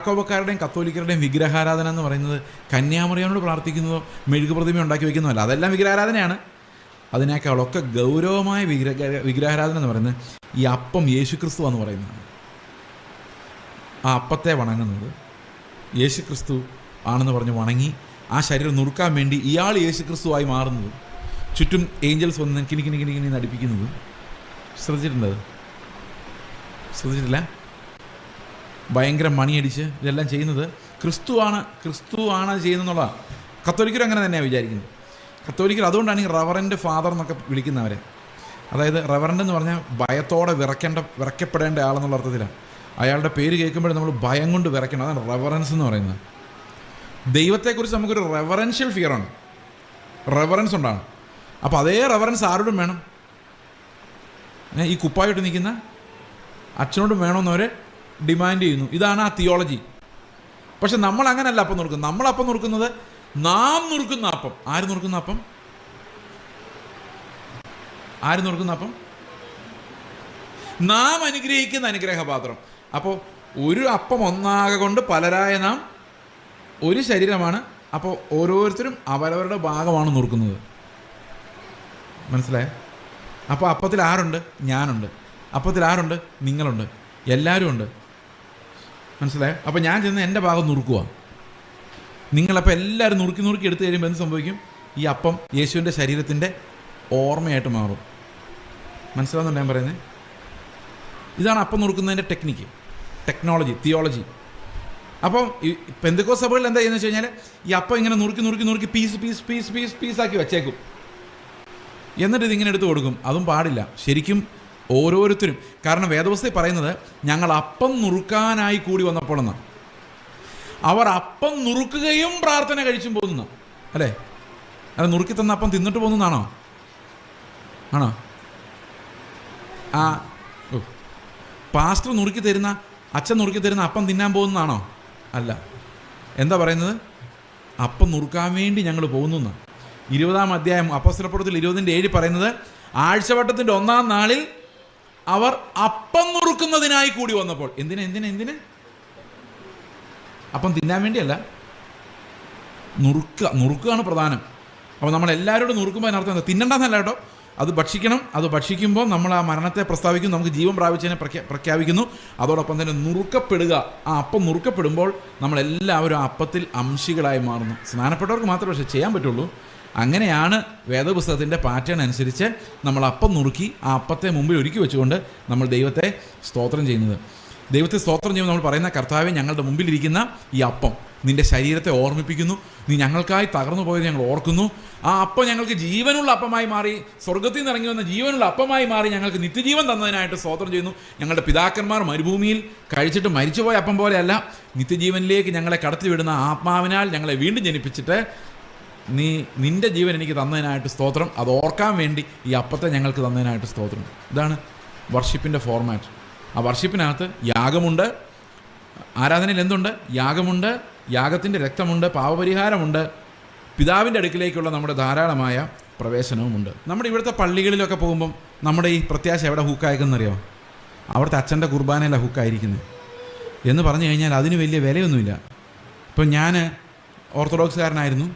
യാക്കോബക്കാരുടെയും കത്തോലിക്കരുടെയും വിഗ്രഹാരാധന എന്ന് പറയുന്നത് കന്യാമറിയാനോട് പ്രാർത്ഥിക്കുന്നതോ മെഴുകു പ്രതിമ ഉണ്ടാക്കി വയ്ക്കുന്നതല്ല. അതെല്ലാം വിഗ്രഹാരാധനയാണ്. അതിനേക്കാളൊക്കെ ഗൗരവമായ വിഗ്രഹാരാധന എന്ന് പറയുന്നത് ഈ അപ്പം യേശുക്രിസ്തു എന്ന് പറയുന്നതാണ്. ആ അപ്പത്തെ വണങ്ങുന്നത് യേശുക്രിസ്തു ആണെന്ന് പറഞ്ഞ് വണങ്ങി ആ ശരീരം നുറുക്കാൻ വേണ്ടി ഇയാൾ യേശുക്രിസ്തുവായി മാറുന്നത്, ചുറ്റും ഏഞ്ചൽസ് വന്ന് കിണി കിണി കിണി കിണി നടിപ്പിക്കുന്നത് ശ്രദ്ധിച്ചിട്ടില്ല? ഭയങ്കര മണിയടിച്ച് ഇതെല്ലാം ചെയ്യുന്നത് ക്രിസ്തുവാണ് അത് ചെയ്യുന്നതെന്നുള്ളതാണ്. കത്തോലിക്കരും അങ്ങനെ തന്നെയാണ് വിചാരിക്കുന്നത്. കത്തോലിക്കർ അതുകൊണ്ടാണ് ഈ റവറൻറ്റ് ഫാദർ എന്നൊക്കെ വിളിക്കുന്നവരെ. അതായത് റവറൻറ്റ് എന്ന് പറഞ്ഞാൽ ഭയത്തോടെ വിറയ്ക്കപ്പെടേണ്ട ആളെന്നുള്ള അർത്ഥത്തിലാണ്. അയാളുടെ പേര് കേൾക്കുമ്പോഴേ നമ്മൾ ഭയം കൊണ്ട് വിറയ്ക്കണം. അതാണ് റെവറൻസ് എന്ന് പറയുന്നത്. ദൈവത്തെക്കുറിച്ച് നമുക്കൊരു റെവറൻഷ്യൽ ഫിയറാണ്, റെവറൻസ് ഉണ്ടാണ്. അപ്പോൾ അതേ റെവറൻസ് ആരോടും വേണം. ഈ കുപ്പായിട്ട് നിൽക്കുന്ന അച്ഛനോടും വേണമെന്നവരെ ഡിമാൻഡ് ചെയ്യുന്നു. ഇതാണ് ആ തിയോളജി. പക്ഷെ നമ്മൾ അങ്ങനെയല്ല അപ്പം നുറുക്കുന്നത്. നമ്മളപ്പം നുറുക്കുന്നത് നാം നുറുക്കുന്ന അപ്പം. ആര് നുറുക്കുന്ന അപ്പം? നാം അനുഗ്രഹിക്കുന്ന അനുഗ്രഹപാത്രം. അപ്പോൾ ഒരു അപ്പം ഒന്നാകെ കൊണ്ട് പലരായ നാം ഒരു ശരീരമാണ്. അപ്പോൾ ഓരോരുത്തരും അവരവരുടെ ഭാഗമാണ് നുറുക്കുന്നത്. മനസ്സിലായോ? അപ്പോൾ അപ്പത്തിൽ ആരുണ്ട്? ഞാനുണ്ട്. അപ്പത്തിൽ ആരുണ്ട്? നിങ്ങളുണ്ട്. എല്ലാവരും ഉണ്ട്. മനസ്സിലായോ? അപ്പോൾ ഞാൻ ചെന്ന് എൻ്റെ ഭാഗം നുറുക്കുക. നിങ്ങളപ്പോൾ എല്ലാവരും നുറുക്കി എടുത്തു കഴിയുമ്പോൾ എന്ത് സംഭവിക്കും? ഈ അപ്പം യേശുവിൻ്റെ ശരീരത്തിൻ്റെ ഓർമ്മയായിട്ട് മാറും. മനസ്സിലാവുന്നുണ്ട് ഞാൻ പറയുന്നത്? ഇതാണ് അപ്പം നുറുക്കുന്നതിൻ്റെ ടെക്നോളജി, തിയോളജി. അപ്പം ഈ പെന്തക്കോസ്ത് സഭകളിൽ എന്താ ചെയ്യുന്നത് വെച്ച് കഴിഞ്ഞാൽ ഈ അപ്പം ഇങ്ങനെ നുറുക്കി പീസാക്കി വെച്ചേക്കും. എന്നിട്ട് ഇതിങ്ങനെ എടുത്ത് കൊടുക്കും. അതും പാടില്ല. ശരിക്കും ഓരോരുത്തരും, കാരണം വേദപുസ്തകത്തിൽ പറയുന്നത് ഞങ്ങൾ അപ്പം നുറുക്കാനായി കൂടി വന്നപ്പോൾ എന്നാണ്. അവർ അപ്പം നുറുക്കുകയും പ്രാർത്ഥന കഴിച്ചും പോകുന്ന അല്ലേ? അത് നുറുക്കി തന്ന അപ്പം തിന്നിട്ട് പോകുന്നതാണോ? ആണോ? പാസ്റ്റർ നുറുക്കി തരുന്ന, അച്ഛൻ നുറുക്കി തരുന്ന അപ്പം തിന്നാൻ പോകുന്നതാണോ? അല്ല. എന്താ പറയുന്നത്? അപ്പം നുറുക്കാൻ വേണ്ടി ഞങ്ങൾ പോകുന്നു എന്നാണ്. 20-ാം അധ്യായം അപ്പോസ്തലപ്രവൃത്തിയിൽ 20:7 പറയുന്നത് ആഴ്ചവട്ടത്തിൻ്റെ 1-ാം നാളിൽ അവർ അപ്പം നുറുക്കുന്നതിനായി കൂടി വന്നപ്പോൾ. എന്തിന്? അപ്പം തിന്നാൻ വേണ്ടിയല്ല, നുറുക്കുകയാണ് പ്രധാനം. അപ്പോൾ നമ്മൾ എല്ലാവരോടും നുറുക്കുമ്പോൾ അതിനർത്ഥം എന്താ? തിന്നണ്ടെന്നല്ല കേട്ടോ, അത് ഭക്ഷിക്കണം. അത് ഭക്ഷിക്കുമ്പോൾ നമ്മൾ ആ മരണത്തെ പ്രസ്താവിക്കുന്നു, നമുക്ക് ജീവൻ പ്രാപിച്ചതിനെ പ്രഖ്യാപിക്കുന്നു. അതോടൊപ്പം തന്നെ നുറുക്കപ്പെടുക. ആ അപ്പം നുറുക്കപ്പെടുമ്പോൾ നമ്മളെല്ലാവരും ആ അപ്പത്തിൽ അംശികളായി മാറുന്നു. സ്നാനപ്പെട്ടവർക്ക് മാത്രമേ പക്ഷേ ചെയ്യാൻ പറ്റുള്ളൂ. അങ്ങനെയാണ് വേദപുസ്തകത്തിൻ്റെ പാറ്റേൺ അനുസരിച്ച് നമ്മൾ അപ്പം നുറുക്കി ആ അപ്പത്തെ മുമ്പിൽ ഒരുക്കി വെച്ചുകൊണ്ട് നമ്മൾ ദൈവത്തെ സ്തോത്രം ചെയ്യുന്നത്. ദൈവത്തെ സ്തോത്രം ചെയ്യുമ്പോൾ നമ്മൾ പറയുന്ന കർത്താവേ, ഞങ്ങളുടെ മുമ്പിലിരിക്കുന്ന ഈ അപ്പം നിൻ്റെ ശരീരത്തെ ഓർമ്മിപ്പിക്കുന്നു. നീ ഞങ്ങൾക്കായി തകർന്നു പോയത് ഞങ്ങൾ ഓർക്കുന്നു. ആ അപ്പം ഞങ്ങൾക്ക് ജീവനുള്ള അപ്പമായി മാറി, സ്വർഗത്തിൽ നിന്ന് ഇറങ്ങി വന്ന ജീവനുള്ള അപ്പമായി മാറി ഞങ്ങൾക്ക് നിത്യജീവൻ തന്നതിനായിട്ട് സ്തോത്രം ചെയ്യുന്നു. ഞങ്ങളുടെ പിതാക്കന്മാർ മരുഭൂമിയിൽ കഴിച്ചിട്ട് മരിച്ചുപോയ അപ്പം പോലെയല്ല, നിത്യജീവനിലേക്ക് ഞങ്ങളെ കടത്തിവിടുന്ന ആത്മാവിനാൽ ഞങ്ങളെ വീണ്ടും ജനിപ്പിച്ചിട്ട് നിൻ്റെ ജീവൻ എനിക്ക് തന്നതിനായിട്ട് സ്തോത്രം. അത് ഓർക്കാൻ വേണ്ടി ഈ അപ്പത്തെ ഞങ്ങൾക്ക് തന്നതിനായിട്ട് സ്തോത്രം. ഇതാണ് വർഷിപ്പിൻ്റെ ഫോർമാറ്റ്. ആ വർഷിപ്പിനകത്ത് യാഗമുണ്ട്. ആരാധനയിൽ എന്തുണ്ട്? യാഗമുണ്ട്, യാഗത്തിൻ്റെ രക്തമുണ്ട്, പാപപരിഹാരമുണ്ട്, പിതാവിൻ്റെ അടുക്കിലേക്കുള്ള നമ്മുടെ ധാരാളമായ പ്രവേശനവുമുണ്ട്. നമ്മുടെ ഇവിടുത്തെ പള്ളികളിലൊക്കെ പോകുമ്പം നമ്മുടെ ഈ പ്രത്യാശ എവിടെ ഹൂക്കായിരിക്കുന്നറിയോ? അവിടുത്തെ അച്ഛൻ്റെ കുർബാനയിലാണ് ഹൂക്കായിരിക്കുന്നത് എന്ന് പറഞ്ഞു കഴിഞ്ഞാൽ അതിന് വലിയ വിലയൊന്നുമില്ല. ഇപ്പം ഞാൻ ഓർത്തഡോക്സുകാരനായിരുന്നു.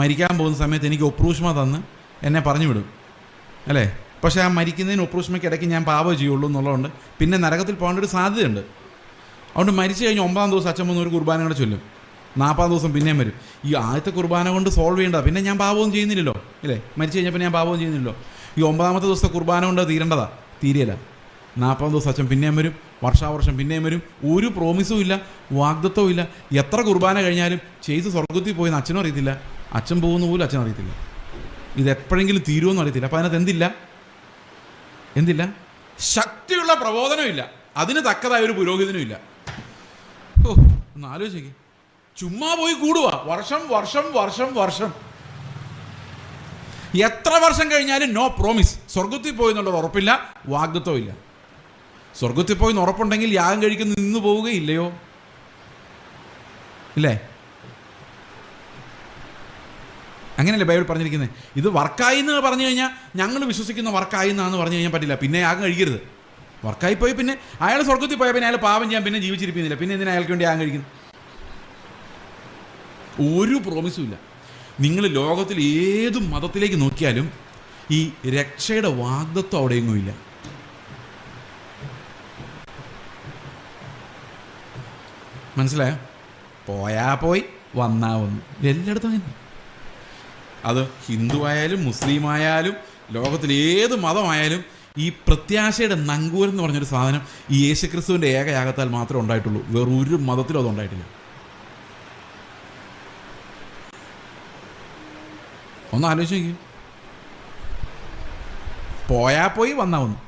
മരിക്കാൻ പോകുന്ന സമയത്ത് എനിക്ക് ഒപ്രൂഷ്മ തന്ന് എന്നെ പറഞ്ഞു വിടും അല്ലേ? പക്ഷേ ആ മരിക്കുന്നതിന് ഒപ്രൂഷ്മയ്ക്ക് ഇടയ്ക്ക് ഞാൻ പാപം ചെയ്യുള്ളൂ എന്നുള്ളതുകൊണ്ട് പിന്നെ നരകത്തിൽ പോകേണ്ട ഒരു സാധ്യതയുണ്ട്. അതുകൊണ്ട് മരിച്ചു കഴിഞ്ഞ് 9-ാം ദിവസം അച്ഛൻ വന്ന് ഒരു കുർബാന കൂടെ ചൊല്ലും. 40-ാം ദിവസം പിന്നെയും വരും. ഈ ആദ്യത്തെ കുർബാന കൊണ്ട് സോൾവ് ചെയ്യേണ്ടതാണ്. പിന്നെ ഞാൻ പാപവും ചെയ്യുന്നില്ലല്ലോ അല്ലേ? മരിച്ചു കഴിഞ്ഞപ്പോൾ ഞാൻ പാപവും ചെയ്യുന്നില്ലല്ലോ. ഈ 9-ാമത്തെ ദിവസത്തെ കുർബാന കൊണ്ട് തീരേല. 40-ാം ദിവസം അച്ഛൻ പിന്നെയും വരും, വർഷാവർഷം പിന്നെയും വരും. ഒരു പ്രോമിസും ഇല്ല, വാഗ്ദത്വവും ഇല്ല. എത്ര കുർബാന കഴിഞ്ഞാലും ചെയ്ത് സ്വർഗത്തിൽ പോയെന്ന് അച്ഛനും അറിയത്തില്ല, അച്ഛൻ പോകുന്ന പോലും അച്ഛൻ അറിയത്തില്ല. ഇതെപ്പോഴെങ്കിലും തീരുമെന്നും അറിയത്തില്ല. അപ്പോൾ അതിനകത്ത് എന്തില്ല? ശക്തിയുള്ള പ്രബോധനമില്ല, അതിന് തക്കതായ ഒരു പുരോഹിതനും ഇല്ല. ഒന്ന് ആലോചിക്ക്. ചുമ്മാ പോയി കൂടുക, വർഷം. എത്ര വർഷം കഴിഞ്ഞാലും നോ പ്രോമിസ്. സ്വർഗത്തിൽ പോയി എന്നുള്ളത് ഉറപ്പില്ല, വാഗ്ദത്വം ഇല്ല. സ്വർഗത്തിൽ പോയി ഉറപ്പുണ്ടെങ്കിൽ യാഗം കഴിക്കുന്ന നിന്ന് പോവുകയില്ലയോ? ഇല്ലേ? അങ്ങനെയല്ലേ ബൈബിൾ പറഞ്ഞിരിക്കുന്നത്? ഇത് വർക്കായി എന്ന് പറഞ്ഞു കഴിഞ്ഞാൽ ഞങ്ങൾ വിശ്വസിക്കുന്ന വർക്കായി എന്നാന്ന് പറഞ്ഞു കഴിഞ്ഞാൽ പറ്റില്ല. പിന്നെ യാഗം കഴിക്കരുത്. വർക്കായിപ്പോയി. പിന്നെ അയാൾ സ്വർഗത്തിൽ പോയാൽ പിന്നെ അയാൾ പാപം ചെയ്യാൻ പിന്നെ ജീവിച്ചിരിക്കുന്നില്ല. പിന്നെ എന്തിനാ അയാൾക്ക് വേണ്ടി ആകാൻ കഴിക്കുന്നു? ഒരു പ്രോമിസും ഇല്ല. നിങ്ങൾ ലോകത്തിൽ ഏത് മതത്തിലേക്ക് നോക്കിയാലും ഈ രക്ഷയുടെ വാഗ്ദത്വം അവിടെയെങ്ങും ഇല്ല. മനസ്സിലായോ? പോയാ പോയി, വന്നാ വന്നു. എല്ലായിടത്തും അങ്ങനെ. അത് ഹിന്ദു ആയാലും മുസ്ലിം ആയാലും ലോകത്തിൽ ഏത് മതമായാലും ഈ പ്രത്യാശയുടെ നങ്കൂരം എന്ന് പറഞ്ഞൊരു സാധനം ഈ യേശുക്രിസ്തുവിൻ്റെ ഏകയാഗത്താൽ മാത്രമേ ഉണ്ടായിട്ടുള്ളൂ. വേറൊരു മതത്തിലും അത് ഉണ്ടായിട്ടില്ല. ഒന്ന് ആലോചിച്ച് നോക്കി. പോയാ പോയി, വന്നാ വന്നു.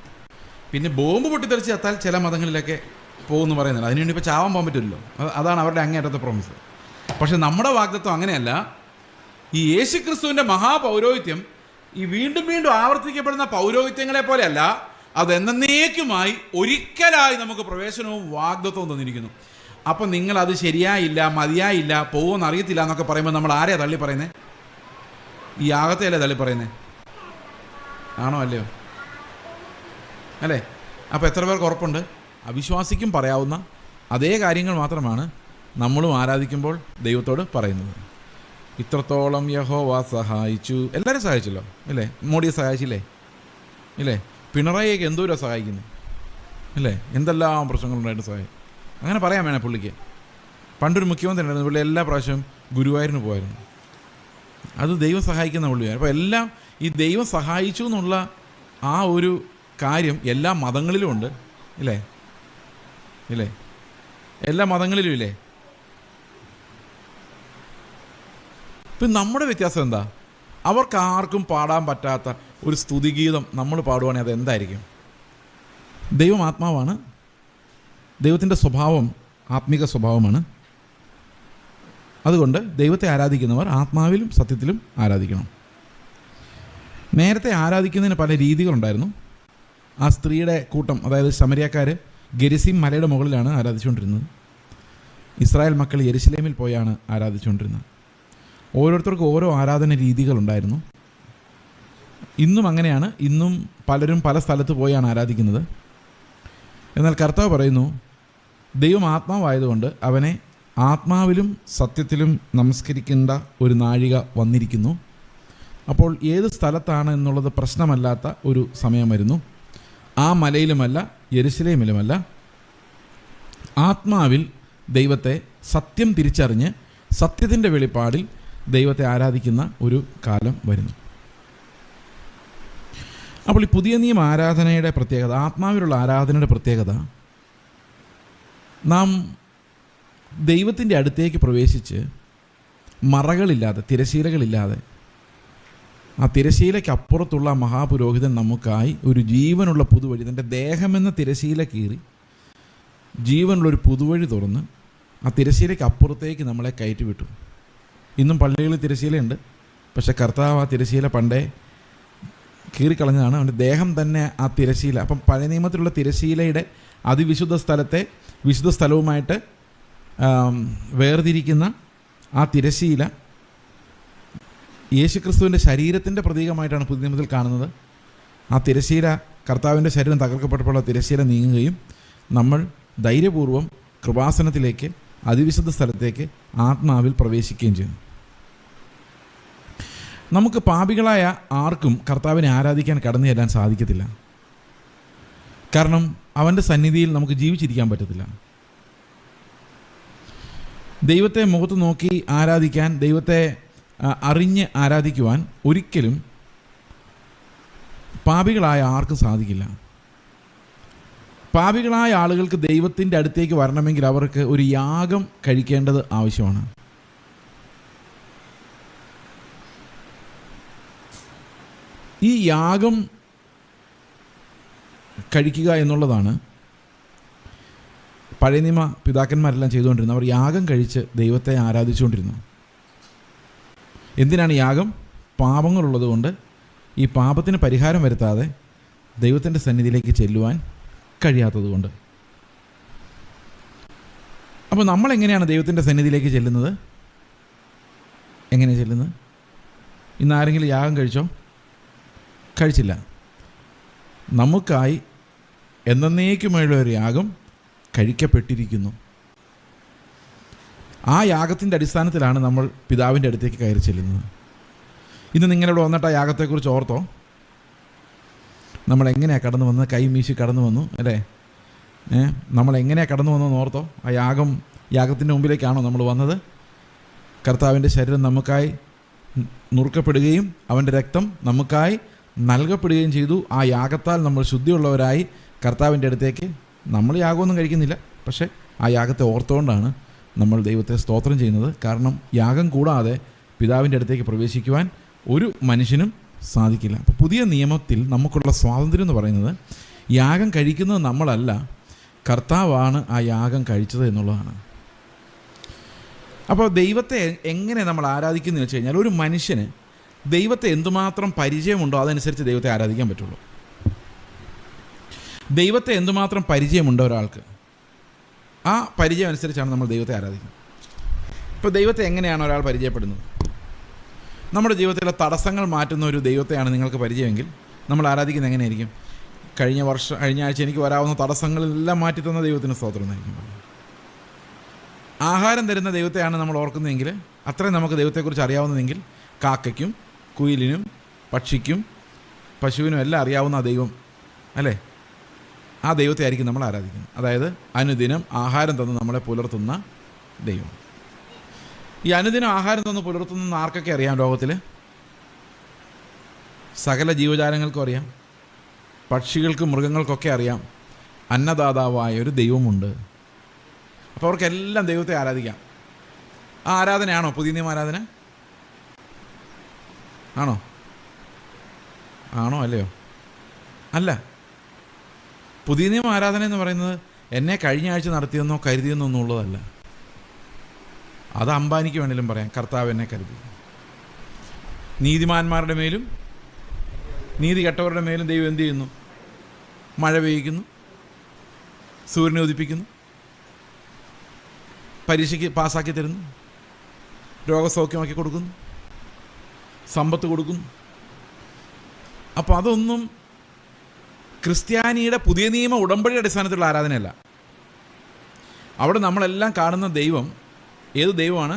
പിന്നെ ബോംബ് പൊട്ടിത്തെറിച്ച് ചത്താൽ ചില മതങ്ങളിലൊക്കെ പോകുമെന്ന് പറയുന്നില്ല. അതിനുവേണ്ടി ഇപ്പോൾ ചാവാൻ പോകാൻ പറ്റില്ലല്ലോ. അതാണ് അവരുടെ അങ്ങേയറ്റത്തെ പ്രോമിസ്. പക്ഷെ നമ്മുടെ വാഗ്ദത്വം അങ്ങനെയല്ല. ഈ യേശുക്രിസ്തുവിൻ്റെ മഹാപൗരോഹിത്യം ഈ വീണ്ടും വീണ്ടും ആവർത്തിക്കപ്പെടുന്ന പൗരോഹിത്യങ്ങളെ പോലെയല്ല. അത് എന്നേക്കുമായി ഒരിക്കലായി നമുക്ക് പ്രവേശനവും വാഗ്ദത്വവും തന്നിരിക്കുന്നു. അപ്പം നിങ്ങളത് ശരിയായില്ല, മതിയായില്ല, പോകുമെന്ന് അറിയത്തില്ല എന്നൊക്കെ പറയുമ്പോൾ നമ്മൾ ആരെയാണ് തള്ളി പറയുന്നത്? ഈ യാഗത്തെയല്ലേ തള്ളി പറയുന്നത്? ആണോ അല്ലയോ? അല്ലേ? അപ്പോൾ എത്ര പേർക്ക് ഉറപ്പുണ്ട്? അവിശ്വാസിക്കും പറയാവുന്ന അതേ കാര്യങ്ങൾ മാത്രമാണ് നമ്മളും ആരാധിക്കുമ്പോൾ ദൈവത്തോട് പറയുന്നത്. ഇത്രത്തോളം യഹോവ സഹായിച്ചു. എല്ലാവരും സഹായിച്ചല്ലോ അല്ലേ? മോഡിയെ സഹായിച്ചില്ലേ? ഇല്ലേ? പിണറായിയൊക്കെ എന്തോരം സഹായിക്കുന്നു അല്ലേ? എന്തെല്ലാം പ്രശ്നങ്ങളുണ്ടായിട്ട് സഹായിക്കും. അങ്ങനെ പറയാൻ വേണേ പുള്ളിക്ക്. പണ്ടൊരു മുഖ്യമന്ത്രി ഉണ്ടായിരുന്നു, പുള്ളി എല്ലാ പ്രാവശ്യവും ഗുരുവായൂരിന് പോയായിരുന്നു. അത് ദൈവം സഹായിക്കുന്ന പുള്ളിയാണ്. അപ്പോൾ എല്ലാം ഈ ദൈവം സഹായിച്ചു എന്നുള്ള ആ ഒരു കാര്യം എല്ലാ മതങ്ങളിലും ഉണ്ട് ഇല്ലേ? ഇല്ലേ? എല്ലാ മതങ്ങളിലും ഇല്ലേ? ഇപ്പം നമ്മുടെ വ്യത്യാസം എന്താ? അവർക്ക് ആർക്കും പാടാൻ പറ്റാത്ത ഒരു സ്തുതിഗീതം നമ്മൾ പാടുവാണെങ്കിൽ അത് എന്തായിരിക്കും? ദൈവം ആത്മാവാണ്. ദൈവത്തിൻ്റെ സ്വഭാവം ആത്മിക സ്വഭാവമാണ്. അതുകൊണ്ട് ദൈവത്തെ ആരാധിക്കുന്നവർ ആത്മാവിലും സത്യത്തിലും ആരാധിക്കണം. നേരത്തെ ആരാധിക്കുന്നതിന് പല രീതികളുണ്ടായിരുന്നു. ആ സ്ത്രീയുടെ കൂട്ടം, അതായത് ശമരിയക്കാർ ഗെരിസിം മലയുടെ മുകളിലാണ് ആരാധിച്ചുകൊണ്ടിരുന്നത്. ഇസ്രായേൽ മക്കൾ യെരുശലേമിൽ പോയാണ് ആരാധിച്ചുകൊണ്ടിരുന്നത്. ഓരോരുത്തർക്കും ഓരോ ആരാധന രീതികളുണ്ടായിരുന്നു. ഇന്നും അങ്ങനെയാണ്. ഇന്നും പലരും പല സ്ഥലത്ത് പോയാണ് ആരാധിക്കുന്നത്. എന്നാൽ കർത്താവ് പറയുന്നു, ദൈവം ആത്മാവായതുകൊണ്ട് അവനെ ആത്മാവിലും സത്യത്തിലും നമസ്കരിക്കേണ്ട ഒരു നാഴിക വന്നിരിക്കുന്നു. അപ്പോൾ ഏത് സ്ഥലത്താണ് എന്നുള്ളത് പ്രശ്നമല്ലാത്ത ഒരു സമയം വരുന്നു. ആ മലയിലുമല്ല, യെരുശലേമിലുമല്ല, ആത്മാവിൽ ദൈവത്തെ സത്യം തിരിച്ചറിഞ്ഞ് സത്യത്തിൻ്റെ വെളിപ്പാടിൽ ദൈവത്തെ ആരാധിക്കുന്ന ഒരു കാലം വരുന്നു. അപ്പോൾ ഈ പുതിയ നിയമ ആരാധനയുടെ പ്രത്യേകത, ആത്മാവിലുള്ള ആരാധനയുടെ പ്രത്യേകത, നാം ദൈവത്തിൻ്റെ അടുത്തേക്ക് പ്രവേശിച്ച് മറകളില്ലാതെ, തിരശീലകളില്ലാതെ, ആ തിരശീലയ്ക്കപ്പുറത്തുള്ള മഹാപുരോഹിതൻ നമുക്കായി ഒരു ജീവനുള്ള പുതുവഴി, തൻ്റെ ദേഹമെന്ന തിരശീല കീറി ജീവനുള്ളൊരു പുതുവഴി തുറന്ന് ആ തിരശീലയ്ക്ക് അപ്പുറത്തേക്ക് നമ്മളെ കയറ്റിവിട്ടു. ഇന്നും പള്ളികളിൽ തിരശീലയുണ്ട്. പക്ഷേ കർത്താവ് ആ തിരശീല പണ്ടേ കീറിക്കളഞ്ഞതാണ്. അവൻ്റെ ദേഹം തന്നെ ആ തിരശീല. അപ്പം പഴയ നിയമത്തിലുള്ള തിരശീലയുടെ അതിവിശുദ്ധ സ്ഥലത്തെ വിശുദ്ധ സ്ഥലവുമായിട്ട് വേർതിരിക്കുന്ന ആ തിരശീല യേശുക്രിസ്തുവിൻ്റെ ശരീരത്തിൻ്റെ പ്രതീകമായിട്ടാണ് പുതിയ നിയമത്തിൽ കാണുന്നത്. ആ തിരശീല, കർത്താവിൻ്റെ ശരീരം തകർക്കപ്പെട്ടപ്പോൾ ആ തിരശീല നീങ്ങുകയും നമ്മൾ ധൈര്യപൂർവ്വം കൃപാസനത്തിലേക്ക്, അതിവിശുദ്ധ സ്ഥലത്തേക്ക് ആത്മാവിൽ പ്രവേശിക്കുകയും ചെയ്യുന്നു. നമുക്ക് പാപികളായ ആർക്കും കർത്താവിനെ ആരാധിക്കാൻ കടന്നു ചെല്ലാൻ സാധിക്കത്തില്ല. കാരണം അവൻ്റെ സന്നിധിയിൽ നമുക്ക് ജീവിച്ചിരിക്കാൻ പറ്റത്തില്ല. ദൈവത്തെ മുഖത്ത് നോക്കി ആരാധിക്കാൻ, ദൈവത്തെ അറിഞ്ഞ് ആരാധിക്കുവാൻ ഒരിക്കലും പാപികളായ ആർക്കും സാധിക്കില്ല. പാപികളായ ആളുകൾക്ക് ദൈവത്തിൻ്റെ അടുത്തേക്ക് വരണമെങ്കിൽ അവർക്ക് ഒരു യാഗം കഴിക്കേണ്ടത് ആവശ്യമാണ്. ഈ യാഗം കഴിക്കുക എന്നുള്ളതാണ് പഴയ നിയമ പിതാക്കന്മാരെല്ലാം ചെയ്തുകൊണ്ടിരുന്നത്. അവർ യാഗം കഴിച്ച് ദൈവത്തെ ആരാധിച്ചുകൊണ്ടിരുന്നു. എന്തിനാണ് യാഗം? പാപങ്ങളുള്ളത് കൊണ്ട് ഈ പാപത്തിന് പരിഹാരം വരുത്താതെ ദൈവത്തിൻ്റെ സന്നിധിയിലേക്ക് ചെല്ലുവാൻ കഴിയാത്തത് കൊണ്ട്. അപ്പോൾ നമ്മളെങ്ങനെയാണ് ദൈവത്തിൻ്റെ സന്നിധിയിലേക്ക് ചെല്ലുന്നത്? എങ്ങനെയാണ് ചെല്ലുന്നത്? ഇന്ന് ആരെങ്കിലും യാഗം കഴിച്ചോ? കഴിച്ചില്ല. നമുക്കായി എന്നേക്കുമുള്ള ഒരു യാഗം കഴിക്കപ്പെട്ടിരിക്കുന്നു. ആ യാഗത്തിൻ്റെ അടിസ്ഥാനത്തിലാണ് നമ്മൾ പിതാവിൻ്റെ അടുത്തേക്ക് കയറി ചെല്ലുന്നത്. ഇന്ന് നിങ്ങളിവിടെ വന്നിട്ട് ആ യാഗത്തെക്കുറിച്ച് ഓർത്തോ? നമ്മളെങ്ങനെയാണ് കടന്നു വന്നത്? കൈ വീശി കടന്നു വന്നു അല്ലേ? നമ്മളെങ്ങനെയാണ് കടന്നു വന്നതെന്ന് ഓർത്തോ? ആ യാഗത്തിൻ്റെ മുമ്പിലേക്കാണോ നമ്മൾ വന്നത്? കർത്താവിൻ്റെ ശരീരം നമുക്കായി നുറുക്കപ്പെടുകയും അവൻ്റെ രക്തം നമുക്കായി നൽകപ്പെടുകയും ചെയ്തു. ആ യാഗത്താൽ നമ്മൾ ശുദ്ധിയുള്ളവരായി കർത്താവിൻ്റെ അടുത്തേക്ക്, നമ്മൾ യാഗമൊന്നും കഴിക്കുന്നില്ല, പക്ഷേ ആ യാഗത്തെ ഓർത്തുകൊണ്ടാണ് നമ്മൾ ദൈവത്തെ സ്തോത്രം ചെയ്യുന്നത്. കാരണം യാഗം കൂടാതെ പിതാവിൻ്റെ അടുത്തേക്ക് പ്രവേശിക്കുവാൻ ഒരു മനുഷ്യനും സാധിക്കില്ല. അപ്പോൾ പുതിയ നിയമത്തിൽ നമുക്കുള്ള സ്വാതന്ത്ര്യം എന്ന് പറയുന്നത് യാഗം കഴിക്കുന്നത് നമ്മളല്ല, കർത്താവാണ് ആ യാഗം കഴിച്ചത് എന്നുള്ളതാണ്. അപ്പോൾ ദൈവത്തെ എങ്ങനെ നമ്മൾ ആരാധിക്കുന്നു വെച്ച് കഴിഞ്ഞാൽ, ഒരു മനുഷ്യന് ദൈവത്തെ എന്തുമാത്രം പരിചയമുണ്ടോ അതനുസരിച്ച് ദൈവത്തെ ആരാധിക്കാൻ പറ്റുള്ളൂ. ദൈവത്തെ എന്തുമാത്രം പരിചയമുണ്ടോ ഒരാൾക്ക്, ആ പരിചയം അനുസരിച്ചാണ് നമ്മൾ ദൈവത്തെ ആരാധിക്കുന്നത്. ഇപ്പോൾ ദൈവത്തെ എങ്ങനെയാണ് ഒരാൾ പരിചയപ്പെടുന്നത്? നമ്മുടെ ജീവിതത്തിലെ തടസ്സങ്ങൾ മാറ്റുന്ന ഒരു ദൈവത്തെയാണ് നിങ്ങൾക്ക് പരിചയമെങ്കിൽ നമ്മൾ ആരാധിക്കുന്നത് എങ്ങനെയായിരിക്കും? കഴിഞ്ഞ ആഴ്ച എനിക്ക് വരാവുന്ന തടസ്സങ്ങളെല്ലാം മാറ്റി തന്ന ദൈവത്തിന് സ്തോത്രം എന്നായിരിക്കും. ആഹാരം തരുന്ന ദൈവത്തെയാണ് നമ്മൾ ഓർക്കുന്നതെങ്കിൽ, അത്രയും നമുക്ക് ദൈവത്തെക്കുറിച്ച് അറിയാവുന്നതെങ്കിൽ, കാക്കയ്ക്കും കുയിലിനും പക്ഷിക്കും പശുവിനും എല്ലാം അറിയാവുന്ന ദൈവം അല്ലേ, ആ ദൈവത്തെ ആയിരിക്കും നമ്മൾ ആരാധിക്കുന്നത്. അതായത് അനുദിനം ആഹാരം തന്ന് നമ്മളെ പുലർത്തുന്ന ദൈവം. ഈ അനുദിനം ആഹാരം തന്ന് പുലർത്തുന്ന ആർക്കൊക്കെ അറിയാം? ലോകത്തിൽ സകല ജീവജാലങ്ങൾക്കും അറിയാം, പക്ഷികൾക്കും മൃഗങ്ങൾക്കൊക്കെ അറിയാം അന്നദാതാവായ ഒരു ദൈവമുണ്ട്. അപ്പോൾ അവർക്കെല്ലാം ദൈവത്തെ ആരാധിക്കാം. ആ ആരാധനയാണോ പുതിയ നിയമ ആരാധന? ആണോ അല്ലയോ? അല്ല. പുതിയ നിയമ ആരാധന എന്ന് പറയുന്നത് എന്നെ കഴിഞ്ഞ ആഴ്ച നടത്തിയെന്നോ കരുതിയെന്നോ ഒന്നുള്ളതല്ല. അത് അംബാനിക്ക് വേണമെങ്കിലും പറയാം, കർത്താവ് എന്നെ കരുതി. നീതിമാന്മാരുടെ മേലും നീതി കെട്ടവരുടെ മേലും ദൈവം എന്ത് ചെയ്യുന്നു? മഴ പെയ്യിക്കുന്നു, സൂര്യനെ ഉദിപ്പിക്കുന്നു, പരീക്ഷയ്ക്ക് പാസ്സാക്കി തരുന്നു, രോഗസൗഖ്യമാക്കി കൊടുക്കുന്നു, സമ്പത്ത് കൊടുക്കുന്നു. അപ്പോൾ അതൊന്നും ക്രിസ്ത്യാനിയുടെ പുതിയ നിയമ ഉടമ്പടിയുടെ അടിസ്ഥാനത്തിലുള്ള ആരാധനയല്ല. അവിടെ നമ്മളെല്ലാം കാണുന്ന ദൈവം ഏത് ദൈവമാണ്?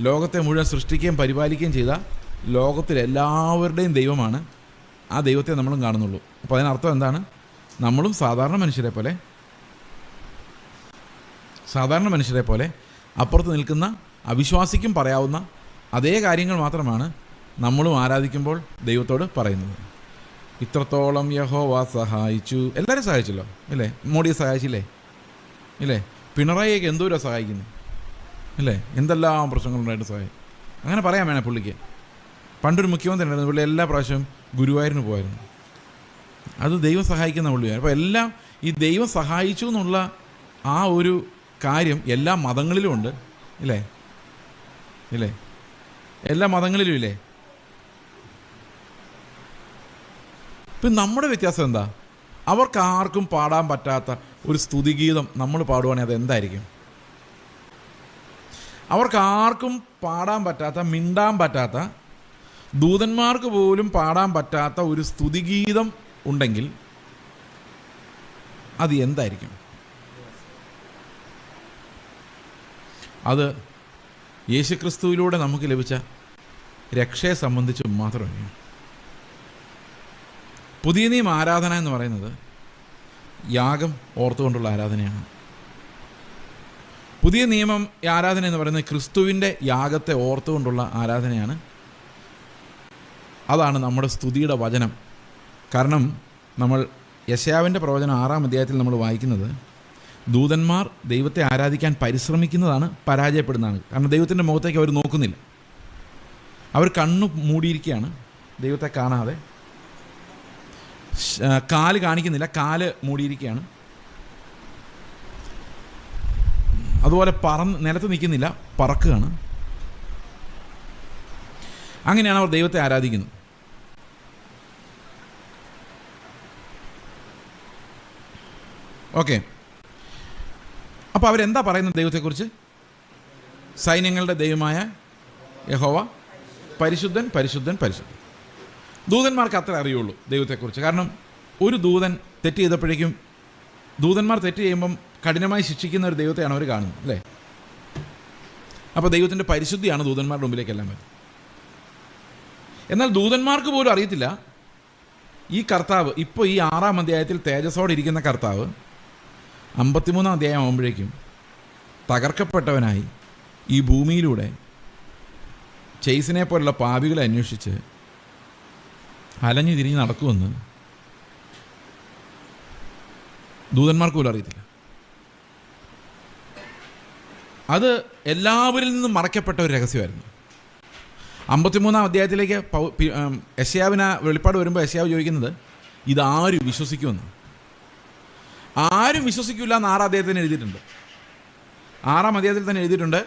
ലോകത്തെ മുഴുവൻ സൃഷ്ടിക്കുകയും പരിപാലിക്കുകയും ചെയ്ത ലോകത്തിലെല്ലാവരുടെയും ദൈവമാണ്. ആ ദൈവത്തെ നമ്മളും കാണുന്നുള്ളൂ. അപ്പോൾ അതിനർത്ഥം എന്താണ്? നമ്മളും സാധാരണ മനുഷ്യരെ പോലെ അപ്പുറത്ത് നിൽക്കുന്ന അവിശ്വാസിക്കും പറയാവുന്ന അതേ കാര്യങ്ങൾ മാത്രമാണ് നമ്മളും ആരാധിക്കുമ്പോൾ ദൈവത്തോട് പറയുന്നത്. ഇത്രത്തോളം യഹോവ സഹായിച്ചു. എല്ലാവരും സഹായിച്ചല്ലോ ഇല്ലേ? മോഡിയെ സഹായിച്ചില്ലേ ഇല്ലേ? പിണറായിയൊക്കെ എന്തോരം സഹായിക്കുന്നു ഇല്ലേ? എന്തെല്ലാം പ്രശ്നങ്ങളുണ്ടായിട്ട് സഹായിക്കും. അങ്ങനെ പറയാൻ വേണേ പുള്ളിക്ക്. പണ്ടൊരു മുഖ്യമന്ത്രി ഉണ്ടായിരുന്നു, പുള്ളി എല്ലാ പ്രാവശ്യവും ഗുരുവായൂരിന് പോയായിരുന്നു. അത് ദൈവം സഹായിക്കുന്ന പുള്ളിയാണ്. അപ്പോൾ എല്ലാം ഈ ദൈവം സഹായിച്ചു എന്നുള്ള ആ ഒരു കാര്യം എല്ലാ മതങ്ങളിലും ഉണ്ട് ഇല്ലേ? എല്ലാ മതങ്ങളിലും ഇല്ലേ? ഇപ്പം നമ്മുടെ വ്യത്യാസം എന്താ? അവർക്ക് ആർക്കും പാടാൻ പറ്റാത്ത ഒരു സ്തുതിഗീതം നമ്മൾ പാടുവാണെങ്കിൽ അത് എന്തായിരിക്കും? അവർക്ക് ആർക്കും പാടാൻ പറ്റാത്ത, മിണ്ടാൻ പറ്റാത്ത, ദൂതന്മാർക്ക് പോലും പാടാൻ പറ്റാത്ത ഒരു സ്തുതിഗീതം ഉണ്ടെങ്കിൽ അത് എന്തായിരിക്കും? അത് യേശുക്രിസ്തുവിലൂടെ നമുക്ക് ലഭിച്ച രക്ഷയെ സംബന്ധിച്ച് മാത്രമല്ല. പുതിയ നിയമ ആരാധന എന്ന് പറയുന്നത് യാഗം ഓർത്തുകൊണ്ടുള്ള ആരാധനയാണ്. പുതിയ നിയമം ആരാധന എന്ന് പറയുന്നത് ക്രിസ്തുവിൻ്റെ യാഗത്തെ ഓർത്തുകൊണ്ടുള്ള ആരാധനയാണ്. അതാണ് നമ്മുടെ സ്തുതിയുടെ വചനം. കാരണം നമ്മൾ യെശയ്യാവിൻ്റെ പ്രവചനം 6-ാം അധ്യായത്തിൽ നമ്മൾ വായിക്കുന്നത്, ദൂതന്മാർ ദൈവത്തെ ആരാധിക്കാൻ പരിശ്രമിക്കുന്നതാണ് പരാജയപ്പെടുന്നതാണ്. കാരണം ദൈവത്തിൻ്റെ മുഖത്തേക്ക് അവർ നോക്കുന്നില്ല, അവർ കണ്ണു മൂടിയിരിക്കുകയാണ് ദൈവത്തെ കാണാതെ. കാല് കാണിക്കുന്നില്ല, കാല് മൂടിയിരിക്കുകയാണ്. അതുപോലെ നിലത്ത് നിൽക്കുന്നില്ല, പറക്കുകയാണ്. അങ്ങനെയാണ് അവർ ദൈവത്തെ ആരാധിക്കുന്നത്. ഓക്കെ, അപ്പോൾ അവരെന്താ പറയുന്നത് ദൈവത്തെക്കുറിച്ച്? സൈന്യങ്ങളുടെ ദൈവമായ യഹോവ പരിശുദ്ധൻ, പരിശുദ്ധൻ, പരിശുദ്ധൻ. ദൂതന്മാർക്ക് അത്ര അറിയുള്ളൂ ദൈവത്തെക്കുറിച്ച്. കാരണം ഒരു ദൂതൻ തെറ്റ് ചെയ്തപ്പോഴേക്കും ദൂതന്മാർ തെറ്റ് ചെയ്യുമ്പം കഠിനമായി ശിക്ഷിക്കുന്ന ഒരു ദൈവത്തെയാണ് അവർ കാണുന്നത്, അല്ലേ? അപ്പോൾ ദൈവത്തിൻ്റെ പരിശുദ്ധിയാണ് ദൂതന്മാരുടെ മുമ്പിലേക്കെല്ലാം വരുന്നത്. എന്നാൽ ദൂതന്മാർക്ക് പോലും അറിയത്തില്ല ഈ കർത്താവ് ഇപ്പോൾ ഈ 6-ാം അധ്യായത്തിൽ തേജസ്സോടെ ഇരിക്കുന്ന കർത്താവ് 53-ാം അധ്യായം ആകുമ്പോഴേക്കും തകർക്കപ്പെട്ടവനായി ഈ ഭൂമിയിലൂടെ ചെയ്സിനെ പോലുള്ള പാപികളെ അന്വേഷിച്ച് അലഞ്ഞു തിരിഞ്ഞ് നടക്കുമെന്ന് ദൂതന്മാർക്ക് പോലും അറിയത്തില്ല. അത് എല്ലാവരിൽ നിന്നും മറയ്ക്കപ്പെട്ട ഒരു രഹസ്യമായിരുന്നു. 53-ാം അധ്യായത്തിലേക്ക് യെശയ്യാവിന് വെളിപ്പാട് വരുമ്പോൾ യെശയ്യാവ് ചോദിക്കുന്നത് ഇതാരും വിശ്വസിക്കുമെന്ന്. ആരും വിശ്വസിക്കില്ല എന്ന് 6-ാം അധ്യായത്തിന് എഴുതിയിട്ടുണ്ട്. 6-ാം അധ്യായത്തിൽ തന്നെ എഴുതിയിട്ടുണ്ട്,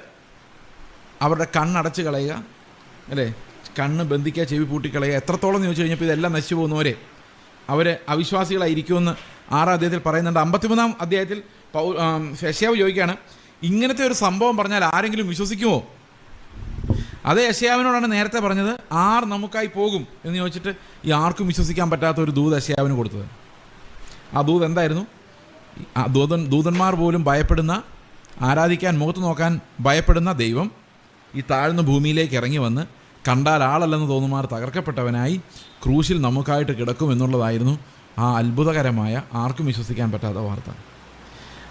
അവരുടെ കണ്ണടച്ച് കളയുക, അല്ലേ? കണ്ണ് ബന്ധിക്കുക, ചെവി പൂട്ടിക്കളയുക. എത്രത്തോളം എന്ന് ചോദിച്ചു കഴിഞ്ഞപ്പോൾ ഇതെല്ലാം നശിച്ചു പോകുന്നവരെ അവർ അവിശ്വാസികളായിരിക്കുമെന്ന് 6-ാം അധ്യായത്തിൽ പറയുന്നുണ്ട്. 53-ാം അധ്യായത്തിൽ യെശയ്യാവ് ചോദിക്കുകയാണ്, ഇങ്ങനത്തെ ഒരു സംഭവം പറഞ്ഞാൽ ആരെങ്കിലും വിശ്വസിക്കുമോ? അതേ യെശയ്യാവിനോടാണ് നേരത്തെ പറഞ്ഞത്, ആർ നമുക്കായി പോകും എന്ന് ചോദിച്ചിട്ട് ഈ ആർക്കും വിശ്വസിക്കാൻ പറ്റാത്ത ഒരു ദൂത് യെശയ്യാവിന് കൊടുത്തത്. ആ ദൂത് എന്തായിരുന്നു? ദൂതന്മാർ പോലും ഭയപ്പെടുന്ന, ആരാധിക്കാൻ മുഖത്ത് നോക്കാൻ ഭയപ്പെടുന്ന ദൈവം ഈ താഴ്ന്ന ഭൂമിയിലേക്ക് ഇറങ്ങി വന്ന് കണ്ടാൽ ആളല്ലെന്ന് തോന്നുമാർ തകർക്കപ്പെട്ടവനായി ക്രൂശിൽ നമുക്കായിട്ട് കിടക്കും എന്നുള്ളതായിരുന്നു ആ അത്ഭുതകരമായ, ആർക്കും വിശ്വസിക്കാൻ പറ്റാത്ത വാർത്ത.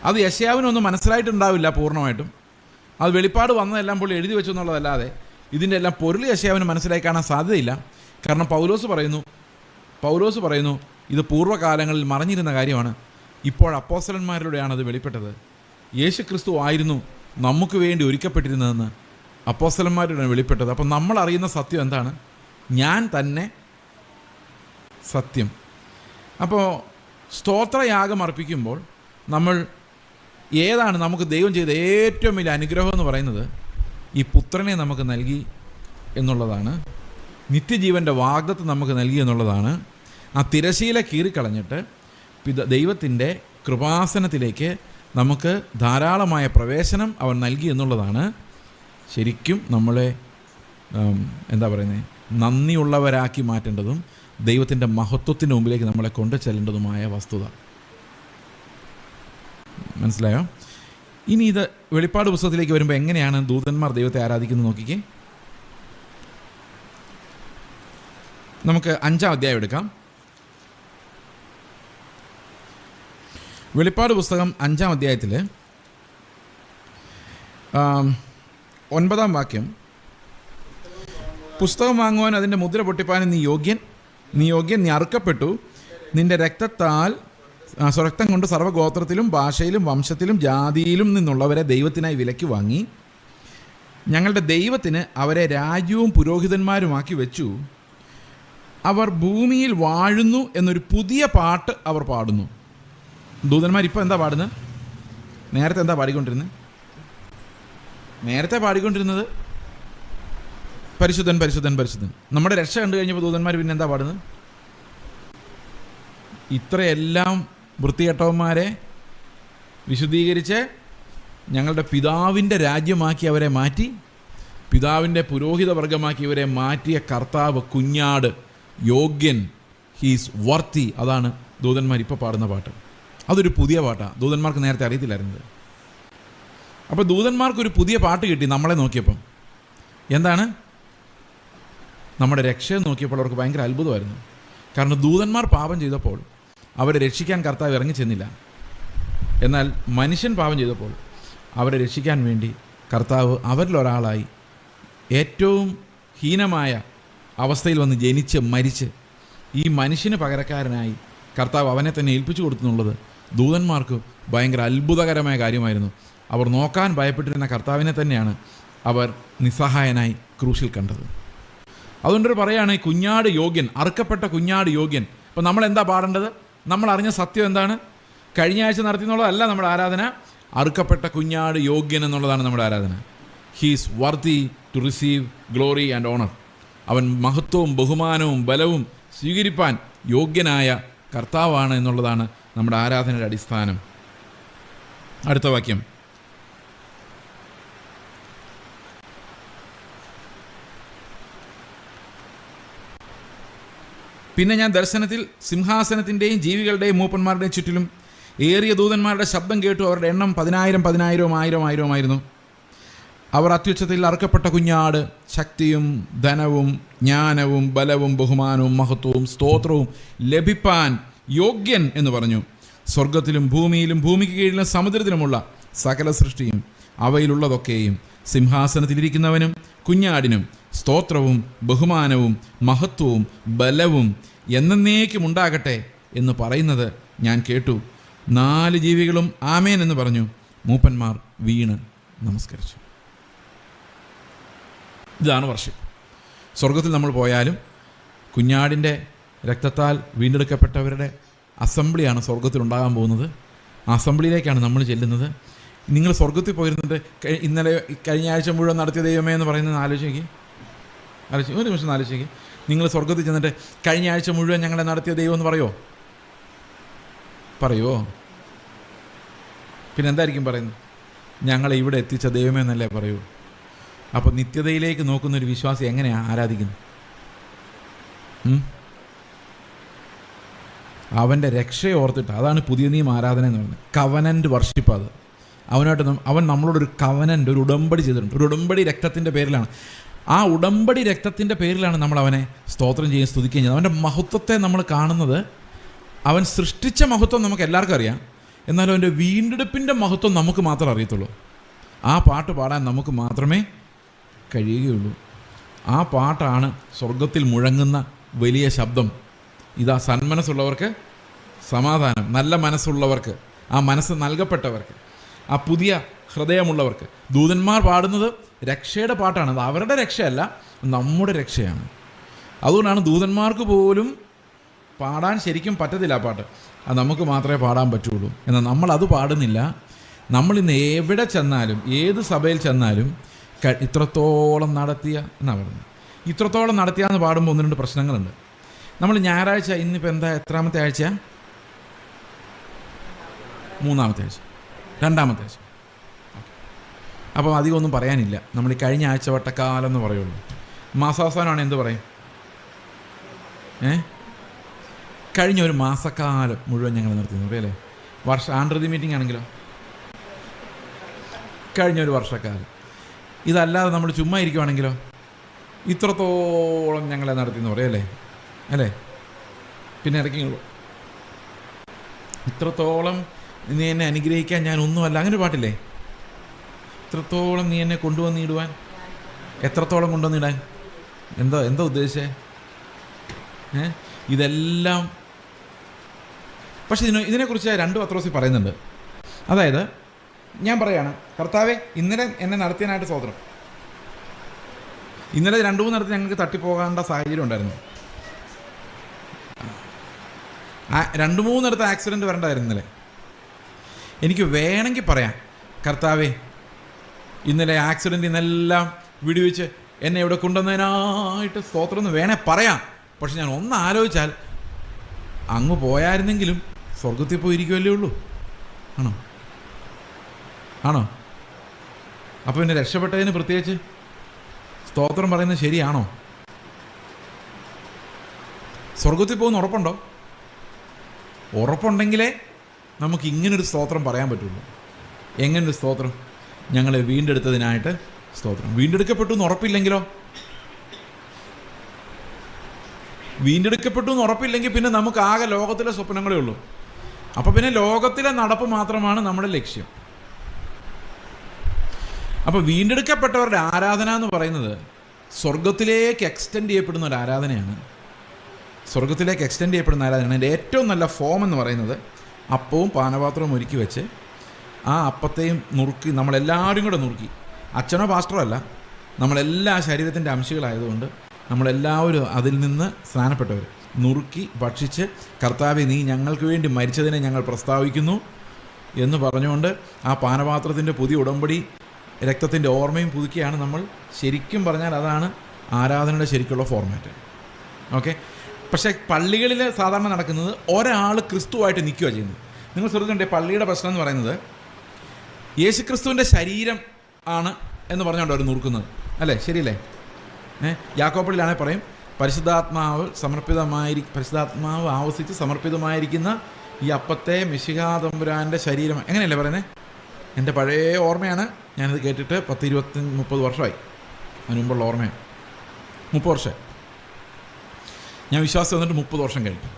അത് യെശയ്യാവിനൊന്നും മനസ്സിലായിട്ടുണ്ടാവില്ല പൂർണ്ണമായിട്ടും. അത് വെളിപ്പാട് വന്നതെല്ലാം പുള്ളി എഴുതി വെച്ചു എന്നുള്ളതല്ലാതെ ഇതിൻ്റെ എല്ലാം പൊരുൾ യെശയ്യാവിന് മനസ്സിലാക്കി കാണാൻ സാധ്യതയില്ല. കാരണം പൗലോസ് പറയുന്നു ഇത് പൂർവ്വകാലങ്ങളിൽ മറഞ്ഞിരുന്ന കാര്യമാണ്, ഇപ്പോൾ അപ്പോസ്തലന്മാരിലൂടെയാണ് അത് വെളിപ്പെട്ടത്. യേശു ക്രിസ്തു ആയിരുന്നു നമുക്ക് വേണ്ടി ഒരുക്കപ്പെട്ടിരുന്നതെന്ന് അപ്പോസ്തലന്മാരിലൂടെയാണ് വെളിപ്പെട്ടത്. അപ്പം നമ്മൾ അറിയുന്ന സത്യം എന്താണ്? ഞാൻ തന്നെ സത്യം. അപ്പോൾ സ്തോത്രയാഗം അർപ്പിക്കുമ്പോൾ നമ്മൾ ഏതാണ് നമുക്ക് ദൈവം ചെയ്ത ഏറ്റവും വലിയ അനുഗ്രഹം എന്ന് പറയുന്നത്? ഈ പുത്രനെ നമുക്ക് നൽകി എന്നുള്ളതാണ്. നിത്യജീവൻ്റെ വാഗ്ദത്തം നമുക്ക് നൽകി എന്നുള്ളതാണ്. ആ തിരശീല കീറിക്കളഞ്ഞിട്ട് ദൈവത്തിൻ്റെ കൃപാസനത്തിലേക്ക് നമുക്ക് ധാരാളമായ പ്രവേശനം അവൻ നൽകി എന്നുള്ളതാണ് ശരിക്കും നമ്മളെ നന്ദിയുള്ളവരാക്കി മാറ്റേണ്ടതും ദൈവത്തിൻ്റെ മഹത്വത്തിൻ്റെ മുമ്പിലേക്ക് നമ്മളെ കൊണ്ടു ചെല്ലേണ്ടതുമായ വസ്തുത. മനസ്സിലായോ? ഇനി ഇത് വെളിപ്പാട് പുസ്തകത്തിലേക്ക് വരുമ്പോൾ എങ്ങനെയാണ് ദൂതന്മാർ ദൈവത്തെ ആരാധിക്കുന്നത് നോക്കിക്കേ. നമുക്ക് 5-ാം അധ്യായം എടുക്കാം. വെളിപ്പാട് പുസ്തകം 5-ാം അധ്യായത്തിൽ 9-ാം വാക്യം, പുസ്തകം വാങ്ങുവാൻ അതിൻ്റെ മുദ്ര പൊട്ടിപ്പാനും നീ യോഗ്യൻ, നീ അറുക്കപ്പെട്ടു, നിന്റെ രക്തത്താൽ രക്തം കൊണ്ട് സർവ്വഗോത്രത്തിലും ഭാഷയിലും വംശത്തിലും ജാതിയിലും നിന്നുള്ളവരെ ദൈവത്തിനായി വിലയ്ക്ക് വാങ്ങി ഞങ്ങളുടെ ദൈവത്തിന് അവരെ രാജ്യവും പുരോഹിതന്മാരുമാക്കി വെച്ചു. അവർ ഭൂമിയിൽ വാഴുന്നു എന്നൊരു പുതിയ പാട്ട് അവർ പാടുന്നു. ദൂതന്മാർ ഇപ്പോൾ എന്താ പാടുന്നത്? നേരത്തെ എന്താ പാടിക്കൊണ്ടിരുന്നത്? നേരത്തെ പാടിക്കൊണ്ടിരുന്നത് പരിശുദ്ധൻ പരിശുദ്ധൻ പരിശുദ്ധൻ. നമ്മുടെ രക്ഷ കണ്ടു കഴിഞ്ഞപ്പോൾ ദൂതന്മാർ പിന്നെ എന്താ പാടുന്നത്? ഇത്രയെല്ലാം വൃത്തികെട്ടവന്മാരെ വിശുദ്ധീകരിച്ച് ഞങ്ങളുടെ പിതാവിൻ്റെ രാജ്യമാക്കി അവരെ മാറ്റി, പിതാവിൻ്റെ പുരോഹിത വർഗമാക്കി ഇവരെ മാറ്റിയ കർത്താവ് കുഞ്ഞാട് യോഗ്യൻ, ഹീസ് വർത്തി. അതാണ് ദൂതന്മാർ ഇപ്പോൾ പാടുന്ന പാട്ട്. അതൊരു പുതിയ പാട്ടാണ്. ദൂതന്മാർക്ക് നേരത്തെ അറിയത്തില്ലായിരുന്നത്. അപ്പോൾ ദൂതന്മാർക്കൊരു പുതിയ പാട്ട് കിട്ടി നമ്മളെ നോക്കിയപ്പം. എന്താണ്? നമ്മുടെ രക്ഷയെ നോക്കിയപ്പോൾ അവർക്ക് ഭയങ്കര അത്ഭുതമായിരുന്നു. കാരണം ദൂതന്മാർ പാപം ചെയ്തപ്പോൾ അവരെ രക്ഷിക്കാൻ കർത്താവ് ഇറങ്ങി ചെന്നില്ല. എന്നാൽ മനുഷ്യൻ പാപം ചെയ്തപ്പോൾ അവരെ രക്ഷിക്കാൻ വേണ്ടി കർത്താവ് അവരിലൊരാളായി ഏറ്റവും ഹീനമായ അവസ്ഥയിൽ വന്ന് ജനിച്ച് മരിച്ച് ഈ മനുഷ്യന് പകരക്കാരനായി കർത്താവ് അവനെ തന്നെ ഏൽപ്പിച്ചു കൊടുത്തു എന്നുള്ളത് ദൂതന്മാർക്ക് ഭയങ്കര അത്ഭുതകരമായ കാര്യമായിരുന്നു. അവർ നോക്കാൻ ഭയപ്പെട്ടിരുന്ന കർത്താവിനെ തന്നെയാണ് അവർ നിസ്സഹായനായി ക്രൂശിൽ കണ്ടത്. അതുകൊണ്ടൊരു പറയാണ്, കുഞ്ഞാട് യോഗ്യൻ, അറുക്കപ്പെട്ട കുഞ്ഞാട് യോഗ്യൻ. അപ്പോൾ നമ്മൾ എന്താ പാടേണ്ടത്? നമ്മൾ അറിഞ്ഞ സത്യം എന്താണ്? കഴിഞ്ഞ ആഴ്ച നടത്തി എന്നുള്ളതല്ല നമ്മുടെ ആരാധന. അറുക്കപ്പെട്ട കുഞ്ഞാട് യോഗ്യൻ എന്നുള്ളതാണ് നമ്മുടെ ആരാധന. He's worthy to receive glory and honour. അവൻ മഹത്വവും ബഹുമാനവും ബലവും സ്വീകരിപ്പാൻ യോഗ്യനായ കർത്താവാണ് എന്നുള്ളതാണ് നമ്മുടെ ആരാധനയുടെ അടിസ്ഥാനം. അടുത്ത വാക്യം, പിന്നെ ഞാൻ ദർശനത്തിൽ സിംഹാസനത്തിൻ്റെയും ജീവികളുടെയും മൂപ്പന്മാരുടെയും ചുറ്റിലും ഏറിയ ദൂതന്മാരുടെ ശബ്ദം കേട്ടു. അവരുടെ എണ്ണം 10,000 10,000 ആയിരുന്നു. അവർ അത്യുച്ചത്തിൽ അറുക്കപ്പെട്ട കുഞ്ഞാട് ശക്തിയും ധനവും ജ്ഞാനവും ബലവും ബഹുമാനവും മഹത്വവും സ്തോത്രവും ലഭിപ്പാൻ യോഗ്യൻ എന്ന് പറഞ്ഞു. സ്വർഗത്തിലും ഭൂമിയിലും ഭൂമിക്ക് കീഴിലും സമുദ്രത്തിലുമുള്ള സകല സൃഷ്ടിയും അവയിലുള്ളതൊക്കെയും സിംഹാസനത്തിലിരിക്കുന്നവനും കുഞ്ഞാടിനും സ്തോത്രവും ബഹുമാനവും മഹത്വവും ബലവും എന്നേക്കും ഉണ്ടാകട്ടെ എന്ന് പറയുന്നത് ഞാൻ കേട്ടു. 4 ജീവികളും ആമേൻ എന്ന് പറഞ്ഞു. മൂപ്പന്മാർ വീണ് നമസ്കരിച്ചു. ഇതാണ് വർഷിപ്പ്. സ്വർഗത്തിൽ നമ്മൾ പോയാലും കുഞ്ഞാടിൻ്റെ രക്തത്താൽ വീണ്ടെടുക്കപ്പെട്ടവരുടെ അസംബ്ലിയാണ് സ്വർഗത്തിൽ ഉണ്ടാകാൻ പോകുന്നത്. ആ അസംബ്ലിയിലേക്കാണ് നമ്മൾ ചെല്ലുന്നത്. നിങ്ങൾ സ്വർഗത്തിൽ പോയിരുന്നിട്ട് ഇന്നലെ കഴിഞ്ഞ ആഴ്ച മുഴുവൻ നടത്തിയ ദൈവമേ എന്ന് പറയുന്നത് ആലോചിക്കുക. ഒരു നിമിഷം ആലോചിക്കുക. നിങ്ങൾ സ്വർഗത്തിൽ ചെന്നിട്ട് കഴിഞ്ഞ ആഴ്ച മുഴുവൻ ഞങ്ങളെ നടത്തിയ ദൈവം എന്ന് പറയുമോ? പിന്നെ എന്തായിരിക്കും പറയുന്നത്? ഞങ്ങളെ ഇവിടെ എത്തിച്ച ദൈവമേ എന്നല്ലേ പറയൂ. അപ്പോൾ നിത്യതയിലേക്ക് നോക്കുന്നൊരു വിശ്വാസി എങ്ങനെയാണ് ആരാധിക്കുന്നത്? അവൻ്റെ രക്ഷയെ ഓർത്തിട്ട്. അതാണ് പുതിയ നിയമ ആരാധന എന്ന് പറയുന്നത്. Covenant worship. അത് അവൻ നമ്മളോടൊരു കവനൻ്റ്, ഒരു ഉടമ്പടി ചെയ്തിട്ടുണ്ട്. ഒരു ഉടമ്പടി രക്തത്തിൻ്റെ പേരിലാണ്. ആ ഉടമ്പടി രക്തത്തിൻ്റെ പേരിലാണ് നമ്മൾ അവനെ സ്തോത്രം ചെയ്യുകയും സ്തുതിക്കുകയും ചെയ്യുന്നത്. അവൻ്റെ മഹത്വത്തെ നമ്മൾ കാണുന്നത്. അവൻ സൃഷ്ടിച്ച മഹത്വം നമുക്ക് എല്ലാവർക്കും അറിയാം. എന്നാലും അവൻ്റെ വീണ്ടെടുപ്പിൻ്റെ മഹത്വം നമുക്ക് മാത്രമേ അറിയത്തുള്ളൂ. ആ പാട്ട് പാടാൻ നമുക്ക് മാത്രമേ കഴിയുകയുള്ളൂ. ആ പാട്ടാണ് സ്വർഗത്തിൽ മുഴങ്ങുന്ന വലിയ ശബ്ദം. ഇതാ സന്മനസ്സുള്ളവർക്ക് സമാധാനം, നല്ല മനസ്സുള്ളവർക്ക്, ആ മനസ്സ് നൽകപ്പെട്ടവർക്ക്, ആ പുതിയ ഹൃദയമുള്ളവർക്ക്. ദൂതന്മാർ പാടുന്നത് രക്ഷയുടെ പാട്ടാണ്. അത് അവരുടെ രക്ഷയല്ല, നമ്മുടെ രക്ഷയാണ്. അതുകൊണ്ടാണ് ദൂതന്മാർക്ക് പോലും പാടാൻ ശരിക്കും പറ്റത്തില്ല ആ പാട്ട്. അത് നമുക്ക് മാത്രമേ പാടാൻ പറ്റുള്ളൂ. എന്നാൽ നമ്മളത് പാടുന്നില്ല. നമ്മളിന്ന് എവിടെ ചെന്നാലും, ഏത് സഭയിൽ ചെന്നാലും ഇത്രത്തോളം നടത്തിയ എന്നാണ് പറയുന്നത്. ഇത്രത്തോളം നടത്തിയാന്ന് പാടുമ്പോൾ 1-2 പ്രശ്നങ്ങളുണ്ട്. നമ്മൾ ഞായറാഴ്ച, ഇന്നിപ്പോൾ എന്താ എത്രാമത്തെ ആഴ്ച? 3-ാമത്തെ ആഴ്ച, 2-ാമത്തെ ആഴ്ച. അപ്പോൾ അധികം ഒന്നും പറയാനില്ല. നമ്മൾ ഈ കഴിഞ്ഞ ആഴ്ച വട്ടക്കാലം എന്ന് പറയുള്ളൂ. മാസാവസാനമാണ് എന്ത് പറയും? കഴിഞ്ഞ ഒരു മാസക്കാലം മുഴുവൻ ഞങ്ങൾ നിർത്തി അല്ലേ? ആണ്ടൃതി മീറ്റിംഗ് ആണെങ്കിലോ കഴിഞ്ഞ ഒരു വർഷക്കാലം. ഇതല്ലാതെ നമ്മൾ ചുമ്മാ ഇരിക്കുവാണെങ്കിലോ ഇത്രത്തോളം ഞങ്ങളെ നടത്തിയെന്ന് പറയല്ലേ? അല്ലേ? പിന്നെ ഇറക്കിയുള്ളൂ. ഇത്രത്തോളം നീ എന്നെ അനുഗ്രഹിക്കാൻ ഞാൻ ഒന്നുമല്ല. അങ്ങനെ പാട്ടില്ലേ? ഇത്രത്തോളം നീ എന്നെ കൊണ്ടുവന്നിടുവാൻ. എത്രത്തോളം കൊണ്ടുവന്നിടാൻ? എന്താ ഉദ്ദേശിച്ചേ? ഇതെല്ലാം. പക്ഷെ ഇതിനെക്കുറിച്ച് 2 പത്രോസിൽ പറയുന്നുണ്ട്. അതായത് ഞാൻ പറയാണ്, കർത്താവേ ഇന്നലെ എന്നെ നടത്തിയതിനായിട്ട് സ്തോത്രം. ഇന്നലെ 2-3 നടത്തി ഞങ്ങൾക്ക് തട്ടിപ്പോകേണ്ട സാഹചര്യം ഉണ്ടായിരുന്നു. 2-3 നടത്ത ആക്സിഡൻറ്റ് വരണ്ടായിരുന്നു ഇന്നലെ. എനിക്ക് വേണമെങ്കിൽ പറയാം, കർത്താവേ ഇന്നലെ ആക്സിഡൻറ്റിൽ നിന്നെല്ലാം വിടുവിച്ച് എന്നെ ഇവിടെ കൊണ്ടുവന്നതിനായിട്ട് സ്തോത്രം എന്ന് വേണേൽ പറയാം. പക്ഷെ ഞാൻ ഒന്ന് ആലോചിച്ചാൽ അങ്ങ് പോയായിരുന്നെങ്കിലും സ്വർഗത്തിൽ പോയിരിക്കുമല്ലേ ഉള്ളൂ. ആണോ? അപ്പോൾ പിന്നെ രക്ഷപ്പെട്ടതിന് പ്രത്യേകിച്ച് സ്തോത്രം പറയുന്നത് ശരിയാണോ? സ്വർഗത്തിൽ പോകുന്ന ഉറപ്പുണ്ടോ? ഉറപ്പുണ്ടെങ്കിലേ നമുക്ക് ഇങ്ങനൊരു സ്തോത്രം പറയാൻ പറ്റുള്ളൂ. എങ്ങനൊരു സ്തോത്രം? ഞങ്ങളെ വീണ്ടെടുത്തതിനായിട്ട് സ്തോത്രം. വീണ്ടെടുക്കപ്പെട്ടു എന്ന് ഉറപ്പില്ലെങ്കിലോ? വീണ്ടെടുക്കപ്പെട്ടു എന്ന് ഉറപ്പില്ലെങ്കിൽ പിന്നെ നമുക്ക് ആകെ ലോകത്തിലെ സ്വപ്നങ്ങളേ ഉള്ളൂ. അപ്പോൾ പിന്നെ ലോകത്തിലെ നടപ്പ് മാത്രമാണ് നമ്മുടെ ലക്ഷ്യം. അപ്പോൾ വീണ്ടെടുക്കപ്പെട്ടവരുടെ ആരാധന എന്ന് പറയുന്നത് സ്വർഗത്തിലേക്ക് എക്സ്റ്റെൻഡ് ചെയ്യപ്പെടുന്ന ഒരു ആരാധനയാണ്. സ്വർഗത്തിലേക്ക് എക്സ്റ്റെൻഡ് ചെയ്യപ്പെടുന്ന ആരാധനയാണ്. അതിൻ്റെ ഏറ്റവും നല്ല ഫോം എന്ന് പറയുന്നത് അപ്പവും പാനപാത്രവും ഒരുക്കി വെച്ച് ആ അപ്പത്തെയും നുറുക്കി, നമ്മളെല്ലാവരും കൂടെ നുറുക്കി, അച്ഛനോ പാസ്റ്ററോ അല്ല, നമ്മളെല്ലാ ശരീരത്തിൻ്റെ അംശങ്ങളായതുകൊണ്ട് നമ്മളെല്ലാവരും അതിൽ നിന്ന് സ്നാനപ്പെട്ടവർ നുറുക്കി ഭക്ഷിച്ച്, കർത്താവേ നീ ഞങ്ങൾക്ക് വേണ്ടി മരിച്ചതിനെ ഞങ്ങൾ പ്രസ്താവിക്കുന്നു എന്ന് പറഞ്ഞുകൊണ്ട് ആ പാനപാത്രത്തിൻ്റെ പുതിയ ഉടമ്പടി രക്തത്തിൻ്റെ ഓർമ്മയും പുതുക്കിയാണ് നമ്മൾ. ശരിക്കും പറഞ്ഞാൽ അതാണ് ആരാധനയുടെ ശരിക്കുള്ള ഫോർമാറ്റ്. ഓക്കെ. പക്ഷേ പള്ളികളിൽ സാധാരണ നടക്കുന്നത് ഒരാൾ ക്രിസ്തുവായിട്ട് നിൽക്കുകയാണ് ചെയ്യുന്നത്. നിങ്ങൾ ശ്രദ്ധിച്ചിട്ടുണ്ടേ, പള്ളിയുടെ പ്രശ്നം എന്ന് പറയുന്നത് യേശുക്രിസ്തുവിൻ്റെ ശരീരം ആണ് എന്ന് പറഞ്ഞുകൊണ്ട് അവർ നുറുക്കുന്നത്, അല്ലേ? ശരിയല്ലേ? യാക്കോബിലാണെങ്കിൽ പറയും പരിശുദ്ധാത്മാവ് ആവസിച്ച് സമർപ്പിതമായിരിക്കുന്ന ഈ അപ്പത്തെ മിശിഹാ തമ്പുരാൻ്റെ ശരീരം, എങ്ങനെയല്ലേ പറയുന്നത്? എൻ്റെ പഴയ ഓർമ്മയാണ്, ഞാനിത് കേട്ടിട്ട് 30 വർഷമായി. അതിന് മുമ്പുള്ള ഓർമ്മയാണ്. 30 വർഷം. ഞാൻ വിശ്വാസം വന്നിട്ട് 30 വർഷം കഴിഞ്ഞു.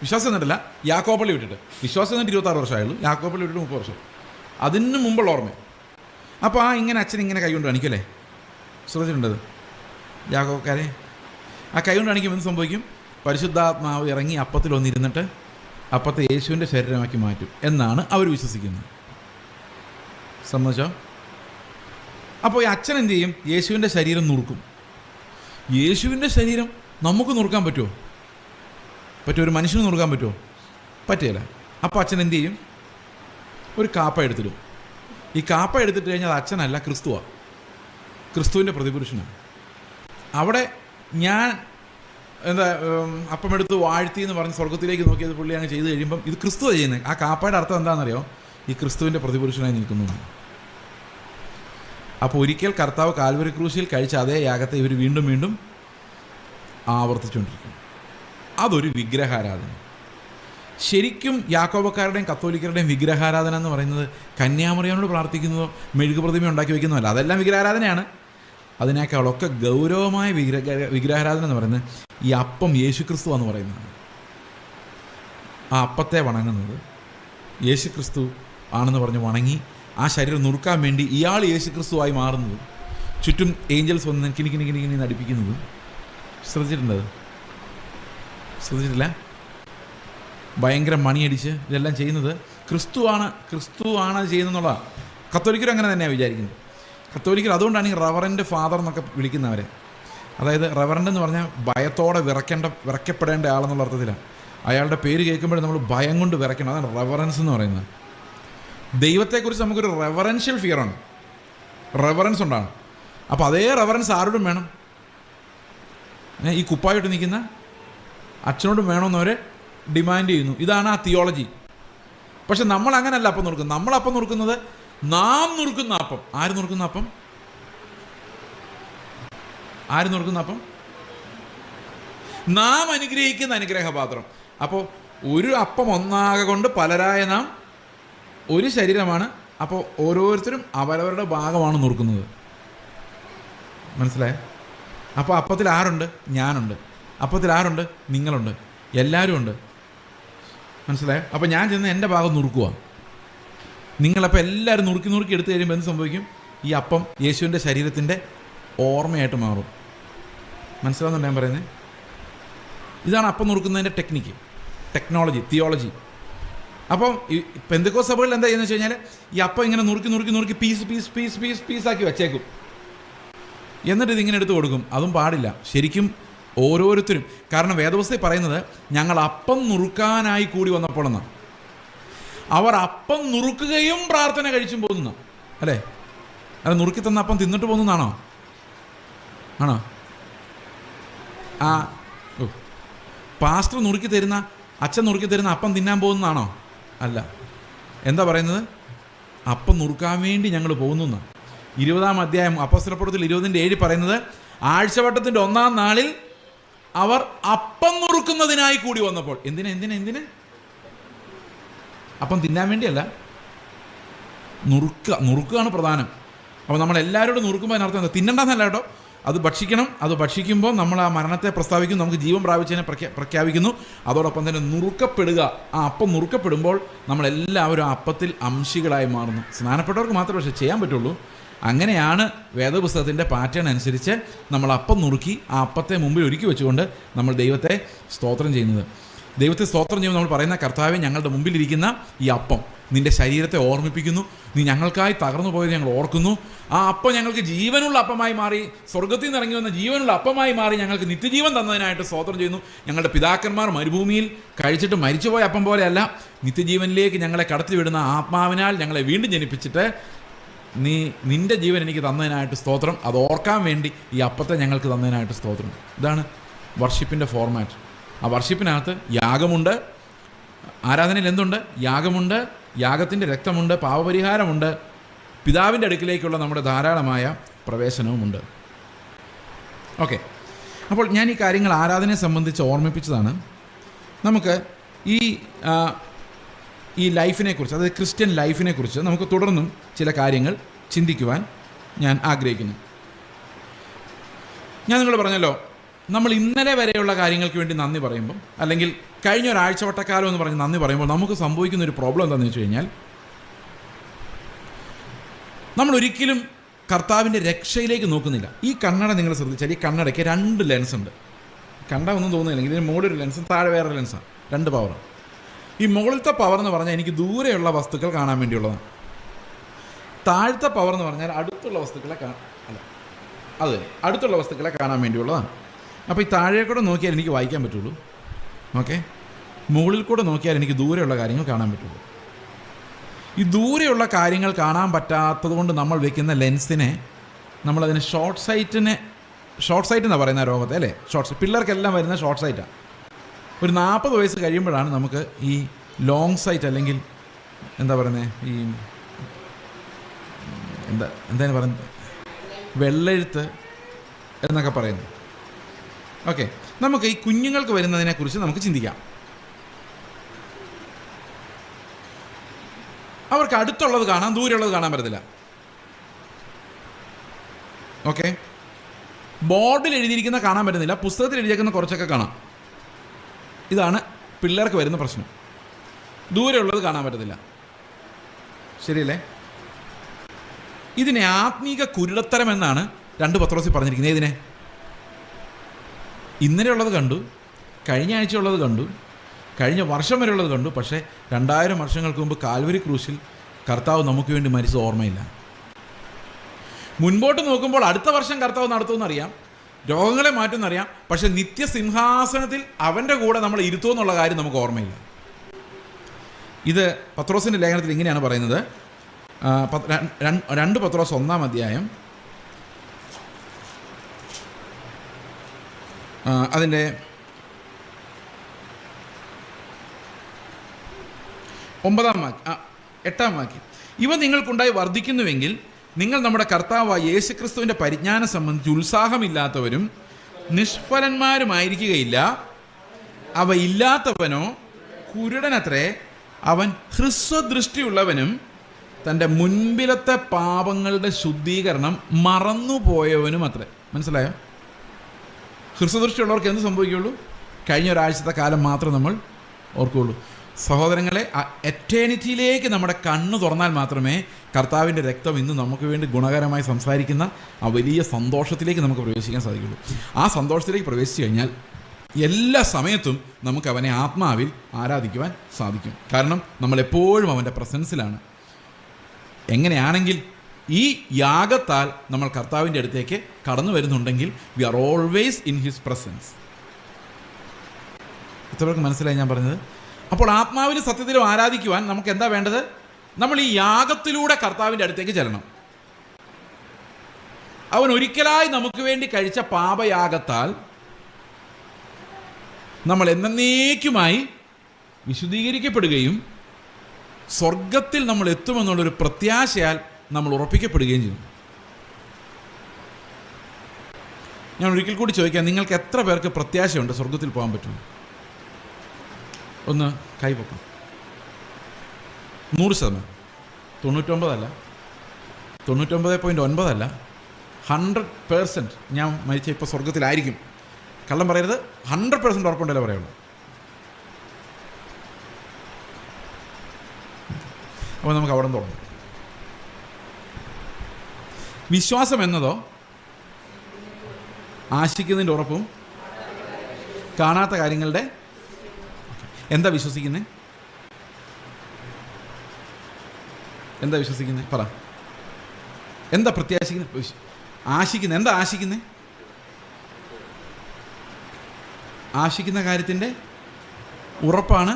വിശ്വാസം വന്നിട്ടില്ല, യാക്കോപ്പള്ളി വിട്ടിട്ട്. വിശ്വാസം വന്നിട്ട് 26 വർഷമായുള്ളൂ. യാക്കോപ്പള്ളി വിട്ടിട്ട് 30 വർഷം. അതിന് മുമ്പുള്ള ഓർമ്മ. അപ്പോൾ ഇങ്ങനെ അച്ഛൻ ഇങ്ങനെ കൈ കൊണ്ട് കാണിക്കുമല്ലേ? ശ്രദ്ധിച്ചിട്ടുണ്ടത് യാക്കോക്കാരെ? ആ കൈ കൊണ്ട് കാണിക്കുമ്പോൾ എന്ത് സംഭവിക്കും? പരിശുദ്ധാത്മാവ് ഇറങ്ങി അപ്പത്തിൽ വന്നിരുന്നിട്ട് അപ്പത്തെ യേശുവിൻ്റെ ശരീരമാക്കി മാറ്റും എന്നാണ് അവർ വിശ്വസിക്കുന്നത്. സമ്മതിച്ചോ? അപ്പോൾ ഈ അച്ഛൻ എന്ത് ചെയ്യും? യേശുവിൻ്റെ ശരീരം നുറുക്കും. യേശുവിൻ്റെ ശരീരം നമുക്ക് നുറുക്കാൻ പറ്റുമോ? പറ്റുമോ? ഒരു മനുഷ്യന് നുറുക്കാൻ പറ്റുമോ? പറ്റുകയില്ല. അപ്പോൾ അച്ഛൻ എന്ത് ചെയ്യും? ഒരു കാപ്പ എടുത്തിടും. ഈ കാപ്പ എടുത്തിട്ട് കഴിഞ്ഞാൽ അത് അച്ഛനല്ല, ക്രിസ്തുവാണ്. ക്രിസ്തുവിൻ്റെ പ്രതിപുരുഷനാണ്. അവിടെ ഞാൻ അപ്പമെടുത്ത് വാഴ്ത്തി എന്ന് പറഞ്ഞ് സ്വർഗത്തിലേക്ക് നോക്കിയത് പുള്ളി അങ്ങ് ചെയ്ത് കഴിയുമ്പം ഇത് ക്രിസ്തുവാണ് ചെയ്യുന്നത്. ആ കാപ്പയുടെ അർത്ഥം എന്താണെന്നറിയോ? ഈ ക്രിസ്തുവിൻ്റെ പ്രതിപുരുഷനായി നിൽക്കുന്നു. അപ്പോൾ ഒരിക്കൽ കർത്താവ് കാൽവരി ക്രൂശിൽ കഴിച്ച അതേ യാഗത്തെ ഇവർ വീണ്ടും വീണ്ടും ആവർത്തിച്ചുകൊണ്ടിരിക്കുന്നു. അതൊരു വിഗ്രഹാരാധന. ശരിക്കും യാക്കോബക്കാരുടെയും കത്തോലിക്കരുടെയും വിഗ്രഹാരാധന എന്ന് പറയുന്നത് കന്യാമറിയാനോട് പ്രാർത്ഥിക്കുന്നതോ മെഴുകു പ്രതിമ ഉണ്ടാക്കി വയ്ക്കുന്നതല്ല. അതെല്ലാം വിഗ്രഹാരാധനയാണ്. അതിനേക്കാളൊക്കെ ഗൗരവമായ വിഗ്രഹാരാധന എന്ന് പറയുന്നത് ഈ അപ്പം യേശുക്രിസ്തു എന്ന് പറയുന്നതാണ്. ആ അപ്പത്തെ വണങ്ങുന്നത് യേശുക്രിസ്തു ആണെന്ന് പറഞ്ഞ് വണങ്ങി ആ ശരീരം നുറുക്കാൻ വേണ്ടി ഇയാൾ യേശുക്രിസ്തുവായി മാറുന്നത്, ചുറ്റും ഏഞ്ചൽസ് വന്ന് കിണി നടിപ്പിക്കുന്നത്. ശ്രദ്ധിച്ചിട്ടില്ല? ഭയങ്കര മണിയടിച്ച് ഇതെല്ലാം ചെയ്യുന്നത് ക്രിസ്തുവാണ് ചെയ്യുന്നതെന്നുള്ളതാണ്. കത്തോലിക്കരും അങ്ങനെ തന്നെയാണ് വിചാരിക്കുന്നത്. കത്തോലിക്കർ അതുകൊണ്ടാണ് ഈ റവറൻറ്റ് ഫാദർ എന്നൊക്കെ വിളിക്കുന്നവരെ. അതായത് റവറൻറ്റ് എന്ന് പറഞ്ഞാൽ ഭയത്തോടെ വിറയ്ക്കപ്പെടേണ്ട ആളെന്നുള്ള അർത്ഥത്തിലാണ്. അയാളുടെ പേര് കേൾക്കുമ്പോൾ നമ്മൾ ഭയം കൊണ്ട് വിറയ്ക്കണം. അതാണ് റെവറൻസ് എന്ന് പറയുന്നത്. ദൈവത്തെക്കുറിച്ച് നമുക്കൊരു റെവറൻഷ്യൽ ഫിയറാണ്, റെവറൻസ് ഉണ്ടാണ്. അപ്പോൾ അതേ റെവറൻസ് ആരോടും വേണം. ഈ കുപ്പായിട്ട് നിൽക്കുന്ന അച്ഛനോടും വേണമെന്നവർ ഡിമാൻഡ് ചെയ്യുന്നു. ഇതാണ് ആ തിയോളജി. പക്ഷെ നമ്മൾ അങ്ങനെയല്ല അപ്പം നുറുക്കുന്നത്. നമ്മളപ്പം നുറുക്കുന്നത് നാം നുറുക്കുന്ന അപ്പം. ആര് നുറുക്കുന്ന അപ്പം? നാം അനുഗ്രഹിക്കുന്ന അനുഗ്രഹപാത്രം. അപ്പോൾ ഒരു അപ്പം ഒന്നാകെ കൊണ്ട് പലരായ നാം ഒരു ശരീരമാണ്. അപ്പോൾ ഓരോരുത്തരും അവരവരുടെ ഭാഗമാണ് നുറുക്കുന്നത്. മനസ്സിലായേ? അപ്പോൾ അപ്പത്തിൽ ആരുണ്ട്? ഞാനുണ്ട്. അപ്പത്തിൽ ആരുണ്ട്? നിങ്ങളുണ്ട്. എല്ലാവരും ഉണ്ട്. മനസ്സിലായോ? അപ്പോൾ ഞാൻ ചെന്ന് എൻ്റെ ഭാഗം നുറുക്കുക. നിങ്ങളപ്പോൾ എല്ലാവരും നുറുക്കി എടുത്തു കഴിയുമ്പോൾ എന്ത് സംഭവിക്കും? ഈ അപ്പം യേശുവിൻ്റെ ശരീരത്തിൻ്റെ ഓർമ്മയായിട്ട് മാറും. മനസ്സിലാവുന്നുണ്ട് ഞാൻ പറയുന്നത്? ഇതാണ് അപ്പം നുറുക്കുന്നതിൻ്റെ ടെക്നോളജി, തിയോളജി. അപ്പം ഈ പെന്തക്കോസ്ത് സഭകളിൽ എന്താ ചെയ്യുന്നത് വെച്ച് കഴിഞ്ഞാൽ ഈ അപ്പം ഇങ്ങനെ നുറുക്കി പീസാക്കി വെച്ചേക്കും. എന്നിട്ട് ഇതിങ്ങനെ എടുത്ത് കൊടുക്കും. അതും പാടില്ല. ശരിക്കും ഓരോരുത്തരും, കാരണം വേദപുസ്തകത്തിൽ പറയുന്നത് ഞങ്ങൾ അപ്പം നുറുക്കാനായി കൂടി വന്നപ്പോൾ എന്നാണ്. അവർ അപ്പം നുറുക്കുകയും പ്രാർത്ഥന കഴിച്ചും പോകുന്ന അല്ലേ? അത് നുറുക്കി തന്ന അപ്പം തിന്നിട്ട് പോകുന്നതാണോ? ആണോ? പാസ്റ്റർ നുറുക്കി തരുന്ന, അച്ഛൻ നുറുക്കി തരുന്ന അപ്പം തിന്നാൻ പോകുന്നതാണോ? അല്ല. എന്താ പറയുന്നത്? അപ്പം നുറുക്കാൻ വേണ്ടി ഞങ്ങൾ പോകുന്നു എന്നാണ്. 20-ാം അധ്യായം അപ്പോസ്തലപ്രവൃത്തിയിൽ 20:7 പറയുന്നത് ആഴ്ചവട്ടത്തിൻ്റെ 1-ാം നാളിൽ അവർ അപ്പം നുറുക്കുന്നതിനായി കൂടി വന്നപ്പോൾ. എന്തിന്? അപ്പം തിന്നാൻ വേണ്ടിയല്ല, നുറുക്കുകയാണ് പ്രധാനം. അപ്പോൾ നമ്മളെല്ലാവരോടും നുറുക്കുമ്പോൾ അതിനർത്ഥം എന്താ? തിന്നണ്ടെന്നല്ല കേട്ടോ. അത് ഭക്ഷിക്കണം. അത് ഭക്ഷിക്കുമ്പോൾ നമ്മൾ ആ മരണത്തെ പ്രസ്താവിക്കുന്നു, നമുക്ക് ജീവൻ പ്രാപിച്ചതിനെ പ്രഖ്യാപിക്കുന്നു. അതോടൊപ്പം തന്നെ നുറുക്കപ്പെടുക. ആ അപ്പം നുറുക്കപ്പെടുമ്പോൾ നമ്മളെല്ലാവരും ആ അപ്പത്തിൽ അംശികളായി മാറുന്നു. സ്നാനപ്പെട്ടവർക്ക് മാത്രമേ പക്ഷേ ചെയ്യാൻ പറ്റുള്ളൂ. അങ്ങനെയാണ് വേദപുസ്തകത്തിൻ്റെ പാറ്റേൺ അനുസരിച്ച് നമ്മൾ അപ്പം നുറുക്കി ആ അപ്പത്തെ മുമ്പിൽ ഒരുക്കി വെച്ചുകൊണ്ട് നമ്മൾ ദൈവത്തെ സ്തോത്രം ചെയ്യുന്നത്. ദൈവത്തെ സ്തോത്രം ചെയ്യുമ്പോൾ നമ്മൾ പറയുന്ന, കർത്താവേ, ഞങ്ങളുടെ മുമ്പിലിരിക്കുന്ന ഈ അപ്പം നിൻ്റെ ശരീരത്തെ ഓർമ്മിപ്പിക്കുന്നു. നീ ഞങ്ങൾക്കായി തകർന്നു പോയത് ഞങ്ങൾ ഓർക്കുന്നു. ആ അപ്പം ഞങ്ങൾക്ക് ജീവനുള്ള അപ്പമായി മാറി, സ്വർഗത്തിൽ നിന്ന് ഇറങ്ങി വന്ന ജീവനുള്ള അപ്പമായി മാറി ഞങ്ങൾക്ക് നിത്യജീവൻ തന്നതിനായിട്ട് സ്തോത്രം ചെയ്യുന്നു. ഞങ്ങളുടെ പിതാക്കന്മാർ മരുഭൂമിയിൽ കഴിച്ചിട്ട് മരിച്ചുപോയ അപ്പം പോലെയല്ല, നിത്യജീവനിലേക്ക് ഞങ്ങളെ കടത്തിവിടുന്ന ആത്മാവിനാൽ ഞങ്ങളെ വീണ്ടും ജനിപ്പിച്ചിട്ട് നീ നിൻ്റെ ജീവൻ എനിക്ക് തന്നതിനായിട്ട് സ്തോത്രം. അത് ഓർക്കാൻ വേണ്ടി ഈ അപ്പത്തെ ഞങ്ങൾക്ക് തന്നതിനായിട്ട് സ്തോത്രം. ഇതാണ് വർഷിപ്പിൻ്റെ ഫോർമാറ്റ്. ആ വർഷിപ്പിനകത്ത് യാഗമുണ്ട്. ആരാധനയിൽ എന്തുണ്ട്? യാഗമുണ്ട്, യാഗത്തിൻ്റെ രക്തമുണ്ട്, പാപപരിഹാരമുണ്ട്, പിതാവിൻ്റെ അടുക്കിലേക്കുള്ള നമ്മുടെ ധാരാളമായ പ്രവേശനവുമുണ്ട്. ഓക്കെ, അപ്പോൾ ഞാൻ ഈ കാര്യങ്ങൾ ആരാധനയെ സംബന്ധിച്ച് ഓർമ്മിപ്പിച്ചതാണ്. നമുക്ക് ഈ ഈ ലൈഫിനെക്കുറിച്ച്, അതായത് ക്രിസ്ത്യൻ ലൈഫിനെക്കുറിച്ച് നമുക്ക് തുടർന്നും ചില കാര്യങ്ങൾ ചിന്തിക്കുവാൻ ഞാൻ ആഗ്രഹിക്കുന്നു. ഞാൻ നിങ്ങൾ പറഞ്ഞല്ലോ, നമ്മൾ ഇന്നലെ വരെയുള്ള കാര്യങ്ങൾക്ക് വേണ്ടി നന്ദി പറയുമ്പം, അല്ലെങ്കിൽ കഴിഞ്ഞ ഒരാഴ്ച വട്ടക്കാലം എന്ന് പറഞ്ഞ് നന്ദി പറയുമ്പോൾ നമുക്ക് സംഭവിക്കുന്ന ഒരു പ്രോബ്ലം എന്താണെന്ന് വെച്ച് കഴിഞ്ഞാൽ, നമ്മൾ ഒരിക്കലും കർത്താവിൻ്റെ രക്ഷയിലേക്ക് നോക്കുന്നില്ല. ഈ കണ്ണട നിങ്ങൾ ശ്രദ്ധിച്ചാൽ ഈ കണ്ണടയ്ക്ക് 2 ലെൻസ് ഉണ്ട്. കണ്ട ഒന്നും തോന്നുന്നില്ലെങ്കിൽ ഇതിന് മുകളിൽ ഒരു ലെൻസും താഴെ വേറെ ലെൻസാണ്. 2 പവറാണ്. ഈ മുകളിലത്തെ പവർ എന്ന് പറഞ്ഞാൽ എനിക്ക് ദൂരെയുള്ള വസ്തുക്കൾ കാണാൻ വേണ്ടിയുള്ളതാണ്. താഴത്തെ പവർ എന്ന് പറഞ്ഞാൽ അടുത്തുള്ള വസ്തുക്കളെ അടുത്തുള്ള വസ്തുക്കളെ കാണാൻ വേണ്ടിയുള്ളതാണ്. അപ്പോൾ ഈ താഴെ കൂടെ നോക്കിയാൽ എനിക്ക് വായിക്കാൻ പറ്റുള്ളൂ. ഓക്കെ, മുകളിൽ കൂടെ നോക്കിയാൽ എനിക്ക് ദൂരെയുള്ള കാര്യങ്ങൾ കാണാൻ പറ്റുള്ളൂ. ഈ ദൂരെയുള്ള കാര്യങ്ങൾ കാണാൻ പറ്റാത്തത് കൊണ്ട് നമ്മൾ വെക്കുന്ന ലെൻസിനെ നമ്മളതിന് ഷോർട്ട് സൈറ്റ് എന്നാണ് പറയുന്ന രോഗത്തെ, അല്ലേ? പിള്ളേർക്കെല്ലാം വരുന്ന ഷോർട്ട് സൈറ്റാണ്. ഒരു 40 വയസ്സ് കഴിയുമ്പോഴാണ് നമുക്ക് ഈ ലോങ് സൈറ്റ്, അല്ലെങ്കിൽ എന്താ പറയുന്നത്, ഈ എന്താണ് പറയുന്നത്, വെള്ളെഴുത്ത് എന്നൊക്കെ പറയുന്നത്. ഓക്കെ, നമുക്ക് ഈ കുഞ്ഞുങ്ങൾക്ക് വരുന്നതിനെക്കുറിച്ച് നമുക്ക് ചിന്തിക്കാം. അവർക്ക് അടുത്തുള്ളത് കാണാം, ദൂരെയുള്ളത് കാണാൻ പറ്റത്തില്ല. ഓക്കെ, ബോർഡിൽ എഴുതിയിരിക്കുന്ന കാണാൻ പറ്റുന്നില്ല, പുസ്തകത്തിൽ എഴുതിയിരിക്കുന്ന കുറച്ചൊക്കെ കാണാം. ഇതാണ് പിള്ളേർക്ക് വരുന്ന പ്രശ്നം. ദൂരെയുള്ളത് കാണാൻ പറ്റത്തില്ല. ശരിയല്ലേ? ഇതിനെ ആത്മീക കുരുടത്തരം എന്നാണ് 2 പത്രോസിൽ പറഞ്ഞിരിക്കുന്നത്. ഇതിനെ ഇന്നലെ ഉള്ളത് കണ്ടു, കഴിഞ്ഞ ആഴ്ച ഉള്ളത് കണ്ടു, കഴിഞ്ഞ വർഷം വരെ ഉള്ളത് കണ്ടു. പക്ഷേ 2000 വർഷങ്ങൾക്ക് മുമ്പ് കാൽവരി ക്രൂശിൽ കർത്താവ് നമുക്ക് വേണ്ടി മരിച്ചത് ഓർമ്മയില്ല. മുൻപോട്ട് നോക്കുമ്പോൾ അടുത്ത വർഷം കർത്താവ് നടത്തുമെന്നറിയാം, രോഗങ്ങളെ മാറ്റുമെന്നറിയാം. പക്ഷെ നിത്യസിംഹാസനത്തിൽ അവൻ്റെ കൂടെ നമ്മൾ ഇരുത്തുമെന്നുള്ള കാര്യം നമുക്ക് ഓർമ്മയില്ല. ഇത് പത്രോസിൻ്റെ ലേഖനത്തിൽ ഇങ്ങനെയാണ് പറയുന്നത്. 2 പത്രോസ് 1-ാം അധ്യായം അതിൻ്റെ 8-ാം വാക്യം. ഇവ നിങ്ങൾക്കുണ്ടായി വർദ്ധിക്കുന്നുവെങ്കിൽ നിങ്ങൾ നമ്മുടെ കർത്താവായ യേശുക്രിസ്തുവിൻ്റെ പരിജ്ഞാനം സംബന്ധിച്ച് ഉത്സാഹമില്ലാത്തവരും നിഷ്ഫലന്മാരുമായിരിക്കുകയില്ല. അവ ഇല്ലാത്തവനോ കുരുടനത്രേ, അവൻ ഹ്രസ്വദൃഷ്ടിയുള്ളവനും തൻ്റെ മുൻപിലത്തെ പാപങ്ങളുടെ ശുദ്ധീകരണം മറന്നുപോയവനും അത്രേ. മനസ്സിലായോ? ഹ്രസ്വദൃഷ്ടിയുള്ളവർക്ക് എന്ത് സംഭവിക്കുകയുള്ളൂ? കഴിഞ്ഞ ഒരാഴ്ചത്തെ കാലം മാത്രം നമ്മൾ ഓർക്കുകയുള്ളൂ. സഹോദരങ്ങളെ, എറ്റേണിറ്റിയിലേക്ക് നമ്മുടെ കണ്ണ് തുറന്നാൽ മാത്രമേ കർത്താവിൻ്റെ രക്തം ഇന്ന് നമുക്ക് വേണ്ടി ഗുണകരമായി സംസാരിക്കുന്ന ആ വലിയ സന്തോഷത്തിലേക്ക് നമുക്ക് പ്രവേശിക്കാൻ സാധിക്കുള്ളൂ. ആ സന്തോഷത്തിലേക്ക് പ്രവേശിച്ചു കഴിഞ്ഞാൽ എല്ലാ സമയത്തും നമുക്ക് അവനെ ആത്മാവിൽ ആരാധിക്കുവാൻ സാധിക്കും. കാരണം നമ്മളെപ്പോഴും അവൻ്റെ പ്രസൻസിലാണ്. എങ്ങനെയാണെങ്കിൽ ഈ യാഗത്താൽ നമ്മൾ കർത്താവിൻ്റെ അടുത്തേക്ക് കടന്നു വരുന്നുണ്ടെങ്കിൽ we are always in his presence. എത്രപേർക്ക് മനസ്സിലായി ഞാൻ പറഞ്ഞത്? അപ്പോൾ ആത്മാവിലും സത്യത്തിലും ആരാധിക്കുവാൻ നമുക്ക് എന്താ വേണ്ടത്? നമ്മൾ ഈ യാഗത്തിലൂടെ കർത്താവിൻ്റെ അടുത്തേക്ക് ചെല്ലണം. അവൻ ഒരിക്കലായി നമുക്ക് വേണ്ടി കഴിച്ച പാപയാഗത്താൽ നമ്മൾ എന്നേക്കുമായി വിശുദ്ധീകരിക്കപ്പെടുകയും സ്വർഗത്തിൽ നമ്മൾ എത്തുമെന്നുള്ളൊരു പ്രത്യാശയാൽ നമ്മൾ ഉറപ്പിക്കപ്പെടുകയും ചെയ്യും. ഞാൻ ഒരിക്കൽ കൂടി ചോദിക്കാം, നിങ്ങൾക്ക് എത്ര പേർക്ക് പ്രത്യാശയുണ്ട് സ്വർഗത്തിൽ പോകാൻ പറ്റും? ഒന്ന് കൈപൊക്കാം. 100%. 99 അല്ല, 99.9 അല്ല, 100% ഞാൻ മരിച്ച ഇപ്പോൾ സ്വർഗത്തിലായിരിക്കും. കള്ളം പറയരുത്. 100% ഉറപ്പുണ്ടല്ലോ പറയുള്ളൂ. അപ്പോൾ നമുക്ക് അവിടെ തുടങ്ങാം. വിശ്വാസം എന്നതോ ആശിക്കുന്നതിൻ്റെ ഉറപ്പും കാണാത്ത കാര്യങ്ങളുടെ എന്താ വിശ്വസിക്കുന്നത്? എന്താ വിശ്വസിക്കുന്നത്? പറ. എന്താ പ്രത്യാശിക്കുന്നത്? ആശിക്കുന്നത് എന്താ? ആശിക്കുന്നത് ആശിക്കുന്ന കാര്യത്തിൻ്റെ ഉറപ്പാണ്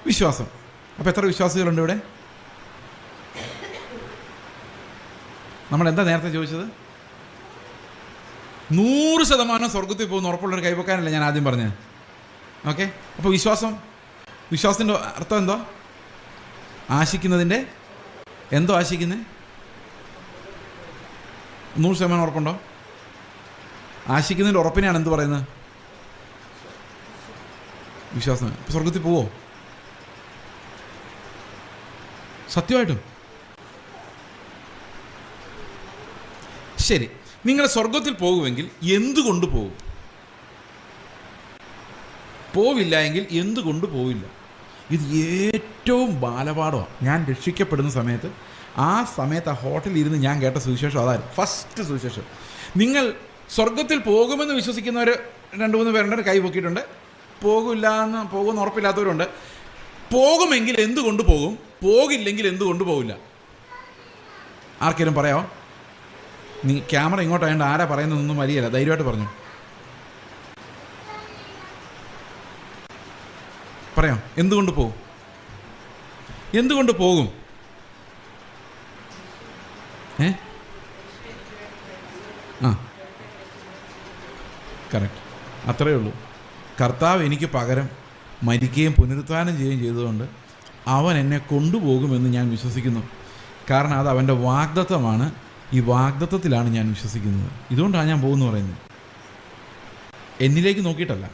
വിശ്വാസം. അപ്പോൾ എത്ര വിശ്വാസികളുണ്ട് ഇവിടെ? നമ്മളെന്താ നേരത്തെ ചോദിച്ചത്? 100% സ്വർഗത്തിൽ പോകുന്ന ഉറപ്പുള്ളൊരു കൈവെക്കാനല്ല ഞാൻ ആദ്യം പറഞ്ഞത്. ഓക്കെ, അപ്പോൾ വിശ്വാസത്തിൻ്റെ അർത്ഥം എന്തോ? ആശിക്കുന്നതിൻ്റെ എന്തോ ആശിക്കുന്നത്? 100% ഉറപ്പുണ്ടോ? ആശിക്കുന്നതിൻ്റെ ഉറപ്പിനെയാണ് എന്ത് പറയുന്നത്? വിശ്വാസം. ഇപ്പോൾ സ്വർഗത്തിൽ പോവോ? സത്യമായിട്ടും. ശരി, നിങ്ങൾ സ്വർഗത്തിൽ പോകുമെങ്കിൽ എന്തുകൊണ്ട് പോകും? പോവില്ല എങ്കിൽ എന്തുകൊണ്ട് പോവില്ല? ഇത് ഏറ്റവും ബാലപാഠമാണ്. ഞാൻ രക്ഷിക്കപ്പെടുന്ന സമയത്ത് ആ ഹോട്ടലിൽ ഇരുന്ന് ഞാൻ കേട്ട സുവിശേഷം അതായിരുന്നു, ഫസ്റ്റ് സുവിശേഷം. നിങ്ങൾ സ്വർഗത്തിൽ പോകുമെന്ന് വിശ്വസിക്കുന്നവർ 2-3 പേരുണ്ട്, കൈ പൊക്കിയിട്ടുണ്ട്. പോകുമെന്ന് ഉറപ്പില്ലാത്തവരുണ്ട്. പോകുമെങ്കിൽ എന്തുകൊണ്ട് പോകും, പോകില്ലെങ്കിൽ എന്തുകൊണ്ട് പോകില്ല? ആർക്കെങ്കിലും പറയാമോ? നീ ക്യാമറ ഇങ്ങോട്ടായതുകൊണ്ട് ആരാ പറയുന്നതൊന്നും വലിയല്ല, ധൈര്യമായിട്ട് പറഞ്ഞു പറയാം. എന്തുകൊണ്ട് പോകും? എന്തുകൊണ്ട് പോകും? കറക്റ്റ്, അത്രയേ ഉള്ളൂ. കർത്താവ് എനിക്ക് പകരം മരിക്കുകയും പുനരുത്ഥാനം ചെയ്യുകയും ചെയ്തതുകൊണ്ട് അവൻ എന്നെ കൊണ്ടുപോകുമെന്ന് ഞാൻ വിശ്വസിക്കുന്നു. കാരണം അത് അവൻ്റെ വാഗ്ദത്തമാണ്. ഈ വാഗ്ദത്തത്തിലാണ് ഞാൻ വിശ്വസിക്കുന്നത്. ഇതുകൊണ്ടാണ് ഞാൻ പോകുന്നു പറയുന്നത്. എന്നിലേക്ക് നോക്കിയിട്ടല്ല.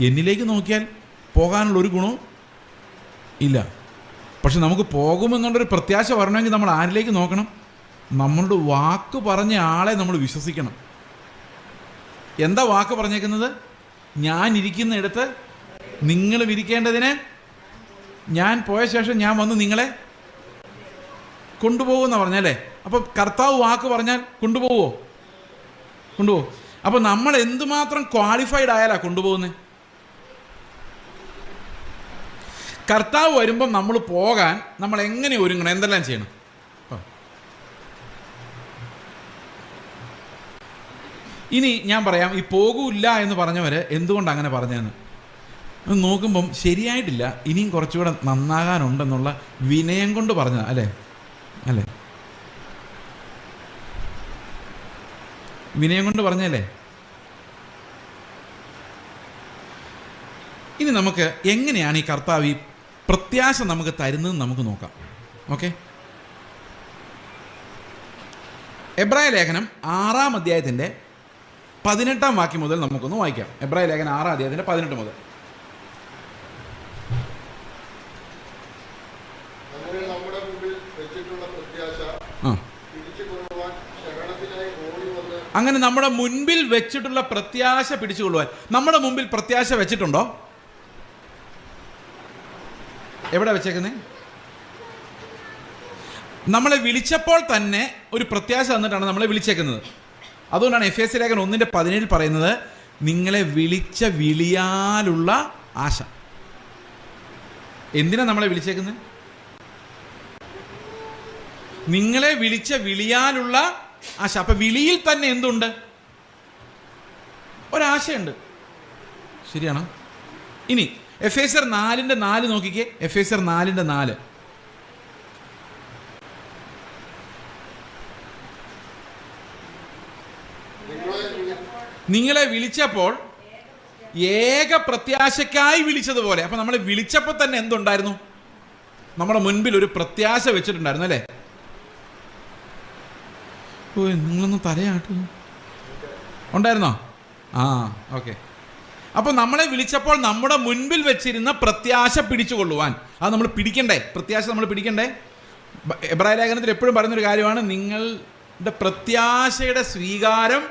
എന്നിലേക്ക് നോക്കിയാൽ പോകാനുള്ളൊരു ഗുണവും ഇല്ല. പക്ഷെ നമുക്ക് പോകുമെന്നുള്ളൊരു പ്രത്യാശ വരണമെങ്കിൽ നമ്മൾ ആരിലേക്ക് നോക്കണം? നമ്മളുടെ വാക്ക് പറഞ്ഞ ആളെ നമ്മൾ വിശ്വസിക്കണം. എന്താ വാക്ക് പറഞ്ഞേക്കുന്നത്? ഞാൻ ഇരിക്കുന്നിടത്ത് നിങ്ങളും ഇരിക്കേണ്ടതിന് ഞാൻ പോയ ശേഷം ഞാൻ വന്ന് നിങ്ങളെ കൊണ്ടുപോകുമെന്ന് പറഞ്ഞല്ലേ. അപ്പം കർത്താവ് വാക്ക് പറഞ്ഞാൽ കൊണ്ടുപോകുമോ? കൊണ്ടുപോകും. അപ്പം നമ്മൾ എന്തുമാത്രം ക്വാളിഫൈഡ് ആയാലാ കൊണ്ടുപോകുന്നത്? കർത്താവ് വരുമ്പം നമ്മൾ പോകാൻ നമ്മൾ എങ്ങനെ ഒരുങ്ങണം, എന്തെല്ലാം ചെയ്യണം? ഇനി ഞാൻ പറയാം, ഈ പോകൂല്ല എന്ന് പറഞ്ഞവർ എന്തുകൊണ്ട് അങ്ങനെ പറഞ്ഞതെന്ന് നോക്കുമ്പം ശരിയായിട്ടില്ല, ഇനിയും കുറച്ചുകൂടെ നന്നാകാനുണ്ടെന്നുള്ള വിനയം കൊണ്ട് പറഞ്ഞതാ. അല്ലേ? അല്ലേ? വിനയം കൊണ്ട് പറഞ്ഞല്ലേ. ഇനി നമുക്ക് എങ്ങനെയാണ് ഈ കർത്താവ് ഈ പ്രത്യാശ നമുക്ക് തരുന്നതെന്ന് നമുക്ക് നോക്കാം. ഓക്കെ, എബ്രായ ലേഖനം 6-ാം അധ്യായത്തിൻ്റെ 18-ാം വാക്യം മുതൽ നമുക്കൊന്ന് വായിക്കാം. എബ്രായ ലേഖനം 6-ാം അധ്യായത്തിൻ്റെ 18 മുതൽ. അങ്ങനെ നമ്മുടെ മുൻപിൽ വെച്ചിട്ടുള്ള പ്രത്യാശ പിടിച്ചുകൊള്ളുവാൻ. നമ്മുടെ മുമ്പിൽ പ്രത്യാശ വെച്ചിട്ടുണ്ടോ? എവിടെ വെച്ചേക്കുന്നേ? നമ്മളെ വിളിച്ചപ്പോൾ തന്നെ ഒരു പ്രത്യാശ തന്നിട്ടാണ് നമ്മളെ വിളിച്ചേക്കുന്നത്. അതുകൊണ്ടാണ് എഫേസ്യ ലേഖനം 1:17 പറയുന്നത്, നിങ്ങളെ വിളിച്ച വിളിയാലുള്ള ആശ. എന്തിനാ നമ്മളെ വിളിച്ചേക്കുന്നത്? നിങ്ങളെ വിളിച്ച വിളിയാലുള്ള ആശ. അപ്പൊ വിളിയിൽ തന്നെ എന്തുണ്ട്? ഒരാശയുണ്ട്. ശരിയാണോ? ഇനി എഫേസ്യർ 4:4 നോക്കിക്കേ. എഫേസ്യർ 4:4. നിങ്ങളെ വിളിച്ചപ്പോൾ ഏക പ്രത്യാശക്കായി വിളിച്ചതുപോലെ. അപ്പൊ നമ്മളെ വിളിച്ചപ്പോൾ തന്നെ എന്തുണ്ടായിരുന്നു? നമ്മുടെ മുൻപിൽ ഒരു പ്രത്യാശ വെച്ചിട്ടുണ്ടായിരുന്നു. അല്ലേ? ഓ, നിങ്ങളൊന്ന് തലയാട്ടുന്നു. ഉണ്ടായിരുന്നോ? ഓക്കെ. അപ്പോൾ നമ്മളെ വിളിച്ചപ്പോൾ നമ്മുടെ മുൻപിൽ വെച്ചിരുന്ന പ്രത്യാശ പിടിച്ചുകൊള്ളുവാൻ അത് നമ്മൾ പിടിക്കണ്ടേ? പ്രത്യാശ നമ്മൾ പിടിക്കണ്ടേ? എബ്രായ ലേഖനത്തിൽ എപ്പോഴും പറയുന്നൊരു കാര്യമാണ്, നിങ്ങളുടെ പ്രത്യാശയുടെ സ്വീകാരം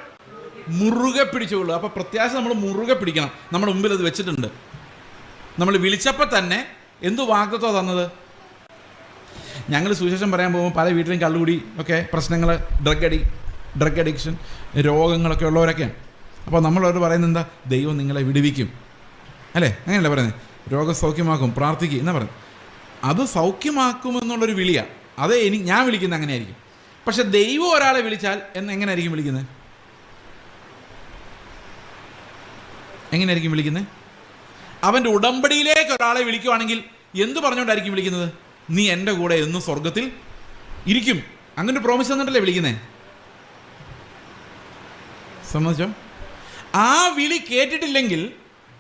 മുറുകെ പിടിച്ചുകൊള്ളുക. അപ്പോൾ പ്രത്യാശ നമ്മൾ മുറുകെ പിടിക്കണം. നമ്മുടെ മുമ്പിൽ അത് വെച്ചിട്ടുണ്ട്. നമ്മൾ വിളിച്ചപ്പോൾ തന്നെ എന്തു വാഗ്ദത്തമാണ് തന്നത്? ഞങ്ങൾ സുവിശേഷം പറയാൻ പോകുമ്പോൾ പല വീട്ടിലും കള്ളുകൂടി ഒക്കെ പ്രശ്നങ്ങൾ, ഡ്രഗ് അഡിക്ഷൻ, രോഗങ്ങളൊക്കെ ഉള്ളവരൊക്കെയാണ്. അപ്പോൾ നമ്മളവർ പറയുന്നത് എന്താ? ദൈവം നിങ്ങളെ വിടുവിക്കും. അല്ലേ? അങ്ങനെയല്ലേ പറയുന്നത്? രോഗം സൗഖ്യമാക്കും, പ്രാർത്ഥിക്കും എന്നാ പറയുന്നത്. അത് സൗഖ്യമാക്കുമെന്നുള്ളൊരു വിളിയാണ്. അത് ഞാൻ വിളിക്കുന്നത് അങ്ങനെയായിരിക്കും. പക്ഷെ ദൈവം ഒരാളെ വിളിച്ചാൽ എങ്ങനെയായിരിക്കും വിളിക്കുന്നത്? എങ്ങനെയായിരിക്കും വിളിക്കുന്നത്? അവൻ്റെ ഉടമ്പടിയിലേക്ക് ഒരാളെ വിളിക്കുവാണെങ്കിൽ എന്തു പറഞ്ഞുകൊണ്ടായിരിക്കും വിളിക്കുന്നത്? നീ എൻ്റെ കൂടെ എന്നും സ്വർഗത്തിൽ ഇരിക്കും. അങ്ങനെ ഒരു പ്രോമിസ് തന്നിട്ടല്ലേ വിളിക്കുന്നേ? സമ്മതിച്ചോ? ആ വിളി കേട്ടിട്ടില്ലെങ്കിൽ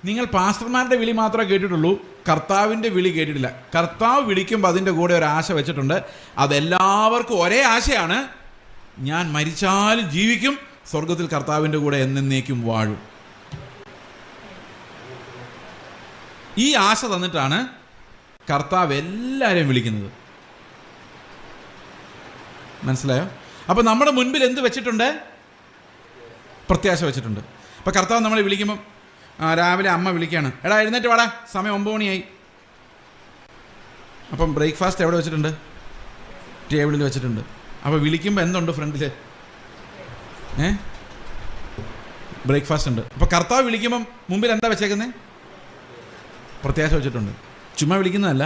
നിങ്ങൾ പാസ്റ്റർമാരുടെ വിളി മാത്രമേ കേട്ടിട്ടുള്ളൂ, കർത്താവിൻ്റെ വിളി കേട്ടിട്ടില്ല. കർത്താവ് വിളിക്കുമ്പോൾ അതിൻ്റെ കൂടെ ഒരു ആശ വെച്ചിട്ടുണ്ട്. അതെല്ലാവർക്കും ഒരേ ആശയാണ്, ഞാൻ മരിച്ചാലും ജീവിക്കും, സ്വർഗത്തിൽ കർത്താവിൻ്റെ കൂടെ എന്നേക്കും വാഴും. ഈ ആശ തന്നിട്ടാണ് കർത്താവ് എല്ലാവരെയും വിളിക്കുന്നത്. മനസ്സിലായോ? അപ്പോൾ നമ്മുടെ മുൻപിൽ എന്ത് വെച്ചിട്ടുണ്ട്? പ്രത്യാശ വെച്ചിട്ടുണ്ട്. ഇപ്പോൾ കർത്താവ് നമ്മളെ വിളിക്കുമ്പം രാവിലെ അമ്മ വിളിക്കുകയാണ്, എടാ എഴുന്നേറ്റ് വാടാ, സമയം 9 മണിയായി. അപ്പം ബ്രേക്ക്ഫാസ്റ്റ് എവിടെ വെച്ചിട്ടുണ്ട്? ടേബിളിൽ വെച്ചിട്ടുണ്ട്. അപ്പോൾ വിളിക്കുമ്പോൾ എന്തുണ്ട് ഫ്രണ്ടിൽ? ബ്രേക്ക്ഫാസ്റ്റ് ഉണ്ട്. അപ്പോൾ കർത്താവ് വിളിക്കുമ്പം മുമ്പിൽ എന്താ വെച്ചേക്കുന്നത്? പ്രത്യാശ വെച്ചിട്ടുണ്ട്. ചുമ്മാ വിളിക്കുന്നതല്ല,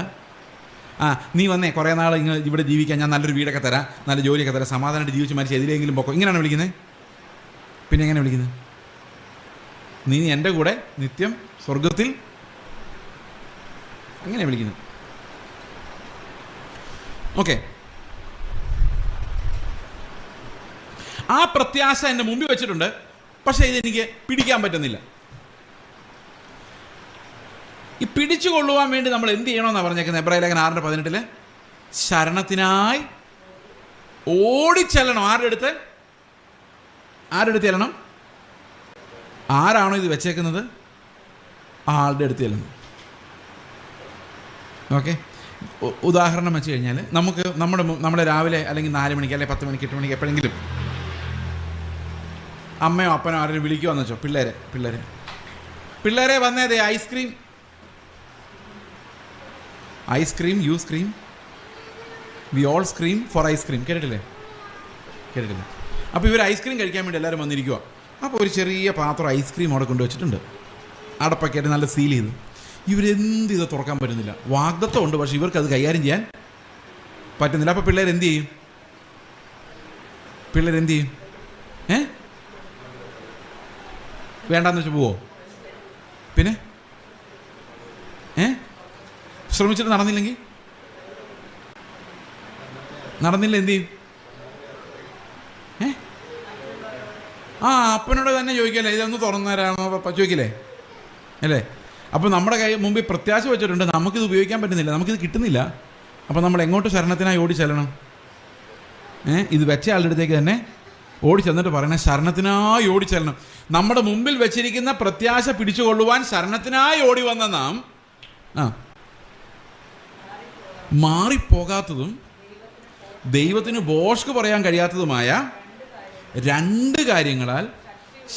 നീ വന്നേ, കുറേ നാൾ ഇങ്ങനെ ഇവിടെ ജീവിക്കാൻ, ഞാൻ നല്ലൊരു വീടൊക്കെ തരാം, നല്ല ജോലിയൊക്കെ തരാം, സമാധാനമായിട്ട് ജീവിച്ച് മരിച്ച് എതിരെങ്കിലും പൊക്കോ, ഇങ്ങനെയാണ് വിളിക്കുന്നത്. പിന്നെ എങ്ങനെ വിളിക്കുന്നത്? നീ എൻ്റെ കൂടെ നിത്യം സ്വർഗത്തിൽ, അങ്ങനെ വിളിക്കുന്നത്. ഓക്കെ, ആ പ്രത്യാശ എൻ്റെ മുമ്പിൽ വെച്ചിട്ടുണ്ട്. പക്ഷേ ഇതെനിക്ക് പിടിക്കാൻ പറ്റുന്നില്ല. ഈ പിടിച്ചു കൊള്ളുവാൻ വേണ്ടി നമ്മൾ എന്ത് ചെയ്യണമെന്നാണ് പറഞ്ഞേക്കുന്നത്? എബ്രായ ലേഖനം 6:18 ശരണത്തിനായി ഓടിച്ചെല്ലണം. ആരുടെ അടുത്ത് ചെല്ലണം? ആരാണോ ഇത് വെച്ചേക്കുന്നത് ആളുടെ അടുത്ത് ചെല്ലണം. ഓക്കെ, ഉദാഹരണം വെച്ച് കഴിഞ്ഞാൽ നമ്മുടെ രാവിലെ അല്ലെങ്കിൽ 4 മണിക്ക് അല്ലെങ്കിൽ 10 മണിക്ക് 8 മണിക്ക് എപ്പോഴെങ്കിലും അമ്മയോ അപ്പനോ ആരെങ്കിലും വിളിക്കുവാന്ന് വെച്ചോ, പിള്ളേരെ വന്നേതേ ice cream, you scream, we all scream for ice cream. കേട്ടിട്ടില്ല? അപ്പോൾ ഇവർ ഐസ്ക്രീം കഴിക്കാൻ വേണ്ടി എല്ലാവരും വന്നിരിക്കുക. അപ്പോൾ ഒരു ചെറിയ പാത്രം ഐസ്ക്രീം അവിടെ കൊണ്ടുവച്ചിട്ടുണ്ട്, അടപ്പൊക്കെ ആയിട്ട് നല്ല സീൽ ചെയ്ത്. ഇവരെന്ത് ഇത് തുറക്കാൻ പറ്റുന്നില്ല. വാഗ്ദത്തം ഉണ്ട്, പക്ഷെ ഇവർക്ക് അത് കൈകാര്യം ചെയ്യാൻ പറ്റുന്നില്ല. അപ്പോൾ പിള്ളേരെന്ത് ചെയ്യും? വേണ്ടാന്ന് വെച്ച് പോവോ? പിന്നെ ശ്രമിച്ചിട്ട് നടന്നില്ല എന്ത് ചെയ്യും? അപ്പനോട് തന്നെ ചോദിക്കല്ലേ, ഇതൊന്ന് തുറന്നു തരാമോ ചോദിക്കില്ലേ? അല്ലേ? അപ്പോൾ നമ്മുടെ മുമ്പിൽ പ്രത്യാശ വെച്ചിട്ടുണ്ട്, നമുക്കിത് ഉപയോഗിക്കാൻ പറ്റുന്നില്ല, നമുക്കിത് കിട്ടുന്നില്ല. അപ്പോൾ നമ്മൾ എങ്ങോട്ട് ശരണത്തിനായി ഓടി ചെല്ലണം? ഇത് വെച്ച ആളുടെ അടുത്തേക്ക് തന്നെ ഓടി ചെന്നിട്ട് പറയണേ, ശരണത്തിനായി ഓടി ചെല്ലണം. നമ്മുടെ മുമ്പിൽ വെച്ചിരിക്കുന്ന പ്രത്യാശ പിടിച്ചുകൊള്ളുവാൻ ശരണത്തിനായി ഓടി വന്ന നാം മാറിപ്പോകാത്തതും ദൈവത്തിന് ഭോഷ്ക് പറയാൻ കഴിയാത്തതുമായ 2 കാര്യങ്ങളാൽ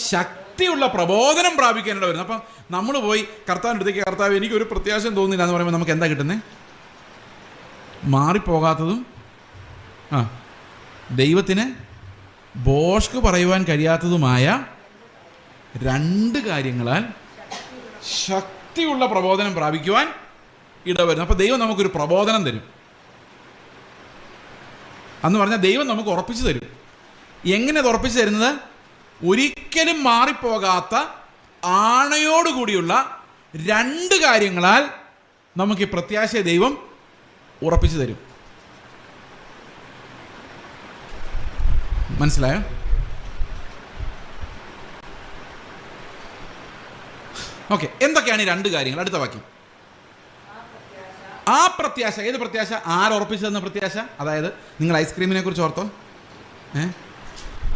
ശക്തിയുള്ള പ്രബോധനം പ്രാപിക്കാനിട വരുന്നത്. അപ്പം നമ്മൾ പോയി കർത്താവിൻ്റെ അടുത്തേക്ക്, കർത്താവ് എനിക്കൊരു പ്രത്യാശം തോന്നുന്നില്ല എന്ന് പറയുമ്പോൾ നമുക്ക് എന്താ കിട്ടുന്നത്? മാറിപ്പോകാത്തതും ദൈവത്തിന് ഭോഷ്ക് പറയുവാൻ കഴിയാത്തതുമായ 2 കാര്യങ്ങളാൽ ശക്തിയുള്ള പ്രബോധനം പ്രാപിക്കുവാൻ ഇടവരുന്നു. അപ്പോൾ ദൈവം നമുക്കൊരു പ്രബോധനം തരും. അന്ന് പറഞ്ഞാൽ ദൈവം നമുക്ക് ഉറപ്പിച്ചു തരും. എങ്ങനെ അത് ഉറപ്പിച്ചു തരുന്നത്? ഒരിക്കലും മാറിപ്പോകാത്ത ആണയോടുകൂടിയുള്ള 2 കാര്യങ്ങളാൽ നമുക്ക് ഈ പ്രത്യാശയെ ദൈവം ഉറപ്പിച്ചു തരും. മനസ്സിലായോ? ഓക്കെ, എന്തൊക്കെയാണ് ഈ 2 കാര്യങ്ങൾ? അടുത്ത വാക്യം. ആ പ്രത്യാശ, ഏത് പ്രത്യാശ? ആരുറപ്പിച്ചു തന്ന പ്രത്യാശ? അതായത് നിങ്ങൾ ഐസ്ക്രീമിനെ കുറിച്ച് ഓർത്തോ?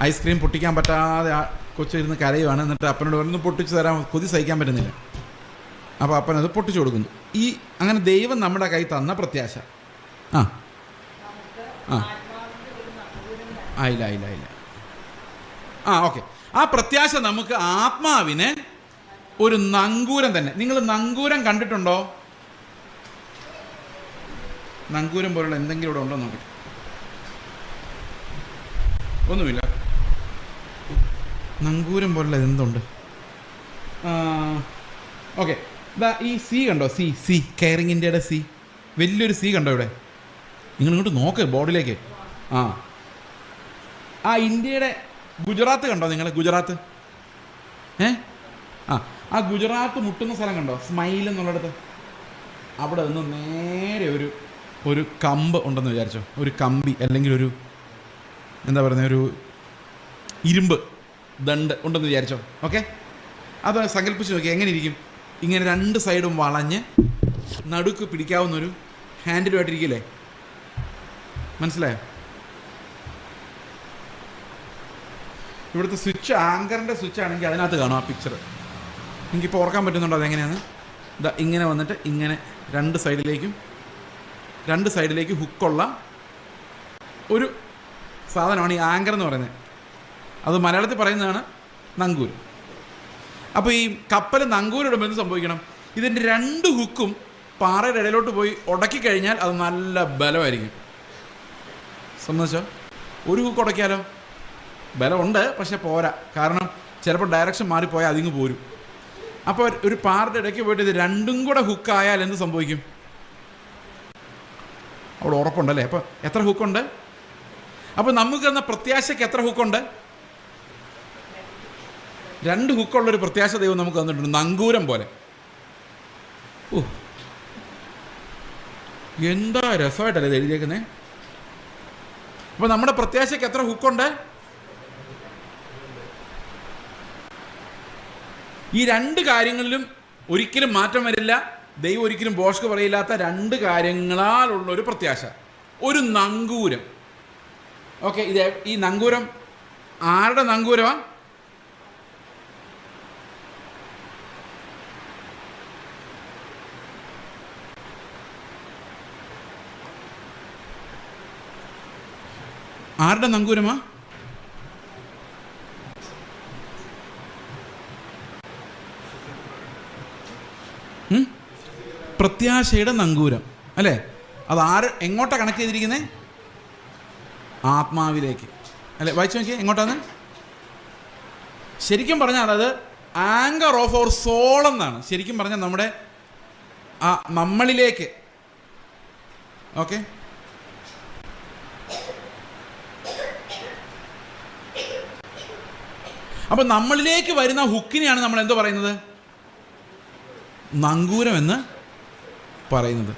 ഐസ്ക്രീം പൊട്ടിക്കാൻ പറ്റാതെ കൊച്ചിരുന്ന് കരയുവാണ്. എന്നിട്ട് അപ്പനോട് പറഞ്ഞു പൊട്ടിച്ചു തരാൻ, കൊതി സഹിക്കാൻ പറ്റുന്നില്ല. അപ്പോൾ അപ്പൻ അത് പൊട്ടിച്ചു കൊടുക്കുന്നു. അങ്ങനെ ദൈവം നമ്മുടെ കൈ തന്ന പ്രത്യാശ. ഇല്ല. ഓക്കെ, ആ പ്രത്യാശ നമുക്ക് ആത്മാവിന് ഒരു നങ്കൂരം തന്നെ. നിങ്ങൾ നങ്കൂരം കണ്ടിട്ടുണ്ടോ? നങ്കൂരം പോലുള്ള എന്തെങ്കിലും ഇവിടെ ഉണ്ടോ നോക്കട്ടെ. ഒന്നുമില്ല. നങ്കൂരം പോലുള്ള എന്തുണ്ട്? ഓക്കെ, ഈ സി കണ്ടോ? സി കെയറിങ് ഇന്ത്യയുടെ സി, വലിയൊരു സി കണ്ടോ ഇവിടെ? നിങ്ങൾ ഇങ്ങോട്ട് നോക്ക് ബോർഡിലേക്ക്. ഇന്ത്യയുടെ ഗുജറാത്ത് കണ്ടോ നിങ്ങൾ? ഗുജറാത്ത് ആ ഗുജറാത്ത് മുട്ടുന്ന സ്ഥലം കണ്ടോ? സ്മൈൽ എന്നുള്ളിടത്ത്. അവിടെ നിന്ന് നേരെ ഒരു കമ്പ് ഉണ്ടെന്ന് വിചാരിച്ചോ, ഒരു കമ്പി അല്ലെങ്കിൽ ഒരു എന്താ പറയുന്നത്, ഒരു ഇരുമ്പ് ദണ്ട് ഉണ്ടെന്ന് വിചാരിച്ചോ. ഓക്കെ, അത് സങ്കല്പിച്ച് നോക്കി എങ്ങനെ ഇരിക്കും? ഇങ്ങനെ 2 സൈഡും വളഞ്ഞ് നടുക്ക് പിടിക്കാവുന്നൊരു ഹാൻഡിലുമായിട്ടിരിക്കില്ലേ? മനസ്സിലായോ? ഇവിടുത്തെ സ്വിച്ച് ആങ്കറിൻ്റെ സ്വിച്ച് ആണെങ്കിൽ അതിനകത്ത് കാണും ആ പിക്ചർ. എനിക്കിപ്പോൾ ഓർക്കാൻ പറ്റുന്നുണ്ടോ അതെങ്ങനെയാണ്? ഇങ്ങനെ വന്നിട്ട് ഇങ്ങനെ 2 സൈഡിലേക്ക് ഹുക്കുള്ള സാധനമാണ് ഈ ആങ്കർ എന്ന് പറയുന്നത്. അത് മലയാളത്തിൽ പറയുന്നതാണ് നങ്കൂരം. അപ്പോൾ ഈ കപ്പൽ നങ്കൂരിടുമ്പോൾ എന്ത് സംഭവിക്കണം? ഇതിൻ്റെ 2 ഹുക്കും പാറയുടെ ഇടയിലോട്ട് പോയി ഉടക്കി കഴിഞ്ഞാൽ അത് നല്ല ബലമായിരിക്കും. സംബന്ധിച്ചോ, ഒരു ഹുക്ക് ഉടക്കിയാലോ ബലമുണ്ട്, പക്ഷെ പോരാ. കാരണം ചിലപ്പോൾ ഡയറക്ഷൻ മാറിപ്പോയാൽ അതിങ്ങ് പോരും. അപ്പോൾ ഒരു പാറയുടെ ഇടയ്ക്ക് പോയിട്ട് ഇത് 2ഉം കൂടെ ഹുക്കായാൽ എന്ത് സംഭവിക്കും? അവിടെ ഉറപ്പുണ്ടല്ലേ? അപ്പോൾ എത്ര ഹുക്കുണ്ട്? അപ്പോൾ നമുക്ക് എന്ന പ്രത്യാശയ്ക്ക് എത്ര ഹുക്കുണ്ട്? 2 ഹുക്കുള്ളൊരു പ്രത്യാശ ദൈവം നമുക്ക് തന്നിട്ടുണ്ട്, നങ്കൂരം പോലെ. ഓ, എന്താ രസമായിട്ടല്ലേ ഇത് എഴുതിയേക്കുന്നേ. അപ്പോൾ നമ്മുടെ പ്രത്യാശയ്ക്ക് എത്ര ഹുക്കുണ്ട്? ഈ 2 കാര്യങ്ങളിലും ഒരിക്കലും മാറ്റം വരില്ല. ദൈവം ഒരിക്കലും ബോഷ്ക്ക് പറയില്ലാത്ത 2 കാര്യങ്ങളാലുള്ള ഒരു പ്രത്യാശ, ഒരു നങ്കൂരം. ഓക്കെ, ഇത് ഈ നങ്കൂരം ആരുടെ നങ്കൂരമാണ്? ആരുടെ നങ്കൂരമാ? പ്രത്യാശയുടെ നങ്കൂരം അല്ലേ? അത് എങ്ങോട്ടാണ് കണക്ട് ചെയ്തിരിക്കുന്നത്? ആത്മാവിലേക്ക് അല്ലേ? വായിച്ചു നോക്കിയേ, എങ്ങോട്ടാണ്? ശരിക്കും പറഞ്ഞാൽ അത് ആങ്കർ ഓഫ് അവർ സോൾ എന്നാണ്. ശരിക്കും പറഞ്ഞാൽ നമ്മുടെ നമ്മളിലേക്ക്. ഓക്കെ, അപ്പം നമ്മളിലേക്ക് വരുന്ന ഹുക്കിനെയാണ് നമ്മൾ എന്തോ പറയുന്നത്? നങ്കൂരം എന്ന് പറയുന്നത്.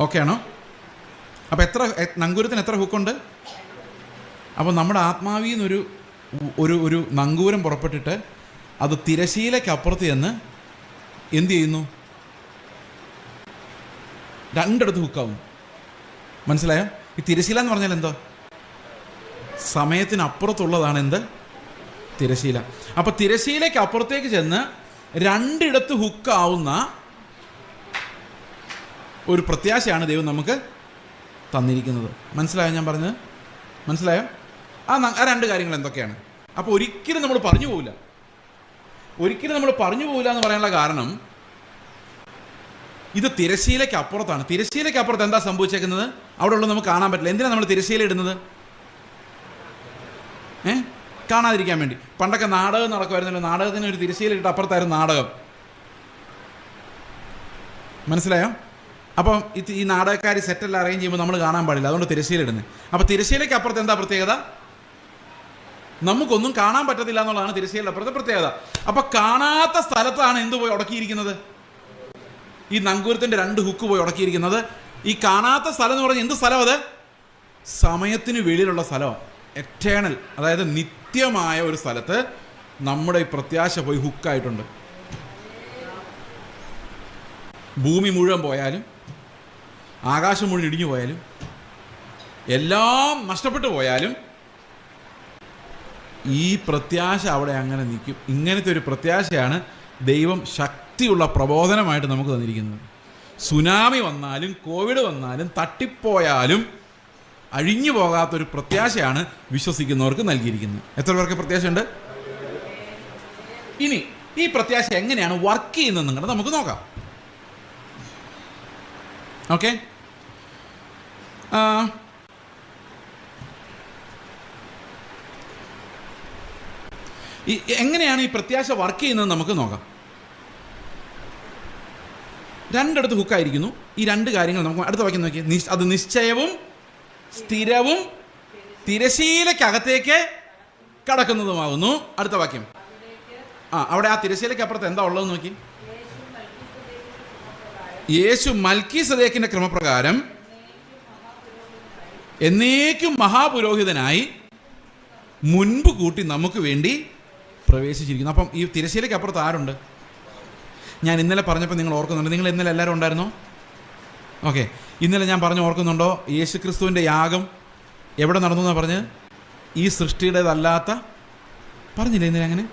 ഓക്കെ ആണോ? അപ്പോൾ നങ്കൂരത്തിന് എത്ര ഹുക്കുണ്ട്? അപ്പോൾ നമ്മുടെ ആത്മാവിൽ നിന്നൊരു ഒരു നങ്കൂരം പുറപ്പെട്ടിട്ട് അത് തിരശീലയ്ക്ക് അപ്പുറത്ത് ചെന്ന് എന്ത് ചെയ്യുന്നു? 2 ഹുക്കാവും. മനസ്സിലായോ? ഈ തിരശീല എന്ന് പറഞ്ഞാൽ എന്തോ? സമയത്തിനപ്പുറത്തുള്ളതാണ് എന്ത്? തിരശീല. അപ്പോൾ തിരശീലയ്ക്ക് അപ്പുറത്തേക്ക് ചെന്ന് 2 ഹുക്കാവുന്ന ഒരു പ്രത്യാശയാണ് ദൈവം നമുക്ക് തന്നിരിക്കുന്നത്. മനസ്സിലായോ ഞാൻ പറഞ്ഞത്? മനസ്സിലായോ? ആ 2 കാര്യങ്ങൾ എന്തൊക്കെയാണ്? അപ്പോൾ ഒരിക്കലും നമ്മൾ പറഞ്ഞു പോവില്ല. എന്ന് പറയാനുള്ള കാരണം ഇത് തിരശീലയ്ക്ക് അപ്പുറത്താണ്. തിരശീലയ്ക്ക് അപ്പുറത്ത് എന്താ സംഭവിച്ചേക്കുന്നത്? അവിടെ ഉള്ളത് നമുക്ക് കാണാൻ പറ്റില്ല. എന്തിനാണ് നമ്മൾ തിരശീല ഇടുന്നത്? കാണാതിരിക്കാൻ വേണ്ടി. പണ്ടൊക്കെ നാടകം നടക്കുമായിരുന്നല്ലോ. നാടകത്തിന് ഒരു തിരശീല ഇട്ട് അപ്പുറത്തായിരുന്നു നാടകം. മനസ്സിലായോ? അപ്പം ഈ നാടകക്കാർ സെറ്റെല്ലാം അറേഞ്ച് ചെയ്യുമ്പോൾ നമ്മൾ കാണാൻ പാടില്ല. അതുകൊണ്ട് തിരശീല ഇടുന്നത്. അപ്പോൾ തിരശീലയ്ക്ക് അപ്പുറത്ത് എന്താ പ്രത്യേകത? നമുക്കൊന്നും കാണാൻ പറ്റത്തില്ല എന്നുള്ളതാണ് തിരശീലയുടെ അപ്പുറത്തെ പ്രത്യേകത. അപ്പോൾ കാണാത്ത സ്ഥലത്താണ് എന്ത് പോയി ഉടക്കിയിരിക്കുന്നത്? ഈ നങ്കൂരത്തിൻ്റെ 2 ഹുക്ക് പോയി ഉടക്കിയിരിക്കുന്നത്. ഈ കാണാത്ത സ്ഥലം എന്ന് പറഞ്ഞാൽ എന്ത് സ്ഥലം? അത് സമയത്തിന് വെളിയിലുള്ള സ്ഥലമാണ്. എറ്റേണൽ, അതായത് നിത്യമായ ഒരു സ്ഥലത്ത് നമ്മുടെ ഈ പ്രത്യാശ പോയി ഹുക്കായിട്ടുണ്ട്. ഭൂമി മുഴുവൻ പോയാലും, ആകാശം മുഴുവൻ ഇടിഞ്ഞു പോയാലും, എല്ലാം നഷ്ടപ്പെട്ടു പോയാലും ഈ പ്രത്യാശ അവിടെ അങ്ങനെ നിൽക്കും. ഇങ്ങനത്തെ ഒരു പ്രത്യാശയാണ് ദൈവം ശക്തിയുള്ള പ്രബോധനമായിട്ട് നമുക്ക് തന്നിരിക്കുന്നത്. സുനാമി വന്നാലും കോവിഡ് വന്നാലും തട്ടിപ്പോയാലും അഴിഞ്ഞു പോകാത്തൊരു പ്രത്യാശയാണ് വിശ്വസിക്കുന്നവർക്ക് നൽകിയിരിക്കുന്നത്. എത്ര പേർക്ക് പ്രത്യാശയുണ്ട്? ഇനി ഈ പ്രത്യാശ എങ്ങനെയാണ് വർക്ക് ചെയ്യുന്നത് നിങ്ങളുടെ നമുക്ക് നോക്കാം. ഓക്കെ, എങ്ങനെയാണ് ഈ പ്രത്യാശ വർക്ക് ചെയ്യുന്നത് നമുക്ക് നോക്കാം. 2 ഹുക്കായിരിക്കുന്നു. ഈ 2 കാര്യങ്ങൾ നമുക്ക് അടുത്ത വാക്യം നോക്കി. അത് നിശ്ചയവും സ്ഥിരവും തിരശീലയ്ക്കകത്തേക്ക് കടക്കുന്നതുമാകുന്നു. അടുത്ത വാക്യം. അവിടെ ആ തിരശീലയ്ക്ക് അപ്പുറത്ത് എന്താ ഉള്ളതെന്ന് നോക്കി. യേശു മൽക്കീസദേക്കിന്റെ ക്രമപ്രകാരം എന്നേക്കും മഹാപുരോഹിതനായി മുൻപ് കൂട്ടി നമുക്ക് വേണ്ടി പ്രവേശിച്ചിരിക്കുന്നു. അപ്പം ഈ തിരശീലയ്ക്ക് അപ്പുറത്ത് ആരുണ്ട്? ഞാൻ ഇന്നലെ പറഞ്ഞപ്പോൾ നിങ്ങൾ ഓർക്കുന്നുണ്ട്. നിങ്ങൾ ഇന്നലെ എല്ലാവരും ഉണ്ടായിരുന്നോ? ഓക്കെ, ഇന്നലെ ഞാൻ ഓർക്കുന്നുണ്ടോ? യേശു ക്രിസ്തുവിൻ്റെ യാഗം എവിടെ നടന്നു എന്നാണ് പറഞ്ഞ്? ഈ സൃഷ്ടിയുടേതല്ലാത്ത പറഞ്ഞില്ലേ ഇന്നലെ? അങ്ങനെ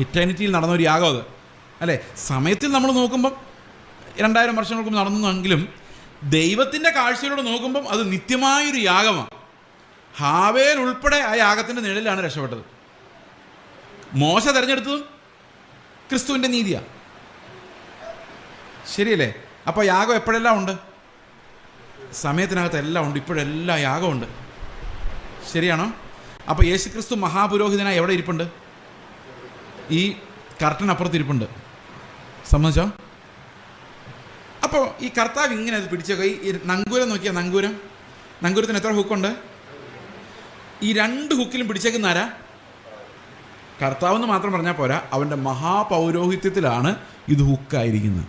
ഇറ്റേണിറ്റിയിൽ നടന്ന ഒരു യാഗം അത് അല്ലേ? സമയത്തിൽ നമ്മൾ നോക്കുമ്പം 2000 വർഷങ്ങൾക്ക് മുമ്പ് നടന്നെങ്കിലും ദൈവത്തിൻ്റെ കാഴ്ചയിലൂടെ നോക്കുമ്പം അത് നിത്യമായൊരു യാഗമാണ്. ഹാവേൽ ഉൾപ്പെടെ ആ യാഗത്തിൻ്റെ നിഴലിലാണ് രക്ഷപ്പെട്ടത്. മോശ തിരഞ്ഞെടുത്തതും ക്രിസ്തുവിൻ്റെ നീതിയാണ്. ശരിയല്ലേ? അപ്പോൾ യാഗം എപ്പോഴെല്ലാം ഉണ്ട്? സമയത്തിനകത്ത് എല്ലാം ഉണ്ട്. ഇപ്പോഴെല്ലാം യാഗമുണ്ട്. ശരിയാണോ? അപ്പോൾ യേശു ക്രിസ്തു മഹാപുരോഹിതനായി എവിടെ ഇരിപ്പുണ്ട്? ഈ കർട്ടനപ്പുറത്ത് ഇരിപ്പുണ്ട്. സമ്മതിച്ചോ? അപ്പോൾ ഈ കർത്താവ് ഇങ്ങനെ അത് പിടിച്ചൊക്കെ ഈ നങ്കൂരം നോക്കിയാൽ നങ്കൂരത്തിന് എത്ര ഹുക്കുണ്ട്? ഈ 2 ഹുക്കിലും പിടിച്ചേക്കുന്ന ആരാ? കർത്താവെന്ന് മാത്രം പറഞ്ഞാൽ പോരാ, അവൻ്റെ മഹാപൗരോഹിത്യത്തിലാണ് ഇത് ഹുക്കായിരിക്കുന്നത്.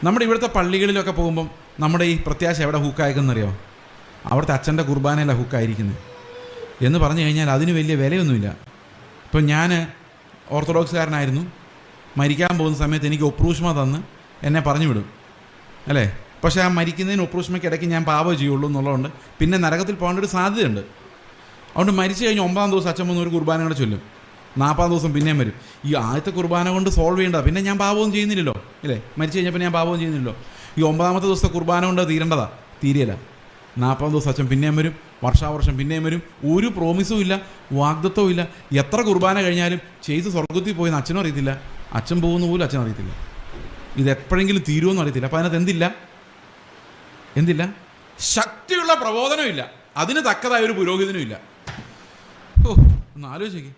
നമ്മുടെ ഇവിടുത്തെ പള്ളികളിലൊക്കെ പോകുമ്പം നമ്മുടെ ഈ പ്രത്യാശ എവിടെ ഹുക്കായിരിക്കുന്നറിയോ? അവിടുത്തെ അച്ഛൻ്റെ കുർബാനയിലാണ് ഹുക്കായിരിക്കുന്നത് എന്ന് പറഞ്ഞു കഴിഞ്ഞാൽ അതിന് വലിയ വിലയൊന്നുമില്ല. ഇപ്പം ഞാൻ ഓർത്തഡോക്സുകാരനായിരുന്നു. മരിക്കാൻ പോകുന്ന സമയത്ത് എനിക്ക് ഒപ്രൂഷ്മ തന്ന് എന്നെ പറഞ്ഞു വിടും, അല്ലേ? പക്ഷേ ആ മരിക്കുന്നതിന് ഒപ്രൂഷ്മയ്ക്ക് ഇടയ്ക്ക് ഞാൻ പാപം ചെയ്യുള്ളൂ എന്നുള്ളതുകൊണ്ട് പിന്നെ നരകത്തിൽ പോകേണ്ട ഒരു സാധ്യതയുണ്ട്. അതുകൊണ്ട് മരിച്ചു കഴിഞ്ഞ് 9-ാം ദിവസം അച്ഛൻ വന്ന് ഒരു കുർബാന കൂടെ ചൊല്ലും. 40-ാം ദിവസം പിന്നെയും വരും. ഈ ആദ്യത്തെ കുർബാന കൊണ്ട് സോൾവ് ചെയ്യേണ്ടതാണ്. പിന്നെ ഞാൻ പാപമൊന്നും ചെയ്യുന്നില്ലല്ലോ, ഇല്ലേ? മരിച്ചു കഴിഞ്ഞപ്പോൾ ഞാൻ പാപമൊന്നും ചെയ്യുന്നില്ലല്ലോ. ഈ 9-ാമത്തെ ദിവസത്തെ കുർബാന കൊണ്ട് തീരേണ്ടതാ, തീരെയല്ല. 40-ാം ദിവസം അച്ഛൻ പിന്നെയും വരും, വർഷാവർഷം പിന്നെയും വരും. ഒരു പ്രോമിസും ഇല്ല, വാഗ്ദത്വവും ഇല്ല. എത്ര കുർബാന കഴിഞ്ഞാലും ചെയ്ത് സ്വർഗത്തിൽ പോയെന്ന് അച്ഛനും അറിയത്തില്ല, അച്ഛൻ പോകുന്ന പോലും അച്ഛൻ അറിയത്തില്ല. ഇതെപ്പോഴെങ്കിലും തീരുമെന്ന് അറിയത്തില്ല. അപ്പം അതിനകത്ത് എന്തില്ല? ശക്തിയുള്ള പ്രബോധനമില്ല, അതിന് തക്കതായ ഒരു പുരോഹിതനും ഇല്ല. ഓ, ഒന്ന് ആലോചിക്ക്.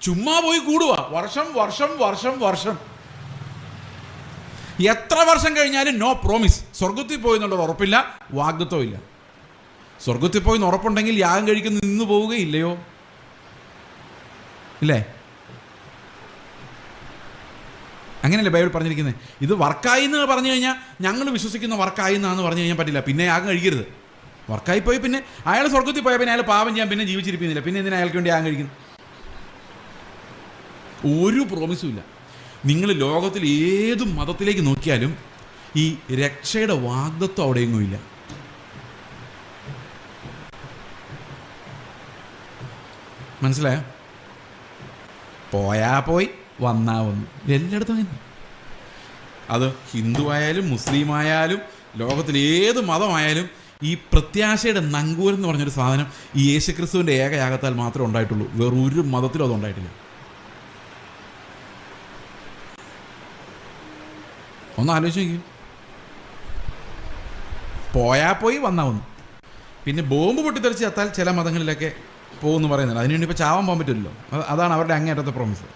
ചുമ്മാ പോയി കൂടുക, വർഷം. എത്ര വർഷം കഴിഞ്ഞാലും നോ പ്രോമിസ്. സ്വർഗത്തിൽ പോയി എന്നുള്ളത് ഉറപ്പില്ല, വാഗ്ദത്വം ഇല്ല. സ്വർഗത്തിൽ പോയി എന്ന് ഉറപ്പുണ്ടെങ്കിൽ യാഗം കഴിക്കുന്ന നിന്ന് പോവുകയില്ലയോ? ഇല്ലേ? അങ്ങനെയല്ലേ ബൈബിൾ പറഞ്ഞിരിക്കുന്നത്? ഇത് വർക്കായി എന്ന് പറഞ്ഞു കഴിഞ്ഞാൽ ഞങ്ങൾ വിശ്വസിക്കുന്ന വർക്കായി എന്നാന്ന് പറഞ്ഞു കഴിഞ്ഞാൽ പറ്റില്ല. പിന്നെ യാഗം കഴിക്കരുത്. വർക്കായി പോയി പിന്നെ അയാൾ സ്വർഗത്തിൽ പോയാൽ പിന്നെ അയാൾ പാപം ചെയ്യാൻ പിന്നെ ജീവിച്ചിരിക്കുന്നില്ല. പിന്നെ എന്തിനാ അയാൾക്ക് വേണ്ടി യാഗം കഴിക്കുന്നു? ഒരു പ്രോമിസും ഇല്ല. നിങ്ങൾ ലോകത്തിൽ ഏത് മതത്തിലേക്ക് നോക്കിയാലും ഈ രക്ഷയുടെ വാഗ്ദത്വം അവിടെയെങ്ങും ഇല്ല. മനസ്സിലായോ? പോയാ പോയി, വന്നാ വന്നു. എല്ലായിടത്തും അങ്ങനെ. അത് ഹിന്ദു ആയാലും മുസ്ലിം ആയാലും ലോകത്തിൽ ഏത് മതമായാലും ഈ പ്രത്യാശയുടെ നങ്കൂരം എന്ന് പറഞ്ഞൊരു സാധനം ഈ യേശുക്രിസ്തുവിൻ്റെ ഏകയാഗത്താൽ മാത്രമേ ഉണ്ടായിട്ടുള്ളൂ. വേറൊരു മതത്തിലും അത് ഉണ്ടായിട്ടില്ല. ഒന്ന് ആലോചിച്ച് നോക്കി. പോയാൽ പോയി, വന്നാ വന്നു. പിന്നെ ബോംബ് പൊട്ടിത്തെറിച്ച് ചത്താൽ ചില മതങ്ങളിലൊക്കെ പോകുമെന്ന് പറയുന്നില്ല. അതിനുവേണ്ടി ഇപ്പോൾ ചാവാൻ പോകാൻ പറ്റില്ലല്ലോ. അതാണ് അവരുടെ അങ്ങേറ്റത്തെ പ്രോമിസ്.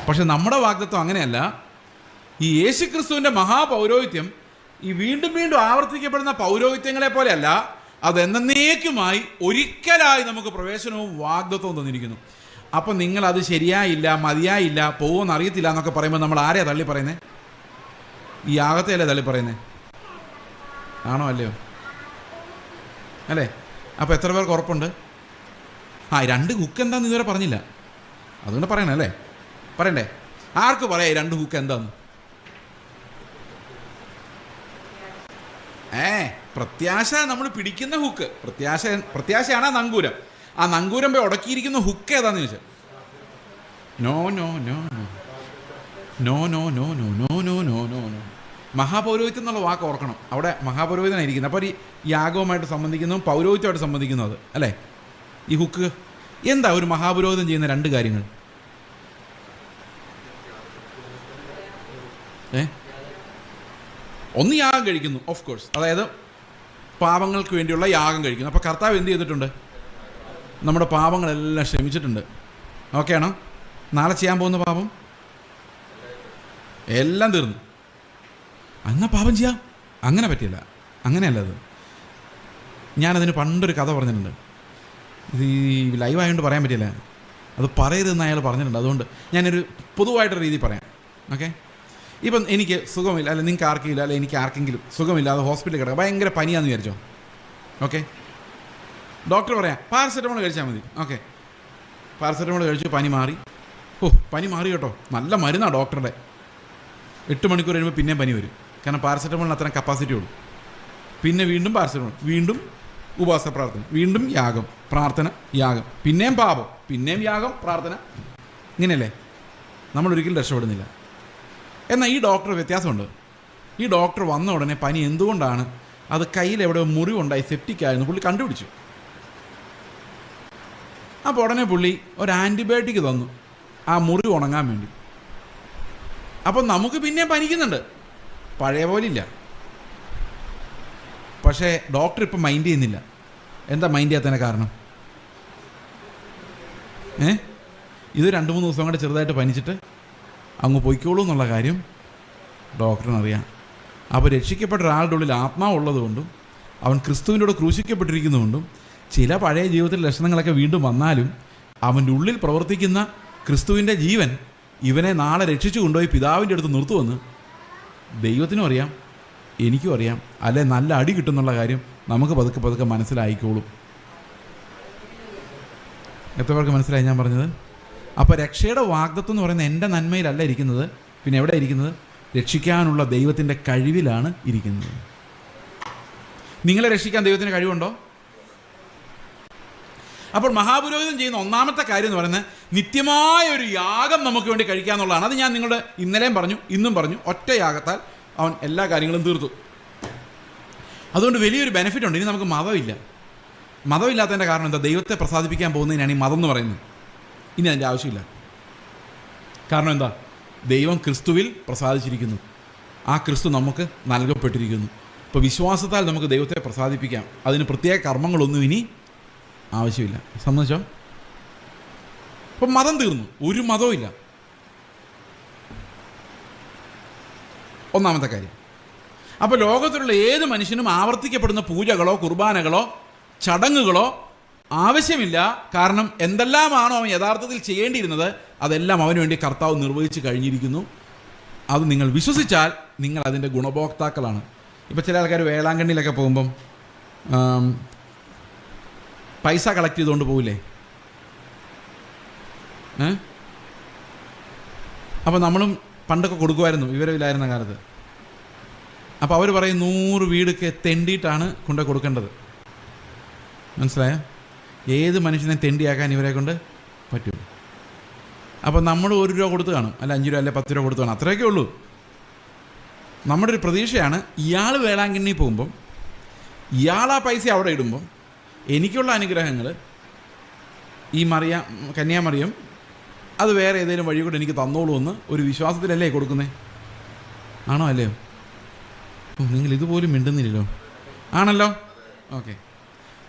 പക്ഷെ നമ്മുടെ വാഗ്ദത്വം അങ്ങനെയല്ല. ഈ യേശുക്രിസ്തുവിൻ്റെ മഹാപൗരോഹിത്യം ഈ വീണ്ടും വീണ്ടും ആവർത്തിക്കപ്പെടുന്ന പൗരോഹിത്യങ്ങളെ പോലെയല്ല. അത് എന്നേക്കുമായി ഒരിക്കലായി നമുക്ക് പ്രവേശനവും വാഗ്ദത്വവും തന്നിരിക്കുന്നു. അപ്പം നിങ്ങളത് ശരിയായില്ല, മതിയായില്ല, പോകുമെന്ന് അറിയത്തില്ല എന്നൊക്കെ പറയുമ്പോൾ നമ്മൾ ആരെയാണ് തള്ളി പറയുന്നത്? ഈ യാഗത്തെയല്ലേ തള്ളി പറയുന്നത്? ആണോ അല്ലയോ? അല്ലേ? അപ്പോൾ എത്ര പേർക്ക് ഉറപ്പുണ്ട്? 2 ഹുക്ക് എന്താന്ന് ഇതുവരെ പറഞ്ഞില്ല. അതുകൊണ്ട് പറയണേ അല്ലേ? പറയണ്ടേ? ആർക്ക് പറയാം 2 ഹുക്ക് എന്താന്ന്? പ്രത്യാശ നമ്മൾ പിടിക്കുന്ന ഹുക്ക്. പ്രത്യാശയാണ് ആ നങ്കൂരം. ആ നങ്കൂരം പോയി ഉടക്കിയിരിക്കുന്ന ഹുക്ക് ഏതാന്ന് ചോദിച്ചാൽ no no no no no no no no no no no no no. മഹാപൗരോഹിത്യം എന്നുള്ള വാക്ക് ഓർക്കണം. അവിടെ മഹാപൗരോഹിതനായിരിക്കുന്നത്. അപ്പോൾ ഈ യാഗവുമായിട്ട് സംബന്ധിക്കുന്നതും പൗരോഹിത്യമായിട്ട് സംബന്ധിക്കുന്നത് അല്ലേ? ഈ ഹുക്ക് എന്താ? ഒരു മഹാപുരോഹിതൻ ചെയ്യുന്ന 2 കാര്യങ്ങൾ. ഒന്ന് യാഗം കഴിക്കുന്നു, ഓഫ് കോഴ്സ്. അതായത് പാപങ്ങൾക്ക് വേണ്ടിയുള്ള യാഗം കഴിക്കുന്നു. അപ്പോൾ കർത്താവ് എന്ത് ചെയ്തിട്ടുണ്ട്? നമ്മുടെ പാപങ്ങളെല്ലാം ക്ഷമിച്ചിട്ടുണ്ട്. ഓക്കെ ആണോ? നാളെ ചെയ്യാൻ പോകുന്ന പാപം എല്ലാം തീർന്നു. എന്നാൽ പാപം ചെയ്യാം. അങ്ങനെ പറ്റില്ല. അങ്ങനെയല്ല അത്. ഞാനതിന് പണ്ടൊരു കഥ പറഞ്ഞിട്ടുണ്ട്. ഇത് ഈ ലൈവായതുകൊണ്ട് പറയാൻ പറ്റില്ല. അത് പറയരുതെന്ന് അയാൾ പറഞ്ഞിട്ടുണ്ട്. അതുകൊണ്ട് ഞാനൊരു പൊതുവായിട്ടൊരു രീതി പറയാം. ഓക്കെ? ഇപ്പം എനിക്ക് സുഖമില്ല, അല്ലെ നിങ്ങൾക്ക് ആർക്കില്ല, അല്ലെ എനിക്ക് ആർക്കെങ്കിലും സുഖമില്ലാതെ ഹോസ്പിറ്റലിൽ കിടക്കുക, ഭയങ്കര പനിയാന്ന് വിചാരിച്ചോ. ഓക്കെ? ഡോക്ടർ പറയാം പാരസെറ്റമോൾ കഴിച്ചാൽ മതി. ഓക്കെ, പാരസെറ്റമോൾ കഴിച്ചു, പനി മാറി. പനി മാറി കേട്ടോ, നല്ല മരുന്നാണ് ഡോക്ടറുടെ. 8 മണിക്കൂർ കഴിയുമ്പോൾ പിന്നെയും പനി വരും. കാരണം പാരസെറ്റമോളിന് അത്രയും കപ്പാസിറ്റി ഉള്ളൂ. പിന്നെ വീണ്ടും പാരസെറ്റമോൾ, വീണ്ടും ഉപവാസ പ്രാർത്ഥന, വീണ്ടും യാഗം, പ്രാർത്ഥന, യാഗം, പിന്നെയും പാപം, പിന്നെയും യാഗം, പ്രാർത്ഥന. ഇങ്ങനെയല്ലേ? നമ്മളൊരിക്കലും രക്ഷപ്പെടുന്നില്ല. എന്നാൽ ഈ ഡോക്ടർ വ്യത്യാസമുണ്ട്. ഈ ഡോക്ടർ വന്ന ഉടനെ പനി എന്തുകൊണ്ടാണ്, അത് കയ്യിൽ എവിടെ മുറിവുണ്ടായി സെപ്റ്റിക് ആയിരുന്നു, പുള്ളി കണ്ടുപിടിച്ചു. അപ്പോൾ ഉടനെ പുള്ളി ഒരു ആൻറ്റിബയോട്ടിക് തന്നു ആ മുറിവ് ഉണങ്ങാൻ വേണ്ടി. അപ്പം നമുക്ക് പിന്നെയും പനിക്കുന്നുണ്ട്, പഴയ പോലെ ഇല്ല. പക്ഷേ ഡോക്ടർ ഇപ്പം മൈൻഡ് ചെയ്യുന്നില്ല. എന്താ മൈൻഡ് ചെയ്യാത്തതിൻ്റെ കാരണം? ഇത് 2-3 ദിവസം കൂടെ ചെറുതായിട്ട് പനിച്ചിട്ട് അങ്ങ് പൊയ്ക്കോളൂ എന്നുള്ള കാര്യം ഡോക്ടറിനറിയാം. അപ്പോൾ രക്ഷിക്കപ്പെട്ട ഒരാളുടെ ഉള്ളിൽ ആത്മാവുള്ളതുകൊണ്ടും അവൻ ക്രിസ്തുവിൻ്റെ കൂടെ ക്രൂശിക്കപ്പെട്ടിരിക്കുന്നതുകൊണ്ടും ചില പഴയ ജീവിതത്തിലെ ലക്ഷണങ്ങളൊക്കെ വീണ്ടും വന്നാലും അവൻ്റെ ഉള്ളിൽ പ്രവർത്തിക്കുന്ന ക്രിസ്തുവിൻ്റെ ജീവൻ ഇവനെ നാളെ രക്ഷിച്ചു കൊണ്ടുപോയി പിതാവിൻ്റെ അടുത്ത് നിർത്തുമെന്ന് ദൈവത്തിനും അറിയാം, എനിക്കും അറിയാം. അല്ലെ നല്ല അടി കിട്ടുന്നുള്ള കാര്യം നമുക്ക് പതുക്കെ പതുക്കെ മനസ്സിലായിക്കോളും. എത്ര പേർക്ക് മനസ്സിലായി ഞാൻ പറഞ്ഞത്? അപ്പോൾ രക്ഷയുടെ വാഗ്ദത്വം എന്ന് പറയുന്നത് എൻ്റെ നന്മയിലല്ല ഇരിക്കുന്നത്, പിന്നെ എവിടെ ഇരിക്കുന്നത്? രക്ഷിക്കാനുള്ള ദൈവത്തിൻ്റെ കഴിവിലാണ് ഇരിക്കുന്നത്. നിങ്ങളെ രക്ഷിക്കാൻ ദൈവത്തിന് കഴിവുണ്ടോ? അപ്പോൾ മഹാപുരോഹിതൻ ചെയ്യുന്ന ഒന്നാമത്തെ കാര്യം എന്ന് പറയുന്നത് നിത്യമായ ഒരു യാഗം നമുക്ക് വേണ്ടി കഴിക്കാന്നുള്ളതാണ്. അത് ഞാൻ നിങ്ങളുടെ ഇന്നലെയും പറഞ്ഞു, ഇന്നും പറഞ്ഞു. ഒറ്റ യാഗത്താൽ അവൻ എല്ലാ കാര്യങ്ങളും തീർത്തു. അതുകൊണ്ട് വലിയൊരു ബെനിഫിറ്റ് ഉണ്ട്. ഇനി നമുക്ക് മതമില്ല. മതമില്ലാത്തതിൻ്റെ കാരണം എന്താ? ദൈവത്തെ പ്രസാദിപ്പിക്കാൻ പോകുന്നതിനാണ് ഈ മതം എന്ന് പറയുന്നത്. ഇനി അതിൻ്റെ ആവശ്യമില്ല. കാരണം എന്താ? ദൈവം ക്രിസ്തുവിൽ പ്രസാദിച്ചിരിക്കുന്നു. ആ ക്രിസ്തു നമുക്ക് നൽകപ്പെട്ടിരിക്കുന്നു. ഇപ്പോൾ വിശ്വാസത്താൽ നമുക്ക് ദൈവത്തെ പ്രസാദിപ്പിക്കാം. അതിന് പ്രത്യേക കർമ്മങ്ങളൊന്നും ഇനി ആവശ്യമില്ല. സമ്മതിച്ചോ? ഇപ്പം മതം തീർന്നു, ഒരു മതവും ഇല്ല. ഒന്നാമത്തെ കാര്യം. അപ്പോൾ ലോകത്തിലുള്ള ഏത് മനുഷ്യനും ആവർത്തിക്കപ്പെടുന്ന പൂജകളോ കുർബാനകളോ ചടങ്ങുകളോ ആവശ്യമില്ല. കാരണം എന്തെല്ലാമാണോ അവൻ യഥാർത്ഥത്തിൽ ചെയ്യേണ്ടിയിരുന്നത് അതെല്ലാം അവന് വേണ്ടി കർത്താവ് നിർവഹിച്ച് കഴിഞ്ഞിരിക്കുന്നു. അത് നിങ്ങൾ വിശ്വസിച്ചാൽ നിങ്ങൾ അതിൻ്റെ ഗുണഭോക്താക്കളാണ്. ഇപ്പോൾ ചില ആൾക്കാർ വേളാങ്കണ്ണിയിലൊക്കെ പോകുമ്പം പൈസ കളക്ട് ചെയ്തുകൊണ്ട് പോവില്ലേ? അപ്പോൾ നമ്മളും പണ്ടൊക്കെ കൊടുക്കുമായിരുന്നു, വിവരമില്ലായിരുന്ന കാലത്ത്. അപ്പോൾ അവർ പറയും 100 വീടൊക്കെ തെണ്ടിയിട്ടാണ് കൊണ്ട് കൊടുക്കേണ്ടത്. മനസ്സിലായോ? ഏത് മനുഷ്യനെ തെണ്ടിയാക്കാൻ ഇവരെ കൊണ്ട് പറ്റും. അപ്പോൾ നമ്മൾ 1 രൂപ കൊടുത്ത് കാണും, അല്ല 5 രൂപ അല്ലെ 10 രൂപ കൊടുത്ത് കാണും. അത്രയൊക്കെ ഉള്ളൂ. നമ്മുടെ ഒരു പ്രതീക്ഷയാണ് ഇയാൾ വേളാങ്കണ്ണി പോകുമ്പം ഇയാൾ ആ പൈസ അവിടെ ഇടുമ്പം എനിക്കുള്ള അനുഗ്രഹങ്ങൾ ഈ കന്യാമറിയം അത് വേറെ ഏതെങ്കിലും വഴി കൂടെ എനിക്ക് തന്നോളൂ എന്ന് ഒരു വിശ്വാസത്തിലല്ലേ കൊടുക്കുന്നേ? ആണോ അല്ലയോ? നിങ്ങൾ ഇതുപോലും മിണ്ടുന്നില്ലല്ലോ. ആണല്ലോ. ഓക്കെ.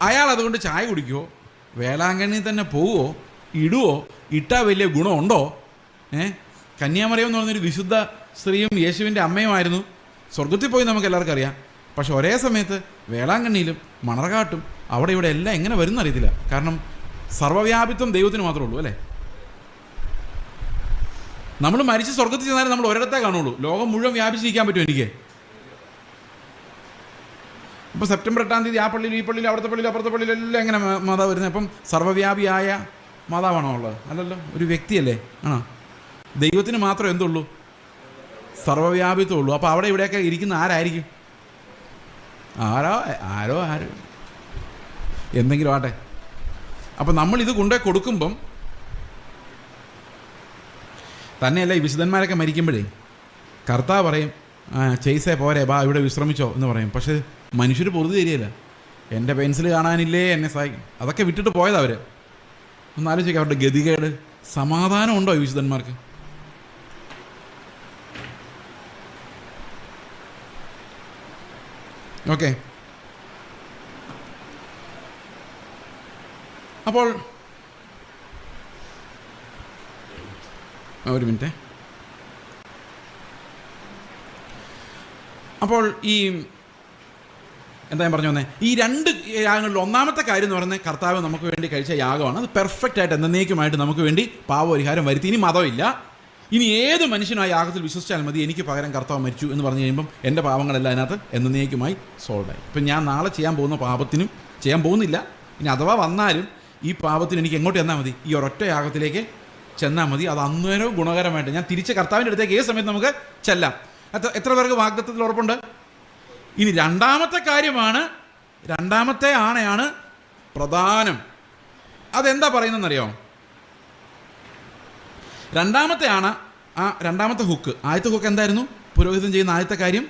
അയാൾ അതുകൊണ്ട് ചായ കുടിക്കുമോ, വേളാങ്കണ്ണി തന്നെ പോവുമോ, ഇടുവോ? ഇട്ടാൽ വലിയ ഗുണമുണ്ടോ? കന്യാമറിയം എന്ന് പറഞ്ഞൊരു വിശുദ്ധ സ്ത്രീയും യേശുവിൻ്റെ അമ്മയുമായിരുന്നു. സ്വർഗത്തിൽ പോയി നമുക്ക് എല്ലാവർക്കും അറിയാം. പക്ഷെ ഒരേ സമയത്ത് വേളാങ്കണ്ണിയിലും മണർകാട്ടും അവിടെ ഇവിടെ എല്ലാം എങ്ങനെ വരുന്ന അറിയത്തില്ല. കാരണം സർവ്വവ്യാപിത്വം ദൈവത്തിന് മാത്രമേ ഉള്ളൂ, അല്ലേ? നമ്മൾ മരിച്ച് സ്വർഗത്തിൽ ചെന്നാലും നമ്മൾ ഒരിടത്തേ കാണുള്ളൂ. ലോകം മുഴുവൻ വ്യാപിച്ചിരിക്കാൻ പറ്റും എനിക്ക്. ഇപ്പോൾ സെപ്റ്റംബർ 8-ാം തീയതി ആ പള്ളിയിൽ ഈ പള്ളിയിൽ അവിടുത്തെ പള്ളിയിൽ അപ്പുറത്തെ പള്ളിയിലെല്ലാം എങ്ങനെ മാതാവ് വരുന്നത്? അപ്പം സർവ്വവ്യാപിയായ മാതാവാണോ ഉള്ളത്? അല്ലല്ലോ, ഒരു വ്യക്തിയല്ലേ? ആണോ? ദൈവത്തിന് മാത്രം എന്തുള്ളൂ? സർവ്വവ്യാപിത്വം ഉള്ളൂ. അപ്പോൾ അവിടെ ഇവിടെയൊക്കെ ഇരിക്കുന്ന ആരായിരിക്കും? ആരോ എന്തെങ്കിലും ആട്ടെ. അപ്പം നമ്മളിത് കൊണ്ടേ കൊടുക്കുമ്പം തന്നെയല്ല, ഈ വിശുദ്ധന്മാരൊക്കെ മരിക്കുമ്പോഴേ കർത്താവ് പറയും ചെയ്സേ പോരെ, ബാ ഇവിടെ വിശ്രമിച്ചോ എന്ന് പറയും. പക്ഷേ മനുഷ്യർ പൊറുതി തരികയില്ല. എൻ്റെ പെൻസിൽ കാണാനില്ലേ, എന്നെ സഹായിക്കും. അതൊക്കെ വിട്ടിട്ട് പോയത് അവർ. ഒന്ന് ആലോചിക്കുക, അവരുടെ ഗതികേട്. സമാധാനം ഉണ്ടോ ഈ വിശുദ്ധന്മാർക്ക്? ഓക്കെ. അപ്പോൾ ഒരു മിനിറ്റ്. അപ്പോൾ ഈ എന്താ ഞാൻ പറഞ്ഞു വന്നേ, ഈ 2 യാഗങ്ങളിൽ ഒന്നാമത്തെ കാര്യം എന്ന് പറയുന്നത് കർത്താവ് നമുക്ക് വേണ്ടി കഴിച്ച യാഗമാണ്. അത് പെർഫെക്റ്റ് ആയിട്ട് എന്നേക്കുമായിട്ട് നമുക്ക് വേണ്ടി പാപപരിഹാരം വരുത്തി. ഇനി മതമില്ല. ഇനി ഏത് മനുഷ്യനും ആ യാഗത്തിൽ വിശ്വസിച്ചാൽ മതി, എനിക്ക് പകരം കർത്താവ് മരിച്ചു എന്ന് പറഞ്ഞു കഴിയുമ്പം എൻ്റെ പാപങ്ങളെല്ലാം അതിനകത്ത് എന്നേക്കുമായി സോൾവായി. ഇപ്പം ഞാൻ നാളെ ചെയ്യാൻ പോകുന്ന പാപത്തിനും ചെയ്യാൻ പോകുന്നില്ല. ഇനി അഥവാ വന്നാലും ഈ പാപത്തിന് എനിക്ക് എങ്ങോട്ട് ചെന്നാൽ മതി? ഈ ഒരൊറ്റ യാഗത്തിലേക്ക് ചെന്നാൽ മതി. അത് അന്നേരവും ഗുണകരമായിട്ട് ഞാൻ തിരിച്ച് കർത്താവിൻ്റെ അടുത്തേക്ക് ഏത് സമയത്ത് നമുക്ക് ചെല്ലാം. എത്ര പേർക്ക് വാഗ്ദത്തത്തിൽ ഉറപ്പുണ്ട്? ഇനി രണ്ടാമത്തെ കാര്യമാണ്, രണ്ടാമത്തെ ആണയാണ് പ്രധാനം. അതെന്താ പറയുന്നതെന്നറിയോ? രണ്ടാമത്തെ ആണ ആ രണ്ടാമത്തെ ഹുക്ക്. ആദ്യത്തെ ഹുക്ക് എന്തായിരുന്നു? പുരോഹിതൻ ചെയ്യുന്ന ആദ്യത്തെ കാര്യം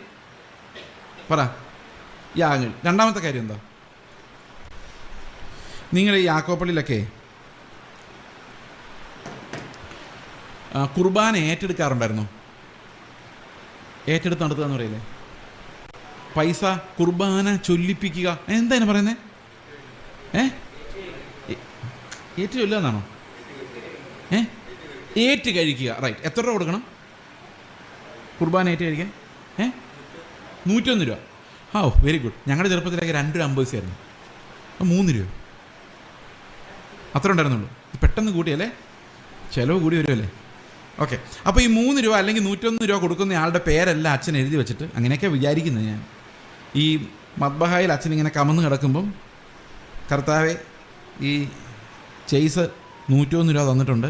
പറ, യാഗങ്ങൾ. രണ്ടാമത്തെ കാര്യം എന്താ? നിങ്ങൾ ഈ യാക്കോപ്പള്ളിയിലൊക്കെ കുർബാന ഏറ്റെടുക്കാറുണ്ടായിരുന്നു? ഏറ്റെടുത്ത് നടത്തുക എന്ന് പറയില്ലേ? പൈസ കുർബാന ചൊല്ലിപ്പിക്കുക, എന്താ പറയുന്നത്? ഏറ്റു ചൊല്ലുക എന്നാണോ? ഏറ്റ് കഴിക്കുക. റൈറ്റ്. എത്ര രൂപ കൊടുക്കണം കുർബാന ഏറ്റ് കഴിക്കാൻ? 101 രൂപ. ഓ വെരി ഗുഡ്. ഞങ്ങളുടെ ചെറുപ്പത്തിലൊക്കെ 2 രൂപ 50 പൈസയായിരുന്നു. 3 രൂപ അത്ര ഉണ്ടായിരുന്നുള്ളൂ. പെട്ടെന്ന് കൂട്ടിയല്ലേ, ചിലവ് കൂടി വരുമല്ലേ? ഓക്കെ. അപ്പോൾ ഈ 3 രൂപ അല്ലെങ്കിൽ 101 രൂപ കൊടുക്കുന്ന ആളുടെ പേരെല്ലാം അച്ഛൻ എഴുതി വെച്ചിട്ട്, അങ്ങനെയൊക്കെ വിചാരിക്കുന്നത് ഞാൻ, ഈ മദ്ബഹായിൽ അച്ഛൻ ഇങ്ങനെ കമന്ന് കിടക്കുമ്പം, കർത്താവെ ഈ ചെയ്സ് 101 രൂപ തന്നിട്ടുണ്ട്,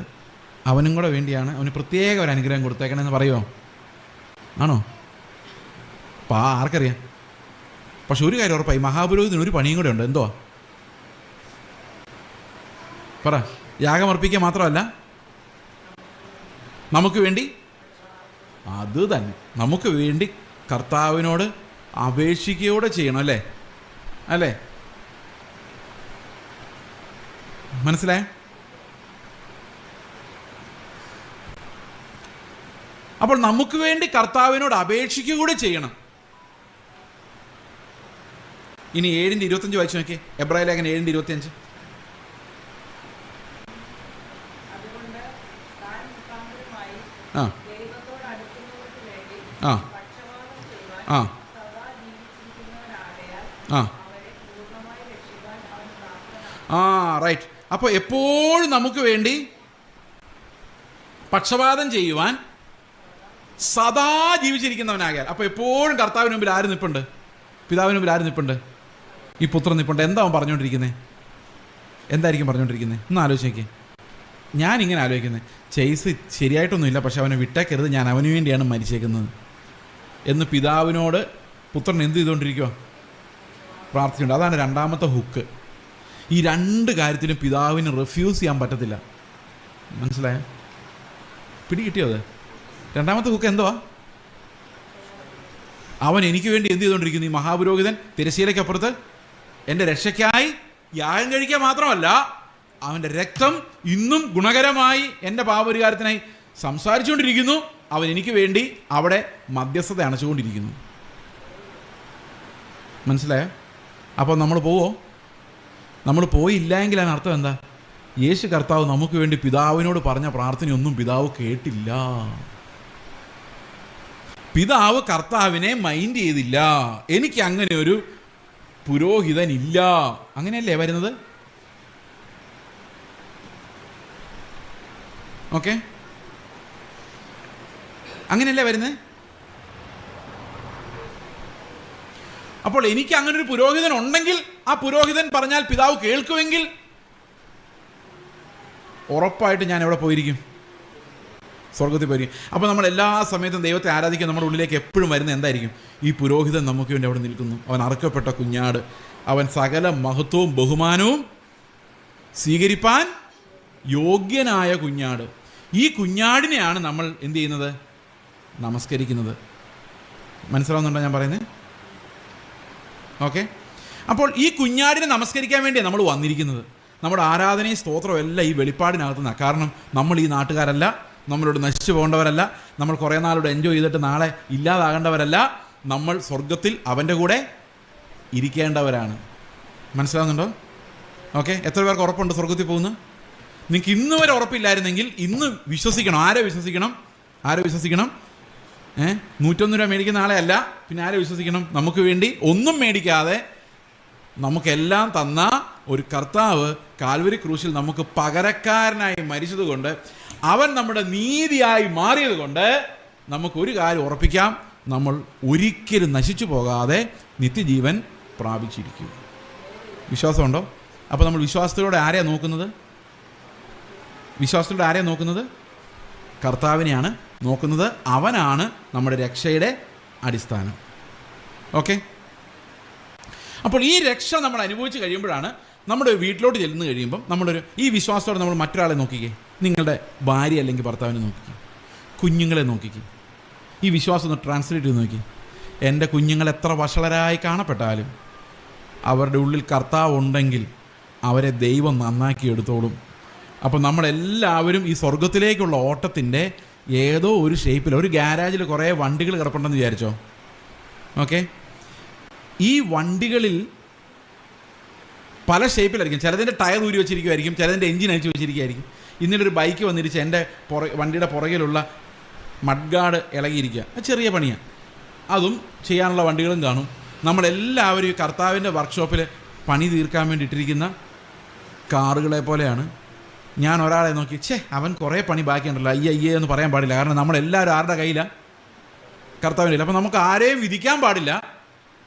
അവനും കൂടെ വേണ്ടിയാണ്, അവന് പ്രത്യേക ഒരു അനുഗ്രഹം കൊടുത്തേക്കണമെന്ന് പറയുമോ? ആണോ? ആർക്കറിയാം. പക്ഷെ ഒരു കാര്യം ഉറപ്പായി, മഹാപുരോഹിതന് ഒരു പണിയും കൂടെ ഉണ്ട്. എന്തോ പറ. യാഗമർപ്പിക്കുക മാത്രമല്ല, നമുക്ക് വേണ്ടി, അത് തന്നെ, നമുക്ക് വേണ്ടി കർത്താവിനോട് അപേക്ഷിക്കുകയോടെ ചെയ്യണം. അല്ലേ? അല്ലേ? മനസ്സിലായോ? അപ്പോൾ നമുക്ക് വേണ്ടി കർത്താവിനോട് അപേക്ഷിക്കുക കൂടെ ചെയ്യണം. ഇനി 7:25 വായിച്ചു നോക്കിയേ. എബ്രായ ലേഖനം 7:25. ആ ആ ആ ആ റൈറ്റ്. അപ്പോൾ എപ്പോഴും നമുക്ക് വേണ്ടി പക്ഷപാതം ചെയ്യുവാൻ സദാ ജീവിച്ചിരിക്കുന്നവനാകാൻ. അപ്പോൾ എപ്പോഴും കർത്താവിന് മുമ്പിൽ ആര് നിൽപ്പുണ്ട്? പിതാവിന് മുമ്പിൽ ആര് നിൽപ്പുണ്ട്? ഈ പുത്രൻ നിൽപ്പുണ്ട്. എന്താ അവൻ പറഞ്ഞുകൊണ്ടിരിക്കുന്നത്? എന്തായിരിക്കും പറഞ്ഞുകൊണ്ടിരിക്കുന്നത്? ഒന്ന് ആലോചിക്കേ. ഞാനിങ്ങനെ ആലോചിക്കുന്നത്, ചെയ്സ് ശരിയായിട്ടൊന്നുമില്ല, പക്ഷെ അവനെ വിട്ടേക്കരുത്, ഞാൻ അവന് വേണ്ടിയാണ് മരിച്ചേക്കുന്നത് എന്ന് പിതാവിനോട് പുത്രൻ എന്ത് ചെയ്തുകൊണ്ടിരിക്കുക? പ്രാർത്ഥിച്ചുകൊണ്ട്. അതാണ് രണ്ടാമത്തെ ഹുക്ക്. ഈ 2 കാര്യത്തിലും പിതാവിന് റിഫ്യൂസ് ചെയ്യാൻ പറ്റത്തില്ല. മനസ്സിലായോ? പിടി കിട്ടിയോ? അത് രണ്ടാമത്തെ ഹുക്ക് എന്തുവാ? അവൻ എനിക്ക് വേണ്ടി എന്ത് ചെയ്തുകൊണ്ടിരിക്കുന്നു? ഈ മഹാപുരോഹിതൻ തിരശ്ശീലയ്ക്കപ്പുറത്ത് എൻ്റെ രക്ഷയ്ക്കായി യാഗം കഴിക്കുക മാത്രമല്ല, അവൻ്റെ രക്തം ഇന്നും ഗുണകരമായി എൻ്റെ പാപപരിഹാരത്തിനായി സംസാരിച്ചുകൊണ്ടിരിക്കുന്നു. അവൻ എനിക്ക് വേണ്ടി അവിടെ മധ്യസ്ഥത അണച്ചുകൊണ്ടിരിക്കുന്നു. മനസ്സിലായോ? അപ്പോൾ നമ്മൾ പോവോ? നമ്മൾ പോയില്ല എങ്കിൽ അതിനർത്ഥം എന്താ? യേശു കർത്താവ് നമുക്ക് വേണ്ടി പിതാവിനോട് പറഞ്ഞ പ്രാർത്ഥനയൊന്നും പിതാവ് കേട്ടില്ല. പിതാവ് കർത്താവിനെ മൈൻഡ് ചെയ്തില്ല. എനിക്ക് അങ്ങനെ ഒരു പുരോഹിതനില്ല. അങ്ങനെയല്ലേ വരുന്നത്? ഓക്കെ, അങ്ങനെയല്ലേ വരുന്നത്? അപ്പോൾ എനിക്ക് അങ്ങനെ ഒരു പുരോഹിതൻ ഉണ്ടെങ്കിൽ, ആ പുരോഹിതൻ പറഞ്ഞാൽ പിതാവ് കേൾക്കുമെങ്കിൽ, ഉറപ്പായിട്ട് ഞാൻ എവിടെ പോയിരിക്കും? സ്വർഗത്തിൽ പോയിരിക്കും. അപ്പോൾ നമ്മൾ എല്ലാ സമയത്തും ദൈവത്തെ ആരാധിക്കാൻ നമ്മുടെ ഉള്ളിലേക്ക് എപ്പോഴും വരുന്നത് എന്തായിരിക്കും? ഈ പുരോഹിതൻ നമുക്ക് വേണ്ടി അവിടെ നിൽക്കുന്നു. അവൻ അറുക്കപ്പെട്ട കുഞ്ഞാട്, അവൻ സകല മഹത്വവും ബഹുമാനവും സ്വീകരിപ്പാൻ യോഗ്യനായ കുഞ്ഞാട്. ഈ കുഞ്ഞാടിനെയാണ് നമ്മൾ എന്ത് ചെയ്യുന്നത്? നമസ്കരിക്കുന്നത്. മനസ്സിലാവുന്നുണ്ടോ ഞാൻ പറയുന്നത്? ഓക്കെ. അപ്പോൾ ഈ കുഞ്ഞാടിനെ നമസ്കരിക്കാൻ വേണ്ടിയാണ് നമ്മൾ വന്നിരിക്കുന്നത്. നമ്മുടെ ആരാധനയും സ്തോത്രവും എല്ലാം ഈ വെളിപ്പാടിനകത്തുനിന്നാണ്. കാരണം നമ്മൾ ഈ നാട്ടുകാരല്ല, നമ്മളോട് നശിച്ചു പോകേണ്ടവരല്ല, നമ്മൾ കുറേ നാളോട് എൻജോയ് ചെയ്തിട്ട് നാളെ ഇല്ലാതാകേണ്ടവരല്ല. നമ്മൾ സ്വർഗത്തിൽ അവൻ്റെ കൂടെ ഇരിക്കേണ്ടവരാണ്. മനസ്സിലാവുന്നുണ്ടോ? ഓക്കെ. എത്ര പേർക്ക് ഉറപ്പുണ്ട് സ്വർഗത്തിൽ പോകുന്നു? നിങ്ങൾക്ക് ഇന്ന് വരെ ഉറപ്പില്ലായിരുന്നെങ്കിൽ ഇന്ന് വിശ്വസിക്കണം. ആരെ വിശ്വസിക്കണം? 101 രൂപ മേടിക്കുന്ന ആളെ അല്ല, പിന്നെ ആരെ വിശ്വസിക്കണം? നമുക്ക് വേണ്ടി ഒന്നും മേടിക്കാതെ നമുക്കെല്ലാം തന്ന ഒരു കർത്താവ് കാൽവരി ക്രൂശിൽ നമുക്ക് പകരക്കാരനായി മരിച്ചതുകൊണ്ട്, അവൻ നമ്മുടെ നീതിയായി മാറിയത് കൊണ്ട് നമുക്കൊരു കാര്യം ഉറപ്പിക്കാം: നമ്മൾ ഒരിക്കലും നശിച്ചു പോകാതെ നിത്യജീവൻ പ്രാപിച്ചിരിക്കും. വിശ്വാസമുണ്ടോ? അപ്പോൾ നമ്മൾ വിശ്വാസത്തോടെ ആരെയാണ് നോക്കുന്നത്? വിശ്വാസത്തോടെ ആരെയാണ് നോക്കുന്നത്? കർത്താവിനെയാണ് നോക്കുന്നത്. അവനാണ് നമ്മുടെ രക്ഷയുടെ അടിസ്ഥാനം. ഓക്കെ. അപ്പോൾ ഈ രക്ഷ നമ്മൾ അനുഭവിച്ച് കഴിയുമ്പോഴാണ് നമ്മുടെ വീട്ടിലോട്ട് ചെല്ലുന്നു കഴിയുമ്പം ഈ വിശ്വാസത്തോടെ നമ്മൾ മറ്റൊരാളെ നോക്കിക്കേ. നിങ്ങളുടെ ഭാര്യ അല്ലെങ്കിൽ ഭർത്താവിനെ നോക്കിക്കേ. കുഞ്ഞുങ്ങളെ നോക്കിക്കും. ഈ വിശ്വാസം ഒന്ന് ട്രാൻസ്ലേറ്റ് ചെയ്ത് നോക്കി. എൻ്റെ കുഞ്ഞുങ്ങൾ എത്ര വഷളരായി കാണപ്പെട്ടാലും അവരുടെ ഉള്ളിൽ കർത്താവ് ഉണ്ടെങ്കിൽ അവരെ ദൈവം നന്നാക്കി എടുത്തോളും. അപ്പോൾ നമ്മളെല്ലാവരും ഈ സ്വർഗത്തിലേക്കുള്ള ഓട്ടത്തിൻ്റെ ഏതോ ഒരു ഷേപ്പിൽ, ഒരു ഗ്യാരാജിൽ കുറേ വണ്ടികൾ കിടപ്പുണ്ടെന്ന് വിചാരിച്ചോ. ഓക്കെ, ഈ വണ്ടികളിൽ പല ഷേപ്പിലായിരിക്കും. ചിലതിൻ്റെ ടയർ ഊരി വെച്ചിരിക്കുമായിരിക്കും, ചിലതിൻ്റെ എഞ്ചിൻ അഴിച്ച് വെച്ചിരിക്കുമായിരിക്കും. ഇന്നലെ ഒരു ബൈക്ക് വന്നിരിച്ച് എൻ്റെ വണ്ടിയുടെ പുറകിലുള്ള മഡ്ഗാർഡ് ഇളകിയിരിക്കുക. ചെറിയ പണിയാണ്, അതും ചെയ്യാനുള്ള വണ്ടികളും കാണും. നമ്മളെല്ലാവരും ഈ കർത്താവിൻ്റെ വർക്ക്ഷോപ്പിൽ പണി തീർക്കാൻ വേണ്ടി ഇട്ടിരിക്കുന്ന കാറുകളെ പോലെയാണ്. ഞാൻ ഒരാളെ നോക്കി, അവൻ കുറേ പണി ബാക്കിയുണ്ടല്ലോ, അയ്യേ എന്ന് പറയാൻ പാടില്ല. കാരണം നമ്മളെല്ലാവരും ആരുടെ കയ്യിലാണ്? കർത്താവിൻ്റെ കയ്യിൽ. അപ്പോൾ നമുക്ക് ആരെയും വിധിക്കാൻ പാടില്ല,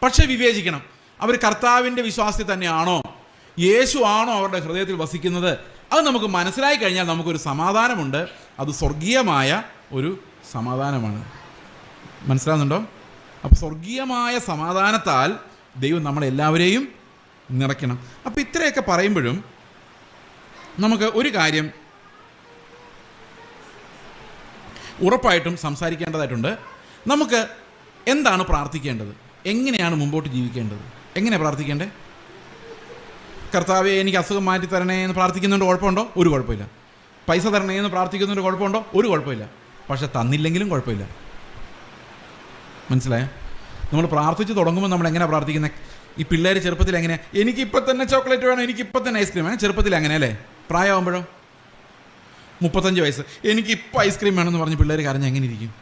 പക്ഷേ വിവേചിക്കണം. അവർ കർത്താവിൻ്റെ വിശ്വാസത്തിൽ തന്നെയാണോ, യേശു ആണോ അവരുടെ ഹൃദയത്തിൽ വസിക്കുന്നത്? അത് നമുക്ക് മനസ്സിലായി കഴിഞ്ഞാൽ നമുക്കൊരു സമാധാനമുണ്ട്. അത് സ്വർഗീയമായ ഒരു സമാധാനമാണ്. മനസ്സിലാകുന്നുണ്ടോ? അപ്പോൾ സ്വർഗീയമായ സമാധാനത്താൽ ദൈവം നമ്മളെല്ലാവരെയും നിറയ്ക്കണം. അപ്പോൾ ഇത്രയൊക്കെ പറയുമ്പോഴും നമുക്ക് ഒരു കാര്യം ഉറപ്പായിട്ടും സംസാരിക്കേണ്ടതായിട്ടുണ്ട്. നമുക്ക് എന്താണ് പ്രാർത്ഥിക്കേണ്ടത്? എങ്ങനെയാണ് മുമ്പോട്ട് ജീവിക്കേണ്ടത്? എങ്ങനെയാണ് പ്രാർത്ഥിക്കേണ്ടത്? കർത്താവേ എനിക്ക് അസുഖം മാറ്റി തരണേ എന്ന് പ്രാർത്ഥിക്കുന്നുണ്ട്, കുഴപ്പമുണ്ടോ? ഒരു കുഴപ്പമില്ല. പൈസ തരണേ എന്ന് പ്രാർത്ഥിക്കുന്നുണ്ട്, കുഴപ്പമുണ്ടോ? ഒരു കുഴപ്പമില്ല. പക്ഷെ തന്നില്ലെങ്കിലും കുഴപ്പമില്ല. മനസ്സിലായോ? നമ്മൾ പ്രാർത്ഥിച്ച് തുടങ്ങുമ്പോൾ നമ്മൾ എങ്ങനെയാണ് പ്രാർത്ഥിക്കുന്നത്? ഈ പിള്ളേർ ചെറുപ്പത്തിൽ എങ്ങനെയാണ്? എനിക്കിപ്പോൾ തന്നെ ചോക്ലേറ്റ് വേണം, എനിക്കിപ്പോൾ തന്നെ ഐസ്ക്രീം വേണം. ചെറുപ്പത്തിൽ അങ്ങനെ അല്ലേ? പ്രായമാകുമ്പോഴോ 35 വയസ്സ് എനിക്കിപ്പോൾ ഐസ്ക്രീം വേണമെന്ന് പറഞ്ഞ് പിള്ളേർ കരഞ്ഞ് എങ്ങനെ ഇരിക്കും?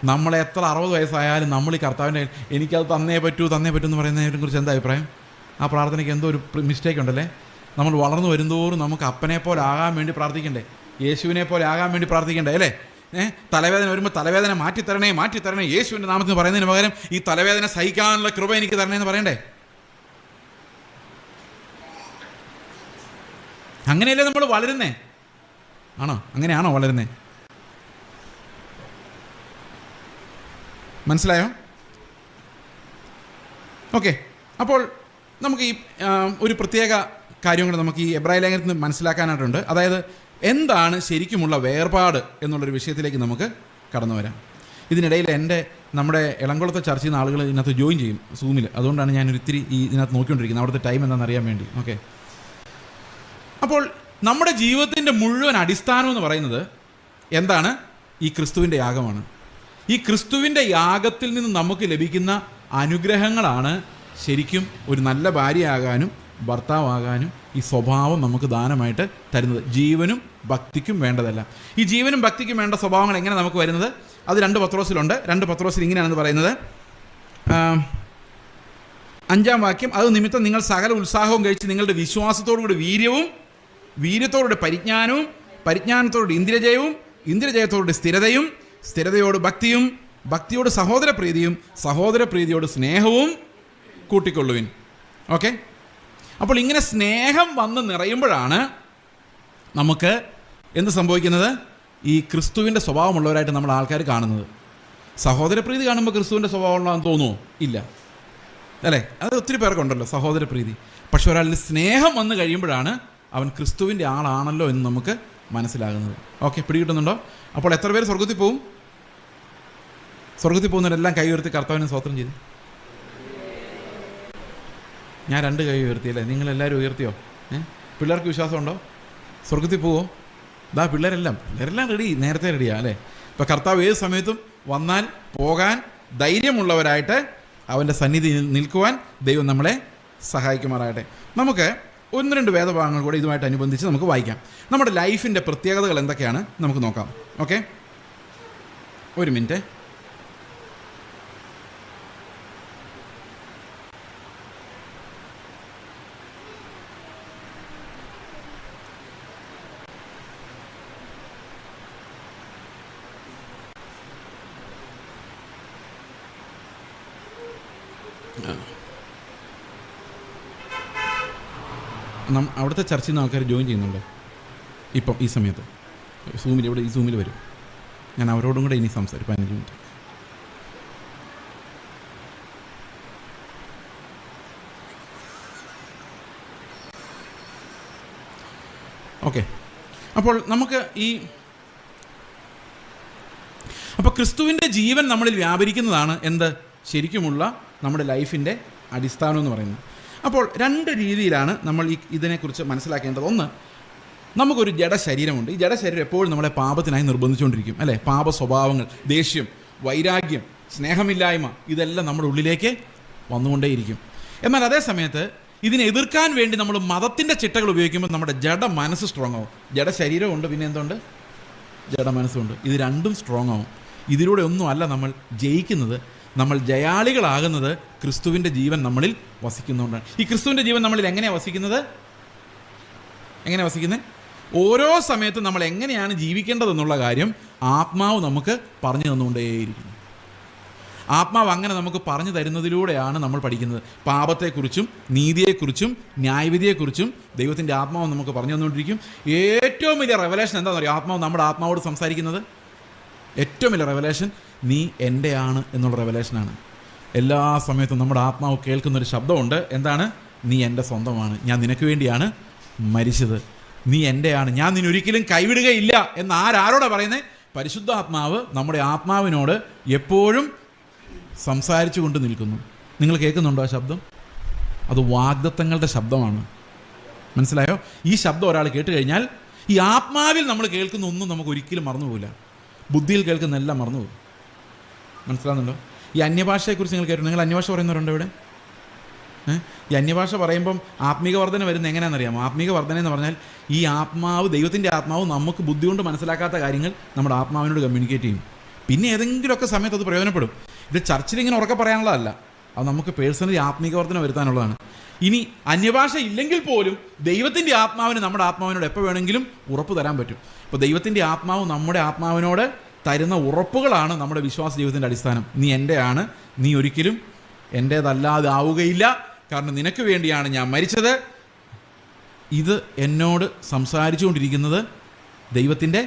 നമ്മളെ എത്ര 60 വയസ്സായാലും നമ്മൾ ഈ കർത്താവിൻ്റെ എനിക്കത് തന്നേ പറ്റൂ എന്ന് പറയുന്നതിനെ കുറിച്ച് എന്താ അഭിപ്രായം? ആ പ്രാർത്ഥനയ്ക്ക് എന്തോ ഒരു മിസ്റ്റേക്ക് ഉണ്ടല്ലേ? നമ്മൾ വളർന്നു വരുന്തോറും നമുക്ക് അപ്പനെ പോലെ ആകാൻ വേണ്ടി പ്രാർത്ഥിക്കണ്ടേ? യേശുവിനെ പോലെ ആകാൻ വേണ്ടി പ്രാർത്ഥിക്കണ്ടേ അല്ലേ? തലവേദന വരുമ്പോൾ തലവേദന മാറ്റിത്തരണേ യേശുവിൻ്റെ നാമത്തിൽ പറയുന്നതിന് പകരം ഈ തലവേദന സഹിക്കാനുള്ള കൃപ എനിക്ക് തരണേന്ന് പറയണ്ടേ? അങ്ങനെയല്ലേ നമ്മൾ വളരുന്നേ? ആണോ? അങ്ങനെയാണോ വളരുന്നേ? മനസ്സിലായോ? ഓക്കെ, അപ്പോൾ നമുക്ക് ഈ ഒരു പ്രത്യേക കാര്യം കൂടെ നമുക്ക് ഈ എബ്രായ ലേഖനത്തിൽ നിന്ന് മനസ്സിലാക്കാനായിട്ടുണ്ട്. അതായത് എന്താണ് ശരിക്കുമുള്ള വേർപാട് എന്നുള്ളൊരു വിഷയത്തിലേക്ക് നമുക്ക് കടന്നു വരാം. ഇതിനിടയിൽ നമ്മുടെ എളംകുളത്തെ ചർച്ചയിൽ നിന്ന് ആളുകൾ ഇതിനകത്ത് ജോയിൻ ചെയ്യും സൂമിൽ. അതുകൊണ്ടാണ് ഞാനൊരു ഇത്തിരി ഇതിനകത്ത് നോക്കിക്കൊണ്ടിരിക്കുന്നത്, അവിടുത്തെ ടൈം എന്താണെന്ന് അറിയാൻ വേണ്ടി. ഓക്കെ, അപ്പോൾ നമ്മുടെ ജീവിതത്തിൻ്റെ മുഴുവൻ അടിസ്ഥാനം എന്ന് പറയുന്നത് എന്താണ്? ഈ ക്രിസ്തുവിൻ്റെ യാഗമാണ്. ഈ ക്രിസ്തുവിൻ്റെ യാഗത്തിൽ നിന്ന് നമുക്ക് ലഭിക്കുന്ന അനുഗ്രഹങ്ങളാണ് ശരിക്കും ഒരു നല്ല ഭാര്യയാകാനും ഭർത്താവാകാനും ഈ സ്വഭാവം നമുക്ക് ദാനമായിട്ട് തരുന്നത്. ജീവനും ഭക്തിക്കും വേണ്ടതല്ല. ഈ ജീവനും ഭക്തിക്കും വേണ്ട സ്വഭാവങ്ങൾ എങ്ങനെ നമുക്ക് വരുന്നത്? അത് 2 പത്രോസിലുണ്ട്. 2 പത്രോസിൽ ഇങ്ങനെയാണെന്ന് പറയുന്നത്, 5-ാം വാക്യം, അത് നിമിത്തം നിങ്ങൾ സകല ഉത്സാഹവും കഴിച്ച് നിങ്ങളുടെ വിശ്വാസത്തോടുകൂടി വീര്യത്തോടുകൂടി പരിജ്ഞാനവും, പരിജ്ഞാനത്തോടുകൂടി ഇന്ദ്രിയജയവും, ഇന്ദ്രിയജയത്തോടുകൂടി സ്ഥിരതയും, സ്ഥിരതയോട് ഭക്തിയും, ഭക്തിയോട് സഹോദരപ്രീതിയും, സഹോദരപ്രീതിയോട് സ്നേഹവും കൂട്ടിക്കൊള്ളുവിൻ. ഓക്കെ, അപ്പോൾ ഇങ്ങനെ സ്നേഹം വന്ന് നിറയുമ്പോഴാണ് നമുക്ക് എന്ത് സംഭവിക്കുന്നത്? ഈ ക്രിസ്തുവിൻ്റെ സ്വഭാവമുള്ളവരായിട്ട് നമ്മൾ ആൾക്കാർ കാണുന്നത്. സഹോദരപ്രീതി കാണുമ്പോൾ ക്രിസ്തുവിൻ്റെ സ്വഭാവമുള്ളതെന്ന് തോന്നുമോ? ഇല്ല അല്ലേ? അത് ഒത്തിരി പേർക്കുണ്ടല്ലോ സഹോദരപ്രീതി. പക്ഷെ ഒരാളിൽ സ്നേഹം വന്നു കഴിയുമ്പോഴാണ് അവൻ ക്രിസ്തുവിൻ്റെ ആളാണല്ലോ എന്ന് നമുക്ക് മനസ്സിലാകുന്നത്. ഓക്കെ, പിടികിട്ടുന്നുണ്ടോ? അപ്പോൾ എത്ര പേര് സ്വർഗത്തിൽ പോവും? സ്വർഗത്തിൽ പോകുന്നവരെല്ലാം കൈ ഉയർത്തി കർത്താവിനെ സ്തോത്രം ചെയ്തു. ഞാൻ 2 കൈ ഉയർത്തിയല്ലേ? നിങ്ങളെല്ലാവരും ഉയർത്തിയോ? പിള്ളേർക്ക് വിശ്വാസമുണ്ടോ? സ്വർഗത്തിൽ പോവോ? പിള്ളേരെല്ലാം നേരത്തെ റെഡിയാ അല്ലേ? ഇപ്പം കർത്താവ് ഏത് സമയത്തും വന്നാൽ പോകാൻ ധൈര്യമുള്ളവരായിട്ട് അവൻ്റെ സന്നിധി നിൽക്കുവാൻ ദൈവം നമ്മളെ സഹായിക്കുമാറാകട്ടെ. നമുക്ക് 1-2 വേദഭാഗങ്ങൾ കൂടെ ഇതുമായിട്ട് അനുബന്ധിച്ച് നമുക്ക് വായിക്കാം. നമ്മുടെ ലൈഫിൻ്റെ പ്രത്യേകതകൾ എന്തൊക്കെയാണ് നമുക്ക് നോക്കാം. ഓക്കെ, ഒരു മിനിറ്റ്. അവിടുത്തെ ചർച്ചയിൽ നിന്ന് ആൾക്കാർ ജോയിൻ ചെയ്യുന്നുണ്ട് ഇപ്പം ഈ സമയത്ത്. ഈ സൂമിൽ വരും. ഞാൻ അവരോടും കൂടെ ഇനി സംസാരിക്കും 15 മിനിറ്റ്. ഓക്കെ, അപ്പോൾ നമുക്ക് ഈ അപ്പോൾ ക്രിസ്തുവിൻ്റെ ജീവൻ നമ്മളിൽ വ്യാപരിക്കുന്നതാണ് എന്ത് ശരിക്കുമുള്ള നമ്മുടെ ലൈഫിൻ്റെ അടിസ്ഥാനം എന്ന് പറയുന്നത്. അപ്പോൾ രണ്ട് രീതിയിലാണ് നമ്മൾ ഇതിനെക്കുറിച്ച് മനസ്സിലാക്കേണ്ടത്. ഒന്ന്, നമുക്കൊരു ജഡശരീരമുണ്ട്. ഈ ജഡശരീരം എപ്പോഴും നമ്മളെ പാപത്തിനായി നിർബന്ധിച്ചുകൊണ്ടിരിക്കും, അല്ലേ? പാപ സ്വഭാവങ്ങൾ, ദേഷ്യം, വൈരാഗ്യം, സ്നേഹമില്ലായ്മ, ഇതെല്ലാം നമ്മുടെ ഉള്ളിലേക്ക് വന്നുകൊണ്ടേയിരിക്കും. എന്നാൽ അതേ സമയത്ത് ഇതിനെ എതിർക്കാൻ വേണ്ടി നമ്മൾ മതത്തിൻ്റെ ചിട്ടകൾ ഉപയോഗിക്കുമ്പോൾ നമ്മുടെ ജഡ മനസ്സ് സ്ട്രോങ് ആവും. ജഡശരീരമുണ്ട്, പിന്നെ എന്തുണ്ട്? ജഡ മനസ്സുണ്ട്. ഇത് രണ്ടും സ്ട്രോങ് ആവും. ഇതിലൂടെ ഒന്നുമല്ല നമ്മൾ ജയിക്കുന്നത്. നമ്മൾ ജയാളികളാകുന്നത് ക്രിസ്തുവിൻ്റെ ജീവൻ നമ്മളിൽ വസിക്കുന്നതുകൊണ്ടാണ്. ഈ ക്രിസ്തുവിൻ്റെ ജീവൻ നമ്മളിൽ എങ്ങനെയാണ് വസിക്കുന്നത്? ഓരോ സമയത്തും നമ്മൾ എങ്ങനെയാണ് ജീവിക്കേണ്ടതെന്നുള്ള കാര്യം ആത്മാവ് നമുക്ക് പറഞ്ഞു തന്നുകൊണ്ടേയിരിക്കുന്നു. ആത്മാവ് അങ്ങനെ നമുക്ക് പറഞ്ഞു തരുന്നതിലൂടെയാണ് നമ്മൾ പഠിക്കുന്നത്. പാപത്തെക്കുറിച്ചും നീതിയെക്കുറിച്ചും ന്യായവിധിയെക്കുറിച്ചും ദൈവത്തിൻ്റെ ആത്മാവ് നമുക്ക് പറഞ്ഞു തന്നുകൊണ്ടിരിക്കും. ഏറ്റവും വലിയ റെവലേഷൻ എന്താണെന്ന് അറിയാം? ആത്മാവ് നമ്മുടെ ആത്മാവോട് സംസാരിക്കുന്നത് ഏറ്റവും വലിയ റെവലേഷൻ നീ എൻ്റെയാണ് എന്നുള്ള റെവലേഷനാണ്. എല്ലാ സമയത്തും നമ്മുടെ ആത്മാവ് കേൾക്കുന്നൊരു ശബ്ദമുണ്ട്. എന്താണ്? നീ എൻ്റെ സ്വന്തമാണ്, ഞാൻ നിനക്ക് വേണ്ടിയാണ് മരിച്ചത്, നീ എൻ്റെയാണ്, ഞാൻ നിന്നൊരിക്കലും കൈവിടുകയില്ല എന്ന് ആരോടാണ് പറയുന്നത്? പരിശുദ്ധാത്മാവ് നമ്മുടെ ആത്മാവിനോട് എപ്പോഴും സംസാരിച്ചു കൊണ്ട് നിൽക്കുന്നു. നിങ്ങൾ കേൾക്കുന്നുണ്ടോ ആ ശബ്ദം? അത് വാഗ്ദത്തങ്ങളുടെ ശബ്ദമാണ്. മനസ്സിലായോ? ഈ ശബ്ദം ഒരാൾ കേട്ട് കഴിഞ്ഞാൽ ഈ ആത്മാവിൽ നമ്മൾ കേൾക്കുന്ന ഒന്നും നമുക്ക് ഒരിക്കലും മറന്നുപോകില്ല. ബുദ്ധിയിൽ കേൾക്കുന്ന എല്ലാം മറന്നുപോകും. മനസ്സിലാകുന്നുണ്ടോ? ഈ അന്യഭാഷയെക്കുറിച്ച് നിങ്ങൾ കേട്ടു? നിങ്ങൾ അന്യഭാഷ പറയുന്നവരുണ്ടോ ഇവിടെ? ഈ അന്യഭാഷ പറയുമ്പം ആത്മീക വർധന വരുന്നത് എങ്ങനെയാണെന്നറിയാമോ? ആത്മീക വർധന എന്ന് പറഞ്ഞാൽ ഈ ആത്മാവ്, ദൈവത്തിൻ്റെ ആത്മാവ് നമുക്ക് ബുദ്ധി കൊണ്ട് മനസ്സിലാക്കാത്ത കാര്യങ്ങൾ നമ്മുടെ ആത്മാവിനോട് കമ്മ്യൂണിക്കേറ്റ് ചെയ്യും. പിന്നെ ഏതെങ്കിലുമൊക്കെ സമയത്ത് അത് പ്രയോജനപ്പെടും. ഇത് ചർച്ചിൽ ഇങ്ങനെ ഉറക്കെ പറയാനുള്ളതല്ല, അത് നമുക്ക് പേഴ്സണലി ആത്മീക വർധന വരുത്താനുള്ളതാണ്. ഇനി അന്യഭാഷ ഇല്ലെങ്കിൽ പോലും ദൈവത്തിൻ്റെ ആത്മാവിന് നമ്മുടെ ആത്മാവിനോട് എപ്പോൾ വേണമെങ്കിലും ഉറപ്പ് തരാൻ പറ്റും. ഇപ്പോൾ ദൈവത്തിൻ്റെ ആത്മാവ് നമ്മുടെ ആത്മാവിനോട് തരുന്ന ഉറപ്പുകളാണ് നമ്മുടെ വിശ്വാസ ജീവിതത്തിൻ്റെ അടിസ്ഥാനം. നീ എൻ്റെയാണ്, നീ ഒരിക്കലും എൻ്റേതല്ലാതെ ആവുകയില്ല, കാരണം നിനക്ക് വേണ്ടിയാണ് ഞാൻ മരിച്ചത്. ഇത് എന്നോട് സംസാരിച്ചുകൊണ്ടിരിക്കുന്നത് ദൈവത്തിൻ്റെ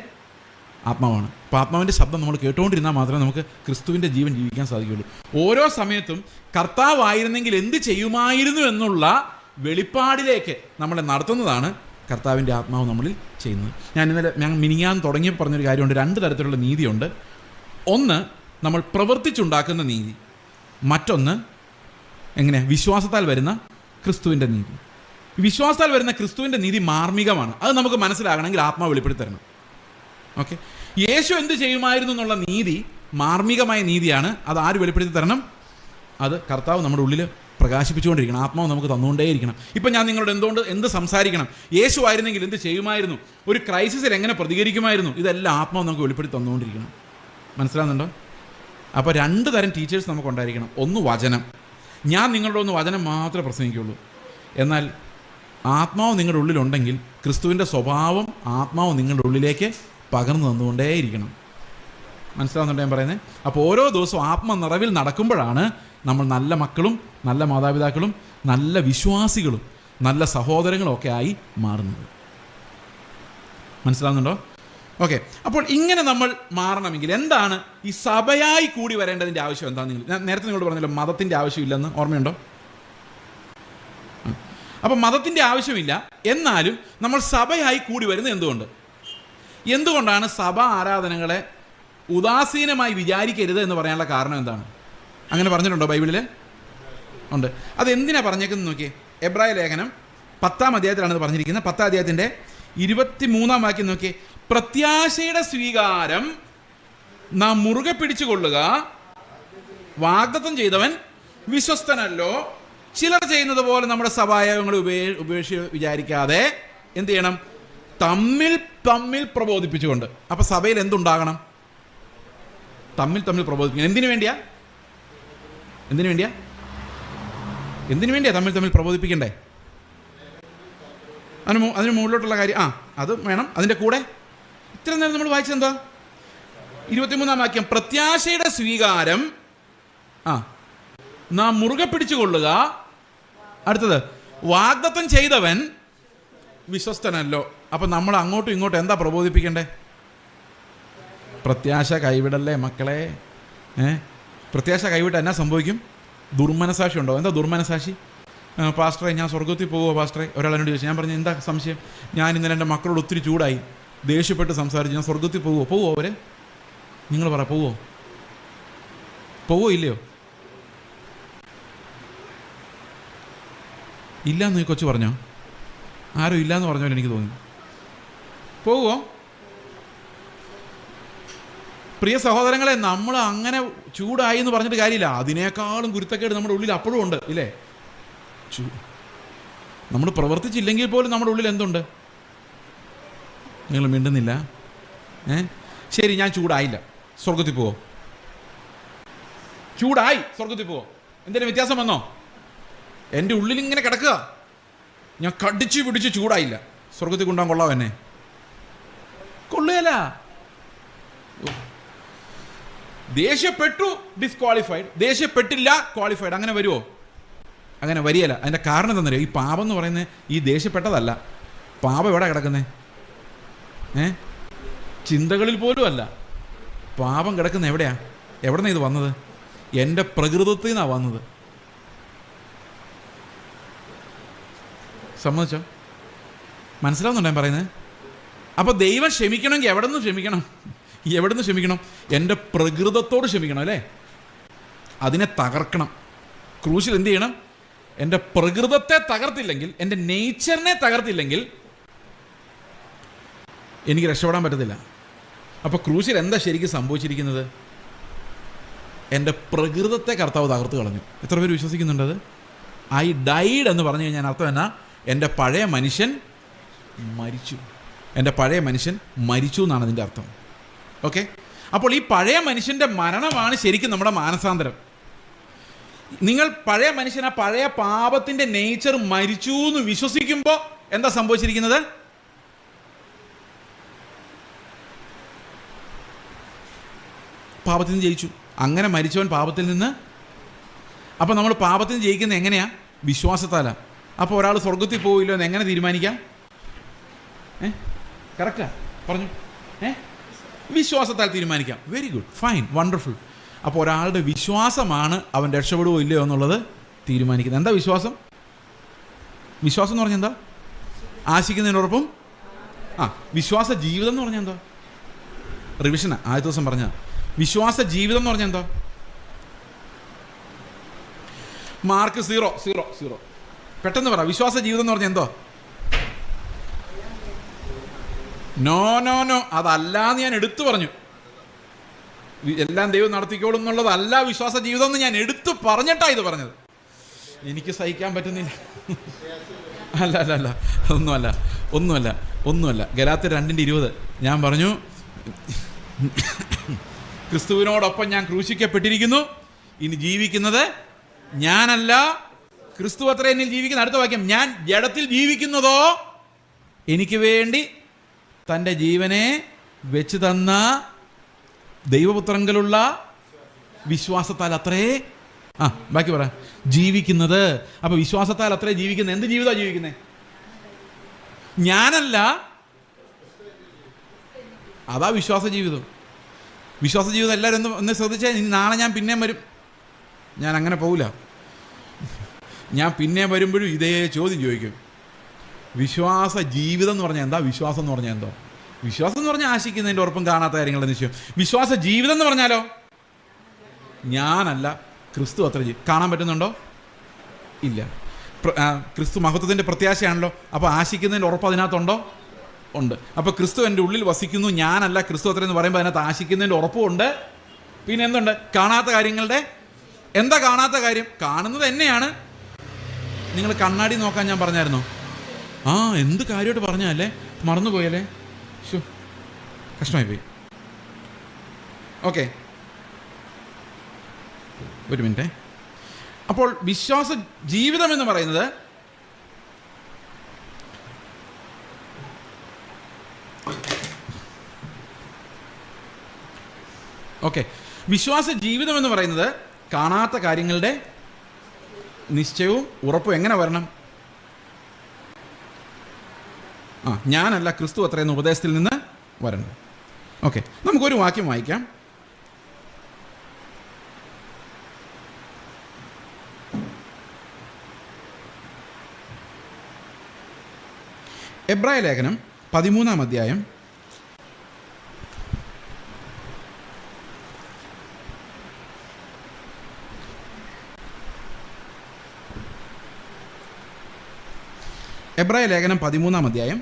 ആത്മാവാണ്. അപ്പോൾ ആത്മാവിൻ്റെ ശബ്ദം നമ്മൾ കേട്ടുകൊണ്ടിരുന്നാൽ മാത്രമേ നമുക്ക് ക്രിസ്തുവിൻ്റെ ജീവൻ ജീവിക്കാൻ സാധിക്കുകയുള്ളൂ. ഓരോ സമയത്തും കർത്താവായിരുന്നെങ്കിൽ എന്ത് ചെയ്യുമായിരുന്നു എന്നുള്ള വെളിപ്പാടിലേക്ക് നമ്മളെ നടത്തുന്നതാണ് കർത്താവിൻ്റെ ആത്മാവ് നമ്മളിൽ ചെയ്യുന്നത്. ഞാൻ മിനിങ്ങാൻ തുടങ്ങി പറഞ്ഞൊരു കാര്യമുണ്ട്. രണ്ട് തരത്തിലുള്ള നീതിയുണ്ട്. ഒന്ന് നമ്മൾ പ്രവർത്തിച്ചുണ്ടാക്കുന്ന നീതി, മറ്റൊന്ന് എങ്ങനെയാണ്? വിശ്വാസത്താൽ വരുന്ന ക്രിസ്തുവിൻ്റെ നീതി. വിശ്വാസത്താൽ വരുന്ന ക്രിസ്തുവിൻ്റെ നീതി മാർമികമാണ്. അത് നമുക്ക് മനസ്സിലാകണമെങ്കിൽ ആത്മാവ് വെളിപ്പെടുത്തി തരണം. ഓക്കെ, യേശു എന്ത് ചെയ്യുമായിരുന്നു എന്നുള്ള നീതി മാർമികമായ നീതിയാണ്. അത് ആര് വെളിപ്പെടുത്തി തരണം? അത് കർത്താവ് നമ്മുടെ ഉള്ളിൽ പ്രകാശിപ്പിച്ചുകൊണ്ടിരിക്കണം. ആത്മാവ് നമുക്ക് തന്നുകൊണ്ടേയിരിക്കണം. ഇപ്പം ഞാൻ നിങ്ങളോട് എന്ത് സംസാരിക്കണം, യേശു ആയിരുന്നെങ്കിൽ എന്ത് ചെയ്യുമായിരുന്നു, ഒരു ക്രൈസിസിൽ എങ്ങനെ പ്രതികരിക്കുമായിരുന്നു, ഇതെല്ലാം ആത്മാവ് നമുക്ക് വെളിപ്പെടുത്തി തന്നുകൊണ്ടിരിക്കണം. മനസ്സിലാകുന്നുണ്ടോ? അപ്പോൾ രണ്ട് തരം ടീച്ചേഴ്സ് നമുക്കുണ്ടായിരിക്കണം. ഒന്ന് വചനം, ഞാൻ നിങ്ങളുടെ ഒന്ന് വചനം മാത്രമേ പ്രസംഗിക്കുകയുള്ളൂ. എന്നാൽ ആത്മാവ് നിങ്ങളുടെ ഉള്ളിലുണ്ടെങ്കിൽ ക്രിസ്തുവിൻ്റെ സ്വഭാവം ആത്മാവ് നിങ്ങളുടെ ഉള്ളിലേക്ക് പകർന്നു തന്നുകൊണ്ടേയിരിക്കണം. മനസ്സിലാവുന്നുണ്ടോ ഞാൻ പറയുന്നത്? അപ്പോൾ ഓരോ ദിവസവും ആത്മനിറവിൽ നടക്കുമ്പോഴാണ് നമ്മൾ നല്ല മക്കളും നല്ല മാതാപിതാക്കളും നല്ല വിശ്വാസികളും നല്ല സഹോദരങ്ങളും ഒക്കെ ആയി മാറുന്നത്. മനസ്സിലാവുന്നുണ്ടോ? ഓക്കെ, അപ്പോൾ ഇങ്ങനെ നമ്മൾ മാറണമെങ്കിൽ എന്താണ് ഈ സഭയായി കൂടി വരേണ്ടതിൻ്റെ ആവശ്യം എന്താണെന്ന് ഞാൻ നേരത്തെ നിങ്ങളോട് പറഞ്ഞല്ലോ, മതത്തിൻ്റെ ആവശ്യമില്ലെന്ന്. ഓർമ്മയുണ്ടോ? അപ്പം മതത്തിൻ്റെ ആവശ്യമില്ല, എന്നാലും നമ്മൾ സഭയായി കൂടി വരുന്നത് എന്തുകൊണ്ടാണ് സഭ ആരാധനകളെ ഉദാസീനമായി വിചാരിക്കരുത് എന്ന് പറയാനുള്ള കാരണം എന്താണ്? അങ്ങനെ പറഞ്ഞിട്ടുണ്ടോ ബൈബിളിൽ? ഉണ്ട്. അതെന്തിനാ പറഞ്ഞേക്കുന്നത് നോക്കിയേ. എബ്രായ ലേഖനം 10-ാം അധ്യായത്തിലാണ് ഇത് പറഞ്ഞിരിക്കുന്നത്. 10-ാം അധ്യായത്തിൻ്റെ 23-ാം വാക്യം നോക്കിയേ. പ്രത്യാശയുടെ സ്വീകാരം നാം മുറുകെ പിടിച്ചുകൊള്ളുക, വാഗ്ദത്തം ചെയ്തവൻ വിശ്വസ്തനല്ലോ. ചിലർ ചെയ്യുന്നത് പോലെ നമ്മുടെ സഭായോഗങ്ങളെ ഉപേക്ഷിച്ച് വിചാരിക്കാതെ എന്ത് ചെയ്യണം? തമ്മിൽ പ്രബോധിപ്പിച്ചുകൊണ്ട്. അപ്പം സഭയിൽ എന്തുണ്ടാകണം? തമ്മിൽ പ്രബോധിപ്പിക്കണം. എന്തിനു വേണ്ടിയാ തമ്മിൽ പ്രബോധിപ്പിക്കണ്ടേ? അതിന് മുകളിലോട്ടുള്ള കാര്യം അത് വേണം. അതിൻ്റെ കൂടെ ഇത്ര നേരം നമ്മൾ വായിച്ചത് എന്താ? 23-ാം വാക്യം, പ്രത്യാശയുടെ സ്വീകാരം നാം മുറുകെ പിടിച്ചുകൊള്ളുക. അടുത്തത്, വാഗ്ദത്തം ചെയ്തവൻ വിശ്വസ്തനല്ലോ. അപ്പം നമ്മൾ അങ്ങോട്ടും ഇങ്ങോട്ടും എന്താ പ്രബോധിപ്പിക്കണ്ടേ? പ്രത്യാശ കൈവിടല്ലേ മക്കളെ. പ്രത്യാശ കൈവിട്ട് എന്നാ സംഭവിക്കും? ദുർമനസാക്ഷി ഉണ്ടോ? എന്താ ദുർമനസാക്ഷി? പാസ്റ്ററെ ഞാൻ സ്വർഗത്തിൽ പോകുമോ പാസ്റ്ററെ? ഒരാളെന്നോട് ചോദിച്ചു. ഞാൻ പറഞ്ഞു എന്താ സംശയം? ഞാൻ ഇന്നലെ എൻ്റെ മക്കളോട് ഒത്തിരി ചൂടായി, ദേഷ്യപ്പെട്ട് സംസാരിച്ചു. ഞാൻ സ്വർഗത്തിൽ പോകുമോ? അവരെ നിങ്ങൾ പറ, പോവോ ഇല്ലയോ? ഇല്ലയെന്ന് ഈ കൊച്ചു പറഞ്ഞോ? ആരും ഇല്ലയെന്ന് പറഞ്ഞോ? എനിക്ക് തോന്നി. പോവോ? പ്രിയ സഹോദരങ്ങളെ, നമ്മൾ അങ്ങനെ ചൂടായി എന്ന് പറഞ്ഞിട്ട് കാര്യമില്ല. അതിനേക്കാളും ഗുരുത്തക്കേട് നമ്മുടെ ഉള്ളിൽ അപ്പോഴും ഉണ്ട്, ഇല്ലേ? നമ്മൾ പ്രവർത്തിച്ചില്ലെങ്കിൽ പോലും നമ്മുടെ ഉള്ളിൽ എന്തുണ്ട്? നിങ്ങൾ മിണ്ടുന്നില്ല. ശരി, ഞാൻ ചൂടായില്ല, സ്വർഗത്തിൽ പോവോ? ചൂടായി, സ്വർഗത്തിൽ പോവോ? എന്തെങ്കിലും വ്യത്യാസം വന്നോ? എൻ്റെ ഉള്ളിൽ ഇങ്ങനെ കിടക്കുക, ഞാൻ കടിച്ചു പിടിച്ച് ചൂടായില്ല, സ്വർഗത്തിൽ കൊണ്ടുപോകാൻ കൊള്ളാം എന്നെ? കൊള്ളുകയല്ല. ദേഷ്യപ്പെട്ടു, ഡിസ്ക്വാളിഫൈഡ്. ദേഷ്യപ്പെട്ടില്ല, ക്വാളിഫൈഡ്. അങ്ങനെ വരുമോ? അങ്ങനെ വരികയല്ല. അതിൻ്റെ കാരണം എന്താണെന്നറിയോ? ഈ പാപം എന്ന് പറയുന്നത് ഈ ദേഷ്യപ്പെട്ടതല്ല. പാപം എവിടെ കിടക്കുന്നേ? ചിന്തകളിൽ പോലും അല്ല. പാപം കിടക്കുന്ന എവിടെയാ? എവിടെയാണ് ഇത് വന്നത്? എൻ്റെ പ്രകൃതത്തിൽ നിന്നാണ് വന്നത്. സമ്മതിച്ചോ? മനസ്സിലാവുന്നുണ്ടോ ഞാൻ പറയുന്നത്? അപ്പോൾ ദൈവം ക്ഷമിക്കണമെങ്കിൽ എവിടെ നിന്ന് ക്ഷമിക്കണം? എവിടുന്ന് ക്ഷമിക്കണം? എൻ്റെ പ്രകൃതത്തോട് ക്ഷമിക്കണം, അല്ലേ? അതിനെ തകർക്കണം. ക്രൂശിൽ എന്ത് ചെയ്യണം? എൻ്റെ പ്രകൃതത്തെ തകർത്തില്ലെങ്കിൽ, എൻ്റെ നേച്ചറിനെ തകർത്തില്ലെങ്കിൽ എനിക്ക് രക്ഷപ്പെടാൻ പറ്റത്തില്ല. അപ്പോൾ ക്രൂശിൽ എന്താ ശരിക്കും സംഭവിച്ചിരിക്കുന്നത്? എൻ്റെ പ്രകൃതത്തെ കർത്താവ് തകർത്ത് കളഞ്ഞു. എത്ര പേര് വിശ്വസിക്കുന്നുണ്ടത്? ഐ ഡൈഡ് എന്ന് പറഞ്ഞു കഴിഞ്ഞാൽ അർത്ഥം എന്നാ? എൻ്റെ പഴയ മനുഷ്യൻ മരിച്ചു. എൻ്റെ പഴയ മനുഷ്യൻ മരിച്ചു എന്നാണ് അതിൻ്റെ അർത്ഥം. ഓക്കെ? അപ്പോൾ ഈ പഴയ മനുഷ്യൻ്റെ മരണമാണ് ശരിക്കും നമ്മുടെ മാനസാന്തരം. നിങ്ങൾ പഴയ മനുഷ്യൻ, ആ പഴയ പാപത്തിൻ്റെ നേച്ചർ മരിച്ചു എന്ന് വിശ്വസിക്കുമ്പോൾ എന്താ സംഭവിച്ചിരിക്കുന്നത്? പാപത്തിൽ നിന്ന് ജയിച്ചു. അങ്ങനെ മരിച്ചവൻ പാപത്തിൽ നിന്ന്. അപ്പോൾ നമ്മൾ പാപത്തിൽ നിന്ന് ജയിക്കുന്നത് എങ്ങനെയാ? വിശ്വാസത്താലാണ്. അപ്പോൾ ഒരാൾ സ്വർഗത്തിൽ പോയില്ലോ എന്ന് എങ്ങനെ തീരുമാനിക്കാം? കറക്റ്റാ പറഞ്ഞു? വിശ്വാസത്താൽ തീരുമാനിക്കാം. Very good, fine, wonderful. അപ്പോൾ ഒരാളുടെ വിശ്വാസമാണ് അവൻ രക്ഷപ്പെടുവോ ഇല്ലയോ എന്നുള്ളത് തീരുമാനിക്കുന്നത്. എന്താ വിശ്വാസം? വിശ്വാസം എന്ന് പറഞ്ഞാൽ എന്താ? ആശിക്കുന്നതിനോടൊപ്പം വിശ്വാസ ജീവിതം എന്ന് പറഞ്ഞാൽ എന്താ? റിവിഷനാ, ആദ്യ ദിവസം പറഞ്ഞ വിശ്വാസ ജീവിതം എന്ന് പറഞ്ഞാൽ എന്താ? മാർക്ക് 0. പെട്ടെന്ന് പറ. വിശ്വാസ ജീവിതം എന്ന് പറഞ്ഞാൽ എന്തോ? നോ, അതല്ലാന്ന് ഞാൻ എടുത്തു പറഞ്ഞു. എല്ലാം ദൈവം നടത്തിക്കോളും എന്നുള്ളതല്ല വിശ്വാസ ജീവിതം എന്ന് ഞാൻ എടുത്തു പറഞ്ഞിട്ടാ ഇത് പറഞ്ഞത്. എനിക്ക് സഹിക്കാൻ പറ്റുന്നില്ല. അല്ല, ഒന്നുമല്ല. ഗലാത്യർ 2:20 ഞാൻ പറഞ്ഞു, ക്രിസ്തുവിനോടൊപ്പം ഞാൻ ക്രൂശിക്കപ്പെട്ടിരിക്കുന്നു, ഇനി ജീവിക്കുന്നത് ഞാനല്ല, ക്രിസ്തു അത്ര എന്നിൽ ജീവിക്കുന്ന. അടുത്ത വാക്യം, ഞാൻ ജഡത്തിൽ ജീവിക്കുന്നതോ എനിക്ക് വേണ്ടി തൻ്റെ ജീവനെ വെച്ച് തന്ന ദൈവപുത്രങ്കലുള്ള വിശ്വാസത്താൽ അത്രേ ബാക്കി പറ ജീവിക്കുന്നത്. അപ്പൊ വിശ്വാസത്താൽ അത്രേ ജീവിക്കുന്നത്. എന്ത് ജീവിതമാണ് ജീവിക്കുന്നത്? ഞാനല്ല, അതാ വിശ്വാസ ജീവിതം. വിശ്വാസ ജീവിതം എല്ലാവരും ഒന്ന് ശ്രദ്ധിച്ചാൽ, നാളെ ഞാൻ പിന്നെയും വരും. ഞാൻ അങ്ങനെ പോവില്ല. ഞാൻ പിന്നെ വരുമ്പോഴും ഇതേ ചോദ്യം ചോദിക്കും. വിശ്വാസ ജീവിതം എന്ന് പറഞ്ഞാൽ എന്താ? വിശ്വാസം എന്ന് പറഞ്ഞാൽ എന്തോ? വിശ്വാസം എന്ന് പറഞ്ഞാൽ ആശിക്കുന്നതിൻ്റെ ഉറപ്പും കാണാത്ത കാര്യങ്ങളുടെ നിശ്ചയം. വിശ്വാസ ജീവിതം എന്ന് പറഞ്ഞാലോ, ഞാനല്ല, ക്രിസ്തു അത്ര കാണാൻ പറ്റുന്നുണ്ടോ? ഇല്ല. ക്രിസ്തു മഹത്വത്തിൻ്റെ പ്രത്യാശയാണല്ലോ. അപ്പോൾ ആശിക്കുന്നതിൻ്റെ ഉറപ്പ് അതിനകത്തുണ്ടോ? ഉണ്ട്. അപ്പോൾ ക്രിസ്തു എൻ്റെ ഉള്ളിൽ വസിക്കുന്നു, ഞാനല്ല ക്രിസ്തു അത്ര എന്ന് പറയുമ്പോൾ അതിനകത്ത് ആശിക്കുന്നതിൻ്റെ ഉറപ്പും ഉണ്ട്. പിന്നെ എന്തുണ്ട്? കാണാത്ത കാര്യങ്ങളുടെ എന്താ കാണാത്ത കാര്യം? കാണുന്നത് എന്നെയാണ്. നിങ്ങൾ കണ്ണാടി നോക്കാൻ ഞാൻ പറഞ്ഞായിരുന്നോ? എന്ത് കാര്യമായിട്ട് പറഞ്ഞല്ലേ, മറന്നുപോയല്ലേ, കഷ്ടമായി പോയി. ഓക്കെ, ഒരു മിനിറ്റ്. അപ്പോൾ വിശ്വാസ ജീവിതം എന്ന് പറയുന്നത് വിശ്വാസ ജീവിതം എന്ന് പറയുന്നത് കാണാത്ത കാര്യങ്ങളുടെ നിശ്ചയവും ഉറപ്പും എങ്ങനെ വരണം? ഞാനല്ല ക്രിസ്തു അത്രയെന്ന ഉപദേശത്തിൽ നിന്ന് വരണം. ഓക്കെ, നമുക്കൊരു വാക്യം വായിക്കാം. എബ്രായ ലേഖനം 13-ാം അധ്യായം എബ്രായ ലേഖനം 13-ാം അധ്യായം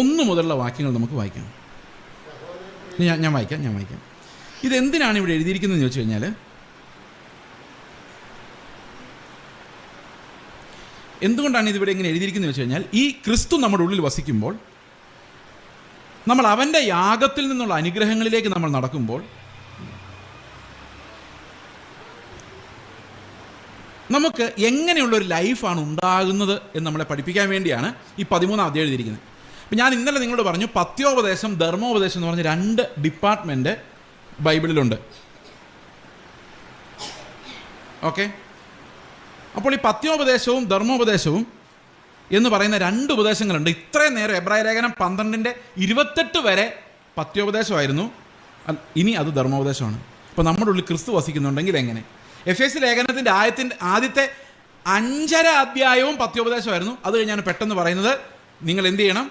1 മുതലുള്ള വാക്യങ്ങൾ നമുക്ക് വായിക്കാം. ഞാൻ വായിക്കാം. ഇതെന്തിനാണ് ഇവിടെ എഴുതിയിരിക്കുന്നതെന്ന് ചോദിച്ചു കഴിഞ്ഞാൽ, എന്തുകൊണ്ടാണ് ഇതിവിടെ ഇങ്ങനെ എഴുതിയിരിക്കുന്നത് വെച്ച് കഴിഞ്ഞാൽ, ഈ ക്രിസ്തു നമ്മുടെ ഉള്ളിൽ വസിക്കുമ്പോൾ, നമ്മൾ അവൻ്റെ യാഗത്തിൽ നിന്നുള്ള അനുഗ്രഹങ്ങളിലേക്ക് നമ്മൾ നടക്കുമ്പോൾ, നമുക്ക് എങ്ങനെയുള്ളൊരു ലൈഫാണ് ഉണ്ടാകുന്നത് എന്ന് നമ്മളെ പഠിപ്പിക്കാൻ വേണ്ടിയാണ് ഈ 13-ാം അധ്യായം എഴുതിയിരിക്കുന്നത്. അപ്പം ഞാൻ ഇന്നലെ നിങ്ങളോട് പറഞ്ഞു, പത്യോപദേശം, ധർമ്മോപദേശം എന്ന് പറഞ്ഞ 2 ഡിപ്പാർട്ട്മെൻറ്റ് ബൈബിളിലുണ്ട്. ഓക്കെ, അപ്പോൾ ഈ പത്യോപദേശവും ധർമ്മോപദേശവും എന്ന് പറയുന്ന 2 ഉപദേശങ്ങളുണ്ട്. ഇത്രയും നേരം എബ്രായ ലേഖനം 12:28 വരെ പത്യോപദേശമായിരുന്നു, ഇനി അത് ധർമ്മോപദേശമാണ്. അപ്പോൾ നമ്മുടെ ഉള്ളിൽ ക്രിസ്തു വസിക്കുന്നുണ്ടെങ്കിൽ എങ്ങനെ? എഫേസ്യ ലേഖനത്തിൻ്റെ ആദ്യത്തെ 5.5 അധ്യായവും പത്യോപദേശമായിരുന്നു. അത് കഴിഞ്ഞാണ് പെട്ടെന്ന് പറയുന്നത്, നിങ്ങൾ എന്ത് ചെയ്യണം,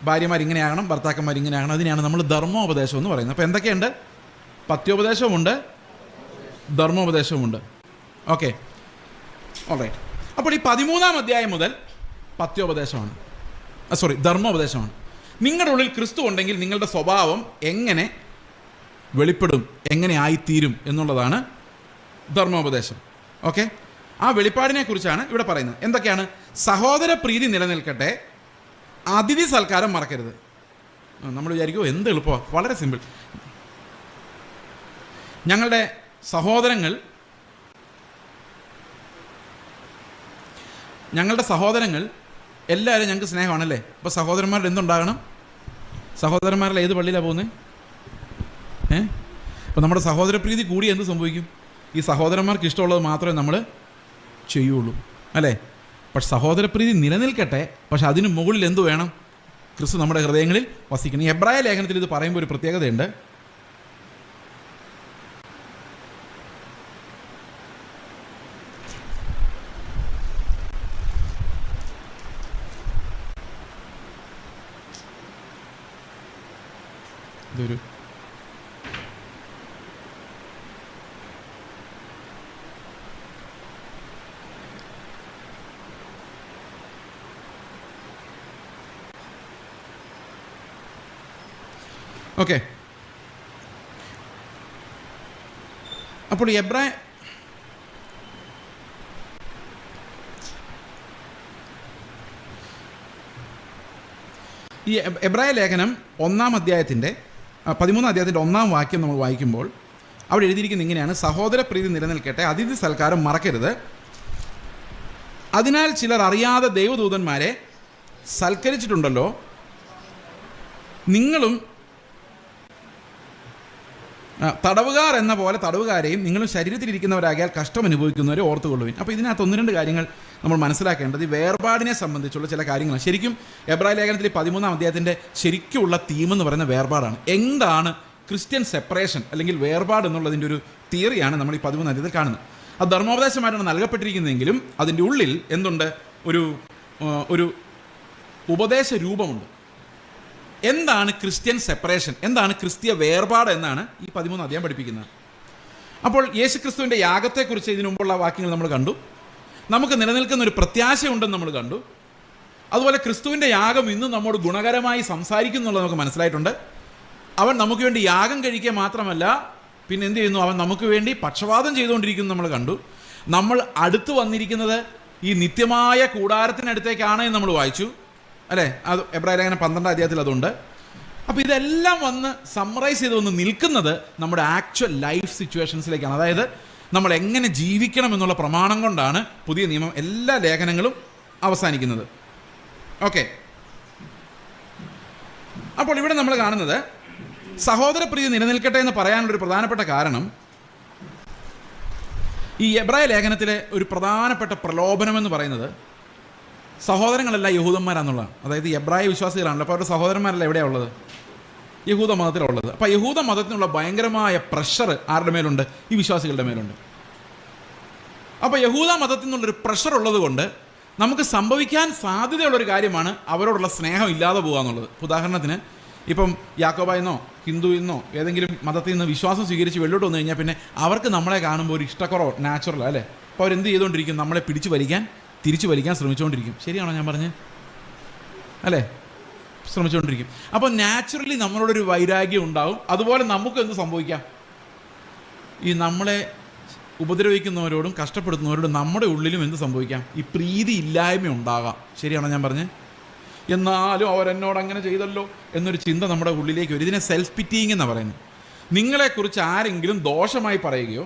ഭാര്യമാർ ഇങ്ങനെയാകണം, ഭർത്താക്കന്മാർ ഇങ്ങനെയാകണം. അതിനെയാണ് നമ്മൾ ധർമ്മോപദേശം എന്ന് പറയുന്നത്. അപ്പോൾ എന്തൊക്കെയുണ്ട്? പത്യോപദേശവുമുണ്ട്, ധർമ്മോപദേശവുമുണ്ട്. Okay, alright. അപ്പോൾ ഈ 13-ാം അധ്യായം മുതൽ പത്യോപദേശമാണ്, ധർമ്മോപദേശമാണ്. നിങ്ങളുടെ ഉള്ളിൽ ക്രിസ്തു ഉണ്ടെങ്കിൽ നിങ്ങളുടെ സ്വഭാവം എങ്ങനെ വെളിപ്പെടും, എങ്ങനെ ആയിത്തീരും എന്നുള്ളതാണ് ധർമ്മോപദേശം. ഓക്കെ, ആ വെളിപ്പാടിനെ കുറിച്ചാണ് ഇവിടെ പറയുന്നത്. എന്തൊക്കെയാണ്? സഹോദര പ്രീതി നിലനിൽക്കട്ടെ, അതിഥി സൽക്കാരം മറക്കരുത്. നമ്മൾ വിചാരിക്കുമോ എന്ത് എളുപ്പമാണ്? വളരെ സിമ്പിൾ. ഞങ്ങളുടെ സഹോദരങ്ങൾ എല്ലാവരും ഞങ്ങൾക്ക് സ്നേഹമാണല്ലേ. അപ്പോൾ സഹോദരന്മാരുടെ എന്തുണ്ടാകണം? സഹോദരന്മാരിൽ ഏത് പള്ളിയിലാണ് പോകുന്നത്? അപ്പോൾ നമ്മുടെ സഹോദരപ്രീതി കൂടി എന്ത് സംഭവിക്കും? ഈ സഹോദരന്മാർക്ക് ഇഷ്ടമുള്ളത് മാത്രമേ നമ്മൾ ചെയ്യുള്ളൂ, അല്ലേ? പക്ഷെ സഹോദരപ്രീതി നിലനിൽക്കട്ടെ, പക്ഷെ അതിന് മുകളിൽ എന്ത് വേണം? ക്രിസ്തു നമ്മുടെ ഹൃദയങ്ങളിൽ വസിക്കണം. ഈ എബ്രായ ലേഖനത്തിൽ ഇത് പറയുമ്പോൾ ഒരു പ്രത്യേകതയുണ്ട്. ഇതൊരു ഓക്കെ. അപ്പോൾ ഈ എബ്രായ ലേഖനം 1-ാം അധ്യായത്തിൻ്റെ 13-ാം അധ്യായത്തിൻ്റെ 1-ാം വാക്യം നമ്മൾ വായിക്കുമ്പോൾ അവിടെ എഴുതിയിരിക്കുന്നത് ഇങ്ങനെയാണ്: സഹോദര പ്രീതി നിലനിൽക്കട്ടെ, അതിഥി സൽക്കാരം മറക്കരുത്. അതിനാൽ ചിലർ അറിയാതെ ദൈവദൂതന്മാരെ സൽക്കരിച്ചിട്ടുണ്ടല്ലോ, നിങ്ങളും തടവുകാർ എന്ന പോലെ തടവുകാരെയും നിങ്ങളും ശരീരത്തിലിരിക്കുന്നവരാകിയാൽ കഷ്ടം അനുഭവിക്കുന്നവരെ ഓർത്തുകൊള്ളുവിൻ. അപ്പോൾ ഇതിനകത്ത് 1-2 കാര്യങ്ങൾ നമ്മൾ മനസ്സിലാക്കേണ്ടത് ഈ വേർപാടിനെ സംബന്ധിച്ചുള്ള ചില കാര്യങ്ങളാണ്. ശരിക്കും എബ്രായ ലേഖനത്തിൽ 13-ാം അധ്യായത്തിൻ്റെ ശരിക്കുള്ള തീം എന്ന് പറയുന്ന വേർപാടാണ്. എന്താണ് ക്രിസ്ത്യൻ സെപ്പറേഷൻ അല്ലെങ്കിൽ വേർപാട് എന്നുള്ളതിൻ്റെ ഒരു തിയറിയാണ് നമ്മൾ ഈ 13-ാം അധ്യായത്തിൽ കാണുന്നത്. അത് ധർമ്മോപദേശമായിട്ടാണ് നൽകപ്പെട്ടിരിക്കുന്നതെങ്കിലും അതിൻ്റെ ഉള്ളിൽ എന്തുണ്ട്? ഒരു ഉപദേശ രൂപമുണ്ട്. എന്താണ് ക്രിസ്ത്യൻ സെപ്പറേഷൻ, എന്താണ് ക്രിസ്തീയ വേർപാട് എന്നാണ് ഈ 13-ാം അധ്യായം പഠിപ്പിക്കുന്നത്. അപ്പോൾ യേശുക്രിസ്തുവിൻ്റെ യാഗത്തെക്കുറിച്ച് ഇതിനു മുമ്പുള്ള വാക്യങ്ങൾ നമ്മൾ കണ്ടു. നമുക്ക് നിലനിൽക്കുന്ന ഒരു പ്രത്യാശയുണ്ടെന്ന് നമ്മൾ കണ്ടു. അതുപോലെ ക്രിസ്തുവിൻ്റെ യാഗം ഇന്നും നമ്മോട് ഗുണകരമായി സംസാരിക്കുന്നുള്ളത് നമുക്ക് മനസ്സിലായിട്ടുണ്ട്. അവൻ നമുക്ക് വേണ്ടി യാഗം കഴിക്കുക മാത്രമല്ല, പിന്നെ എന്ത് ചെയ്യുന്നു? അവൻ നമുക്ക് വേണ്ടി പക്ഷപാതം ചെയ്തുകൊണ്ടിരിക്കുന്നു നമ്മൾ കണ്ടു. നമ്മൾ അടുത്ത് വന്നിരിക്കുന്നത് ഈ നിത്യമായ കൂടാരത്തിനടുത്തേക്കാണ് എന്ന് നമ്മൾ വായിച്ചു, അല്ലേ? അത് എബ്രായ ലേഖനം 12-ാം അധ്യായത്തിൽ അതുണ്ട്. അപ്പോൾ ഇതെല്ലാം വന്ന് സമ്മറൈസ് ചെയ്ത് വന്ന് നിൽക്കുന്നത് നമ്മുടെ ആക്ച്വൽ ലൈഫ് സിറ്റുവേഷൻസിലേക്കാണ്. അതായത് നമ്മൾ എങ്ങനെ ജീവിക്കണം എന്നുള്ള പ്രമാണം കൊണ്ടാണ് പുതിയ നിയമം എല്ലാ ലേഖനങ്ങളും അവസാനിക്കുന്നത്. ഓക്കെ, അപ്പോൾ ഇവിടെ നമ്മൾ കാണുന്നത് സഹോദരപ്രീതി നിലനിൽക്കട്ടെ എന്ന് പറയാനുള്ളൊരു പ്രധാനപ്പെട്ട കാരണം, ഈ എബ്രായ ലേഖനത്തിലെ ഒരു പ്രധാനപ്പെട്ട പ്രലോഭനം എന്ന് പറയുന്നത് സഹോദരങ്ങളല്ല യഹൂദന്മാരാന്നുള്ളതാണ്. അതായത് എബ്രായ വിശ്വാസികളാണല്ലോ, അപ്പോൾ അവരുടെ സഹോദരന്മാരല്ല എവിടെയാണ് ഉള്ളത്? യഹൂദ മതത്തിലുള്ളത്. അപ്പോൾ യഹൂദ മതത്തിനുള്ള ഭയങ്കരമായ പ്രഷർ ആരുടെ മേലുണ്ട്? ഈ വിശ്വാസികളുടെ മേലുണ്ട്. അപ്പോൾ യഹൂദ മതത്തിൽ നിന്നുള്ളൊരു പ്രഷർ ഉള്ളത് കൊണ്ട് നമുക്ക് സംഭവിക്കാൻ സാധ്യതയുള്ളൊരു കാര്യമാണ് അവരോടുള്ള സ്നേഹം ഇല്ലാതെ പോകുക എന്നുള്ളത്. ഉദാഹരണത്തിന് ഇപ്പം യാക്കോബായെന്നോ ഹിന്ദുവെന്നോ ഏതെങ്കിലും മതത്തിൽ നിന്ന് വിശ്വാസം സ്വീകരിച്ച് വെള്ളോട്ട് വന്നു കഴിഞ്ഞാൽ പിന്നെ അവർക്ക് നമ്മളെ കാണുമ്പോൾ ഒരു ഇഷ്ടക്കുറവ് നാച്ചുറൽ, അല്ലേ? അപ്പോൾ അവരെന്ത് ചെയ്തുകൊണ്ടിരിക്കും? നമ്മളെ പിടിച്ചു വലിക്കാൻ തിരിച്ചു വലിക്കാൻ ശ്രമിച്ചുകൊണ്ടിരിക്കും. ശരിയാണോ ഞാൻ പറഞ്ഞത്? അല്ലേ? ശ്രമിച്ചുകൊണ്ടിരിക്കും. അപ്പോൾ നാച്ചുറലി നമ്മളോടൊരു വൈരാഗ്യം ഉണ്ടാവും. അതുപോലെ നമുക്ക് എന്ത് സംഭവിക്കാം? ഈ നമ്മളെ ഉപദ്രവിക്കുന്നവരോടും കഷ്ടപ്പെടുത്തുന്നവരോടും നമ്മുടെ ഉള്ളിലും എന്ത് സംഭവിക്കാം? ഈ പ്രീതി ഇല്ലായ്മ ഉണ്ടാകാം. ശരിയാണോ ഞാൻ പറഞ്ഞത്? എന്നാലും അവരെന്നോട് അങ്ങനെ ചെയ്തല്ലോ എന്നൊരു ചിന്ത നമ്മുടെ ഉള്ളിലേക്ക് വരും. ഇതിനെ സെൽഫ് പിറ്റിയിങ് എന്നാണ് പറയുന്നത്. നിങ്ങളെക്കുറിച്ച് ആരെങ്കിലും ദോഷമായി പറയുകയോ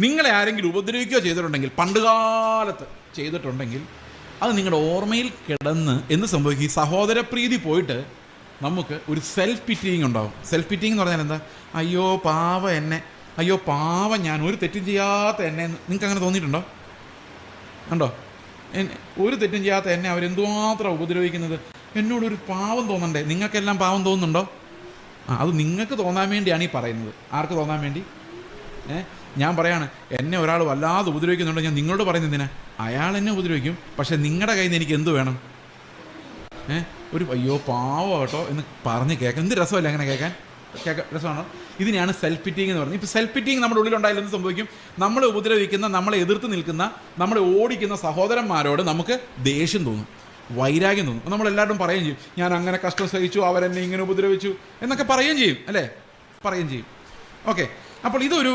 നിങ്ങളെ ആരെങ്കിലും ഉപദ്രവിക്കുകയോ ചെയ്തിട്ടുണ്ടെങ്കിൽ, പണ്ടുകാലത്ത് ചെയ്തിട്ടുണ്ടെങ്കിൽ, അത് നിങ്ങളുടെ ഓർമ്മയിൽ കിടന്ന് എന്ത് സംഭവിക്കും? ഈ സഹോദരപ്രീതി പോയിട്ട് നമുക്ക് ഒരു സെൽഫ് പിറ്റിയിങ് ഉണ്ടാവും. സെൽഫ് പിറ്റിയിങ് എന്ന് പറഞ്ഞാൽ എന്താ? അയ്യോ പാവം എന്നെ, അയ്യോ പാവം ഞാൻ, ഒരു തെറ്റും ചെയ്യാത്ത എന്നെ. നിങ്ങൾക്ക് അങ്ങനെ തോന്നിയിട്ടുണ്ടോ? ഉണ്ടോ? ഒരു തെറ്റും ചെയ്യാത്ത എന്നെ അവരെന്തുമാത്രം ഉപദ്രവിക്കുന്നത്, എന്നോടൊരു പാവം തോന്നണ്ടേ? നിങ്ങൾക്കെല്ലാം പാവം തോന്നുന്നുണ്ടോ? അത് നിങ്ങൾക്ക് തോന്നാൻ വേണ്ടിയാണ് ഈ പറയുന്നത്. ആർക്ക് തോന്നാൻ വേണ്ടി? ഞാൻ പറയാണ്, എന്നെ ഒരാൾ വല്ലാതെ ഉപദ്രവിക്കുന്നുണ്ട്, ഞാൻ നിങ്ങളോട് പറയുന്നത് എന്തിനാ? അയാൾ എന്നെ ഉപദ്രവിക്കും, പക്ഷെ നിങ്ങളുടെ കയ്യിൽ നിന്ന് എനിക്ക് എന്ത് വേണം? ഒരു അയ്യോ പാവം കേട്ടോ എന്ന് പറഞ്ഞ് കേൾക്കാൻ എന്ത് രസമല്ലേ? അങ്ങനെ കേൾക്കാൻ രസമാണോ? ഇതിനെയാണ് സെൽഫ് പിറ്റിയിങ് എന്ന് പറയുന്നത്. ഇപ്പോൾ സെൽഫ് പിറ്റിയിങ് നമ്മുടെ ഉള്ളിലുണ്ടായാലും എന്ത് സംഭവിക്കും? നമ്മളെ ഉപദ്രവിക്കുന്ന, നമ്മളെ എതിർത്ത് നിൽക്കുന്ന, നമ്മളെ ഓടിക്കുന്ന സഹോദരന്മാരോട് നമുക്ക് ദേഷ്യം തോന്നും, വൈരാഗ്യം തോന്നും. നമ്മളെല്ലാവരും പറയുകയും ചെയ്യും, ഞാൻ അങ്ങനെ കഷ്ടം സഹിച്ചു, അവരെന്നെ ഇങ്ങനെ ഉപദ്രവിച്ചു എന്നൊക്കെ പറയുകയും ചെയ്യും, അല്ലേ? പറയുകയും ചെയ്യും. ഓക്കെ, അപ്പോൾ ഇതൊരു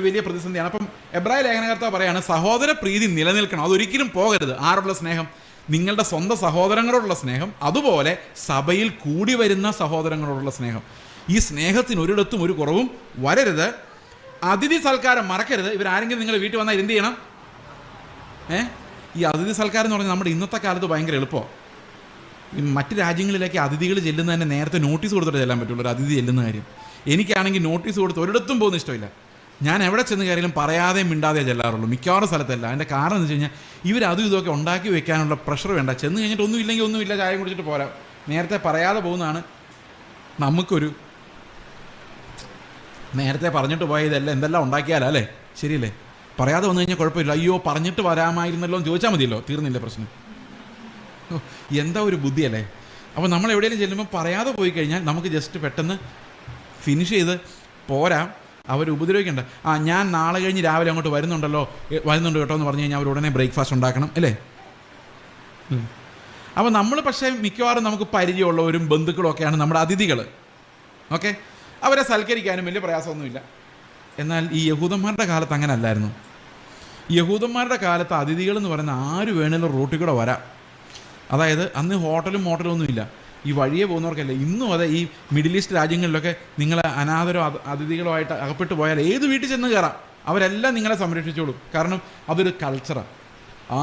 വലിയ പ്രതിസന്ധിയാണ്. അപ്പം എബ്രായ ലേഖനകർത്താവ് പറയാണ്, സഹോദര പ്രീതി നിലനിൽക്കണം, അതൊരിക്കലും പോകരുത്. ആരോടുള്ള സ്നേഹം? നിങ്ങളുടെ സ്വന്തം സഹോദരങ്ങളോടുള്ള സ്നേഹം, അതുപോലെ സഭയിൽ കൂടി വരുന്ന സഹോദരങ്ങളോടുള്ള സ്നേഹം. ഈ സ്നേഹത്തിന് ഒരിടത്തും ഒരു കുറവും വരരുത്. അതിഥി സൽക്കാരം മറക്കരുത്. ഇവരാരെങ്കിലും നിങ്ങളുടെ വീട്ടിൽ വന്നാൽ എന്ത് ചെയ്യണം? ഈ അതിഥി സൽക്കാരം എന്ന് പറഞ്ഞാൽ നമ്മുടെ ഇന്നത്തെ കാലത്ത് ഭയങ്കര എളുപ്പമാണ്. ഈ മറ്റ് രാജ്യങ്ങളിലേക്ക് അതിഥികൾ ചെല്ലുന്നതന്നെ നേരത്തെ നോട്ടീസ് കൊടുത്തിട്ട് ചെല്ലാൻ പറ്റുള്ളൂ. ഒരു അതിഥി ചെല്ലുന്ന കാര്യം എനിക്കാണെങ്കിൽ നോട്ടീസ് കൊടുത്ത് ഒരിടത്തും പോകുന്ന ഇഷ്ടമില്ല. ഞാൻ എവിടെ ചെന്ന് കയറിയാലും പറയാതെയും മിണ്ടാതെയും ചെല്ലാറുള്ളൂ, മിക്കവാറും സ്ഥലത്തല്ല. അതിൻ്റെ കാരണം എന്ന് വെച്ച് കഴിഞ്ഞാൽ ഇവർ അതും ഇതൊക്കെ ഉണ്ടാക്കി വെക്കാനുള്ള പ്രഷർ വേണ്ട. ചെന്ന് കഴിഞ്ഞിട്ട് ഒന്നും ഇല്ലെങ്കിൽ ഒന്നുമില്ല, ചായ കുടിച്ചിട്ട് പോരാ. നേരത്തെ പറയാതെ പോകുന്നതാണ് നമുക്കൊരു, നേരത്തെ പറഞ്ഞിട്ട് പോയതല്ല എന്തെല്ലാം ഉണ്ടാക്കിയാലോ, അല്ലേ? ശരിയല്ലേ? പറയാതെ വന്നു കഴിഞ്ഞാൽ കുഴപ്പമില്ല. അയ്യോ പറഞ്ഞിട്ട് വരാമായിരുന്നല്ലോ എന്ന് ചോദിച്ചാൽ മതിയല്ലോ, തീർന്നില്ല പ്രശ്നം. എന്താ ഒരു ബുദ്ധിയല്ലേ? അപ്പോൾ നമ്മൾ എവിടെയെങ്കിലും ചെല്ലുമ്പോൾ പറയാതെ പോയി കഴിഞ്ഞാൽ നമുക്ക് ജസ്റ്റ് പെട്ടെന്ന് ഫിനിഷ് ചെയ്ത് പോരാ. അവർ ഉപദ്രവിക്കണ്ട. ഞാൻ നാളെ കഴിഞ്ഞ് രാവിലെ അങ്ങോട്ട് വരുന്നുണ്ട് കേട്ടോ എന്ന് പറഞ്ഞു കഴിഞ്ഞാൽ അവർ ഉടനെ ബ്രേക്ക്ഫാസ്റ്റ് ഉണ്ടാക്കണം, അല്ലേ? അപ്പോൾ നമ്മൾ പക്ഷേ മിക്കവാറും നമുക്ക് പരിചയമുള്ളവരും ബന്ധുക്കളും ഒക്കെയാണ് നമ്മുടെ അതിഥികൾ. ഓക്കെ, അവരെ സൽക്കരിക്കാനും വലിയ പ്രയാസമൊന്നുമില്ല. എന്നാൽ ഈ യഹൂദന്മാരുടെ കാലത്ത് അങ്ങനെ അല്ലായിരുന്നു. യഹൂദന്മാരുടെ കാലത്ത് അതിഥികൾ എന്ന് പറയുന്ന ആര് വേണേലും റൂട്ടിൽ കൂടെ വരാം. അതായത് അന്ന് ഹോട്ടലും മോട്ടലും ഇല്ല. ഈ വഴിയെ പോകുന്നവർക്കല്ലേ. ഇന്നും അതെ, ഈ മിഡിൽ ഈസ്റ്റ് രാജ്യങ്ങളിലൊക്കെ നിങ്ങൾ അനാഥരോ അതിഥികളോ ആയിട്ട് അകപ്പെട്ടു പോയാൽ ഏത് വീട്ടിൽ ചെന്ന് കയറാം, അവരെല്ലാം നിങ്ങളെ സംരക്ഷിച്ചോളും. കാരണം അതൊരു കൾച്ചറാണ്.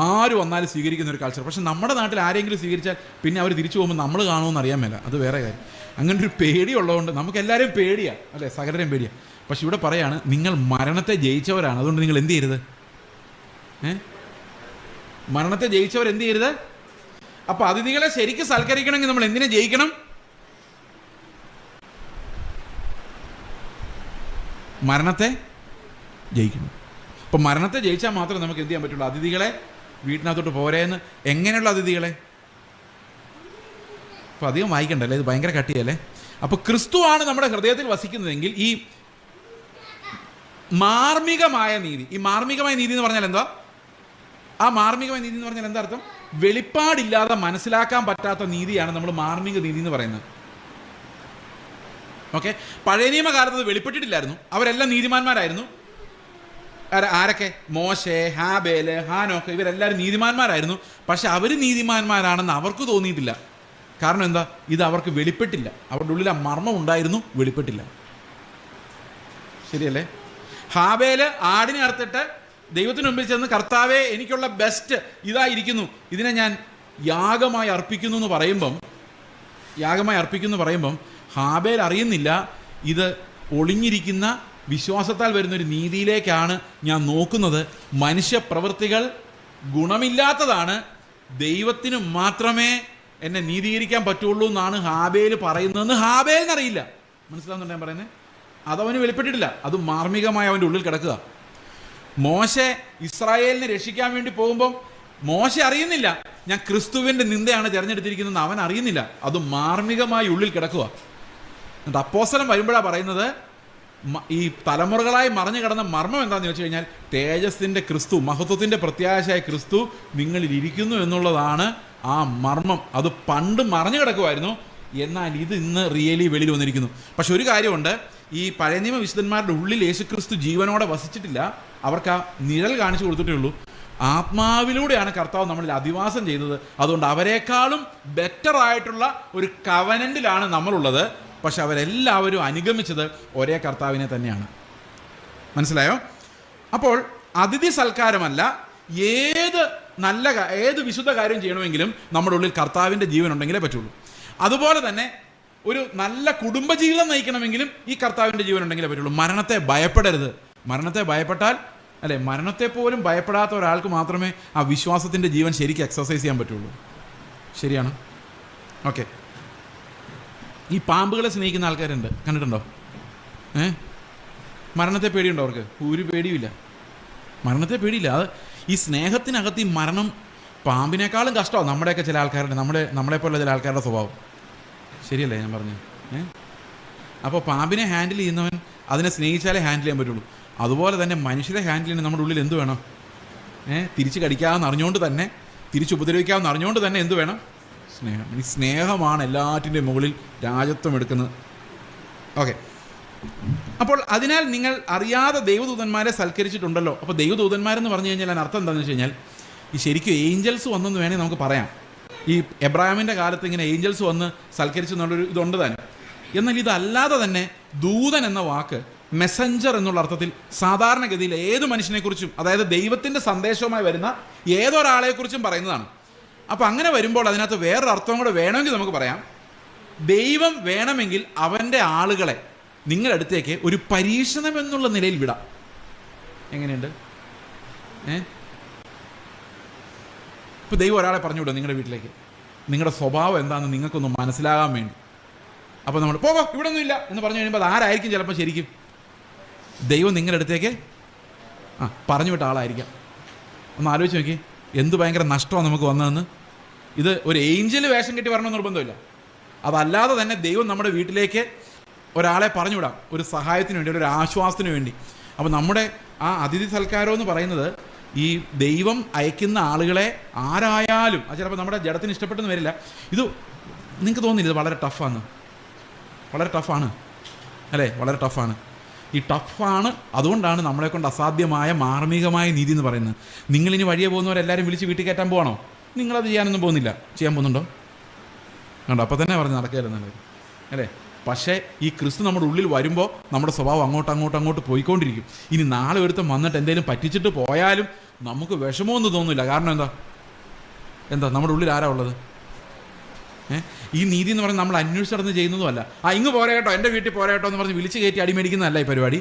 ആര് വന്നാലും സ്വീകരിക്കുന്ന ഒരു കൾച്ചർ. പക്ഷെ നമ്മുടെ നാട്ടിൽ ആരെങ്കിലും സ്വീകരിച്ചാൽ പിന്നെ അവർ തിരിച്ചു പോകുമ്പോൾ നമ്മൾ കാണുമെന്ന് അറിയാൻ മേല. അത് വേറെ കാര്യം. അങ്ങനെ ഒരു പേടിയുള്ളതുകൊണ്ട് നമുക്കെല്ലാവരും പേടിയാണ്, അല്ലേ? സകലരെയും പേടിയാണ്. പക്ഷെ ഇവിടെ പറയാണ്, നിങ്ങൾ മരണത്തെ ജയിച്ചവരാണ്, അതുകൊണ്ട് നിങ്ങൾ എന്ത് ചെയ്യരുത്? മരണത്തെ ജയിച്ചവർ എന്ത് ചെയ്യരുത്? അപ്പൊ അതിഥികളെ ശരിക്കും സൽക്കരിക്കണമെങ്കിൽ നമ്മൾ എന്തിനെ ജയിക്കണം? മരണത്തെ ജയിക്കണം. അപ്പൊ മരണത്തെ ജയിച്ചാൽ മാത്രമേ നമുക്ക് എന്ത് ചെയ്യാൻ പറ്റുള്ളൂ? അതിഥികളെ വീട്ടിനകത്തോട്ട് പോരേന്ന്. എങ്ങനെയുള്ള അതിഥികളെ? അപ്പൊ അധികം വായിക്കണ്ടല്ലേ, ഇത് ഭയങ്കര കട്ടിയല്ലേ? അപ്പൊ ക്രിസ്തുവാണ് നമ്മുടെ ഹൃദയത്തിൽ വസിക്കുന്നതെങ്കിൽ ഈ മാർമികമായ നീതി, ഈ മാർമികമായ നീതി എന്ന് പറഞ്ഞാൽ എന്താ? ആ മാർമികമായ നീതി എന്ന് പറഞ്ഞാൽ എന്താ അർത്ഥം? വെളിപ്പാടില്ലാതെ മനസ്സിലാക്കാൻ പറ്റാത്ത നീതിയാണ് നമ്മൾ മാർമിക നീതി എന്ന് പറയുന്നത്. ഓക്കെ, പഴയ നിയമകാലത്ത് വെളിപ്പെട്ടിട്ടില്ലായിരുന്നു. അവരെല്ലാം നീതിമാന്മാരായിരുന്നു. ആരൊക്കെ? മോശെ, ഹാബേല്, ഹാനോക്ക്, ഇവരെല്ലാവരും നീതിമാന്മാരായിരുന്നു. പക്ഷെ അവർ നീതിമാന്മാരാണെന്ന് അവർക്ക് തോന്നിയിട്ടില്ല. കാരണം എന്താ? ഇത് അവർക്ക് വെളിപ്പെട്ടില്ല. അവരുടെ ഉള്ളിൽ ആ മർമ്മം ഉണ്ടായിരുന്നു, വെളിപ്പെട്ടില്ല. ശരിയല്ലേ? ഹാബേല് ആടിനെ അറുത്തിട്ട് ദൈവത്തിന് മുമ്പിൽ ചെന്ന്, കർത്താവേ എനിക്കുള്ള ബെസ്റ്റ് ഇതായിരിക്കുന്നു, ഇതിനെ ഞാൻ യാഗമായി അർപ്പിക്കുന്നു എന്ന് പറയുമ്പം ഹാബേൽ അറിയുന്നില്ല ഇത് ഒളിഞ്ഞിരിക്കുന്ന വിശ്വാസത്താൽ വരുന്നൊരു നീതിയിലേക്കാണ് ഞാൻ നോക്കുന്നത്. മനുഷ്യ പ്രവൃത്തികൾ ഗുണമില്ലാത്തതാണ്, ദൈവത്തിന് മാത്രമേ എന്നെ നീതീകരിക്കാൻ പറ്റുള്ളൂ എന്നാണ് ഹാബേൽ പറയുന്നതെന്ന് ഹാബേലിനറിയില്ല. മനസ്സിലാവുന്നുണ്ട് ഞാൻ പറയുന്നത്? അതവന് വെളിപ്പെട്ടിട്ടില്ല. അത് മാർമികമായി അവൻ്റെ ഉള്ളിൽ കിടക്കുക. മോശെ ഇസ്രായേലിനെ രക്ഷിക്കാൻ വേണ്ടി പോകുമ്പം മോശെ അറിയുന്നില്ല ഞാൻ ക്രിസ്തുവിൻ്റെ നിന്ദയാണ് തിരഞ്ഞെടുത്തിരിക്കുന്നതെന്ന് അവൻ അറിയുന്നില്ല. അത് മാർമികമായി ഉള്ളിൽ കിടക്കുക. എന്നിട്ട് അപ്പോസ്തലൻ വരുമ്പോഴാണ് പറയുന്നത്, ഈ തലമുറകളായി മറഞ്ഞു കിടന്ന മർമ്മം എന്താണെന്ന് വെച്ച് കഴിഞ്ഞാൽ തേജസ്സിൻ്റെ ക്രിസ്തു, മഹത്വത്തിൻ്റെ പ്രത്യാശയായ ക്രിസ്തു നിങ്ങളിൽ ഇരിക്കുന്നു എന്നുള്ളതാണ് ആ മർമ്മം. അത് പണ്ട് മറഞ്ഞു കിടക്കുമായിരുന്നു, എന്നാൽ ഇത് ഇന്ന് റിയലി വെളിയിൽ വന്നിരിക്കുന്നു. പക്ഷെ ഒരു കാര്യമുണ്ട്, ഈ പഴയ നിയമ വിശുദ്ധന്മാരുടെ ഉള്ളിൽ യേശുക്രിസ്തു ജീവനോടെ വസിച്ചിട്ടില്ല, അവർക്ക് ആ നിഴൽ കാണിച്ചു കൊടുത്തിട്ടേ ഉള്ളൂ. ആത്മാവിലൂടെയാണ് കർത്താവ് നമ്മളിൽ അധിവാസം ചെയ്തത്. അതുകൊണ്ട് അവരെക്കാളും ബെറ്റർ ആയിട്ടുള്ള ഒരു കവനന്റിലാണ് നമ്മളുള്ളത്. പക്ഷെ അവരെല്ലാവരും അനുഗമിച്ചത് ഒരേ കർത്താവിനെ തന്നെയാണ്. മനസ്സിലായോ? അപ്പോൾ അതിഥി സൽക്കാരമല്ല, ഏത് വിശുദ്ധ കാര്യം ചെയ്യണമെങ്കിലും നമ്മുടെ ഉള്ളിൽ കർത്താവിൻ്റെ ജീവൻ ഉണ്ടെങ്കിലേ പറ്റുള്ളൂ. അതുപോലെ തന്നെ ഒരു നല്ല കുടുംബജീവിതം നയിക്കണമെങ്കിലും ഈ കർത്താവിൻ്റെ ജീവൻ ഉണ്ടെങ്കിലേ പറ്റുള്ളൂ. മരണത്തെ ഭയപ്പെടരുത്. മരണത്തെ ഭയപ്പെട്ടാൽ, അല്ലെ, മരണത്തെ പോലും ഭയപ്പെടാത്ത ഒരാൾക്ക് മാത്രമേ ആ വിശ്വാസത്തിൻ്റെ ജീവൻ ശരിക്കും എക്സസൈസ് ചെയ്യാൻ പറ്റുള്ളൂ. ശരിയാണ്? ഓക്കെ. ഈ പാമ്പുകളെ സ്നേഹിക്കുന്ന ആൾക്കാരുണ്ട്, കണ്ടിട്ടുണ്ടോ? മരണത്തെ പേടിയുണ്ടോ അവർക്ക്? ഒരു പേടിയുമില്ല, മരണത്തെ പേടിയില്ല. അത് ഈ സ്നേഹത്തിനകത്ത് ഈ മരണം പാമ്പിനേക്കാളും കഷ്ടമാണ് നമ്മുടെയൊക്കെ ചില ആൾക്കാരുടെ, നമ്മളെപ്പോലുള്ള ചില ആൾക്കാരുടെ സ്വഭാവം. ശരിയല്ലേ ഞാൻ പറഞ്ഞു? അപ്പോൾ പാമ്പിനെ ഹാൻഡിൽ ചെയ്യുന്നവൻ അതിനെ സ്നേഹിച്ചാലേ ഹാൻഡിൽ ചെയ്യാൻ പറ്റുള്ളൂ. അതുപോലെ തന്നെ മനുഷ്യരെ ഹാൻഡിൽ ചെയ്യുന്ന നമ്മുടെ ഉള്ളിൽ എന്ത് വേണം? തിരിച്ച് കടിക്കാമെന്ന് അറിഞ്ഞുകൊണ്ട് തന്നെ, തിരിച്ച് ഉപദ്രവിക്കാമെന്ന് അറിഞ്ഞുകൊണ്ട് തന്നെ എന്ത് വേണം? സ്നേഹം. ഈ സ്നേഹമാണ് എല്ലാറ്റിൻ്റെ മുകളിൽ രാജത്വം എടുക്കുന്നത്. ഓക്കെ. അപ്പോൾ അതിനാൽ നിങ്ങൾ അറിയാതെ ദൈവദൂതന്മാരെ സൽക്കരിച്ചിട്ടുണ്ടല്ലോ. അപ്പോൾ ദൈവദൂതന്മാരെന്ന് പറഞ്ഞു കഴിഞ്ഞാൽ അതിന് അർത്ഥം എന്താണെന്ന് വെച്ച് കഴിഞ്ഞാൽ ഈ ശരിക്കും ഏഞ്ചൽസ് വന്നെന്ന് വേണമെങ്കിൽ നമുക്ക് പറയാം. ഈ എബ്രാഹിമിൻ്റെ കാലത്ത് ഇങ്ങനെ ഏഞ്ചൽസ് വന്ന് സൽക്കരിച്ചു എന്നുള്ളൊരു ഇതുണ്ട് തന്നെ. എന്നാൽ ഇതല്ലാതെ തന്നെ ദൂതൻ എന്ന വാക്ക് മെസ്സഞ്ചർ എന്നുള്ള അർത്ഥത്തിൽ സാധാരണഗതിയിൽ ഏത് മനുഷ്യനെക്കുറിച്ചും, അതായത് ദൈവത്തിൻ്റെ സന്ദേശവുമായി വരുന്ന ഏതൊരാളെക്കുറിച്ചും പറയുന്നതാണ്. അപ്പോൾ അങ്ങനെ വരുമ്പോൾ അതിനകത്ത് വേറൊരു അർത്ഥം കൂടെ വേണമെങ്കിൽ നമുക്ക് പറയാം. ദൈവം വേണമെങ്കിൽ അവൻ്റെ ആളുകളെ നിങ്ങളുടെ അടുത്തേക്ക് ഒരു പരീക്ഷണം എന്നുള്ള നിലയിൽ വിടാം. എങ്ങനെയുണ്ട്? ഇപ്പോൾ ദൈവം ഒരാളെ പറഞ്ഞു വിടും നിങ്ങളുടെ വീട്ടിലേക്ക്, നിങ്ങളുടെ സ്വഭാവം എന്താണെന്ന് നിങ്ങൾക്കൊന്ന് മനസ്സിലാകാൻ വേണ്ടി. അപ്പോൾ നമ്മൾ പോകോ ഇവിടെ ഒന്നും ഇല്ല എന്ന് പറഞ്ഞു കഴിയുമ്പോൾ അത് ആരായിരിക്കും? ചിലപ്പോൾ ശരിക്കും ദൈവം നിങ്ങളുടെ അടുത്തേക്ക് പറഞ്ഞു വിട്ട ആളായിരിക്കാം. ഒന്ന് ആലോചിച്ച് നോക്കി, എന്ത് ഭയങ്കര നഷ്ടമാണ് നമുക്ക് വന്നതെന്ന്. ഇത് ഒരു ഏഞ്ചൽ വേഷം കെട്ടി വരണമെന്ന് നിർബന്ധമില്ല. അതല്ലാതെ തന്നെ ദൈവം നമ്മുടെ വീട്ടിലേക്ക് ഒരാളെ പറഞ്ഞു വിടാം, ഒരു സഹായത്തിന് വേണ്ടി, ഒരു ആശ്വാസത്തിന് വേണ്ടി. അപ്പോൾ നമ്മുടെ ആ അതിഥി സൽക്കാരം എന്ന് പറയുന്നത് ഈ ദൈവം അയക്കുന്ന ആളുകളെ ആരായാലും, അത് ചിലപ്പോൾ നമ്മുടെ ജഡത്തിന് ഇഷ്ടപ്പെട്ടെന്ന് വരില്ല. ഇത് നിങ്ങൾക്ക് തോന്നില്ല ഇത് വളരെ ടഫാണ്? വളരെ ടഫാണ് അല്ലേ? വളരെ ടഫാണ്. ഈ ടഫാണ്. അതുകൊണ്ടാണ് നമ്മളെ കൊണ്ട് അസാധ്യമായ മാർമികമായ നീതി എന്ന് പറയുന്നത്. നിങ്ങളിനി വഴിയെ പോകുന്നവരെല്ലാവരും വിളിച്ച് വീട്ടിൽ കയറ്റാൻ പോകണോ? നിങ്ങളത് ചെയ്യാനൊന്നും പോകുന്നില്ല. ചെയ്യാൻ പോകുന്നുണ്ടോ? കണ്ടോ? അപ്പോൾ തന്നെ പറഞ്ഞ് നടക്കുകയല്ലെന്നല്ലേ അല്ലേ? പക്ഷേ ഈ ക്രിസ്തു നമ്മുടെ ഉള്ളിൽ വരുമ്പോൾ നമ്മുടെ സ്വഭാവം അങ്ങോട്ട് പോയിക്കൊണ്ടിരിക്കും. ഇനി നാളെ ഒരുത്തം വന്നിട്ട് എന്തെങ്കിലും പറ്റിച്ചിട്ട് പോയാലും നമുക്ക് വിഷമമൊന്നും തോന്നില്ല. കാരണം എന്താ നമ്മുടെ ഉള്ളിൽ ആരാ ഉള്ളത്? ഈ നീതി എന്ന് പറയുന്നത് നമ്മൾ അന്വേഷിച്ച് നടന്ന് ചെയ്യുന്നതുമല്ല. ഇങ്ങ് പോരാട്ടോ, എൻ്റെ വീട്ടിൽ പോരാട്ടോ എന്ന് പറഞ്ഞ് വിളിച്ച് കയറ്റി അടിമേടിക്കുന്നതല്ല ഈ പരിപാടി.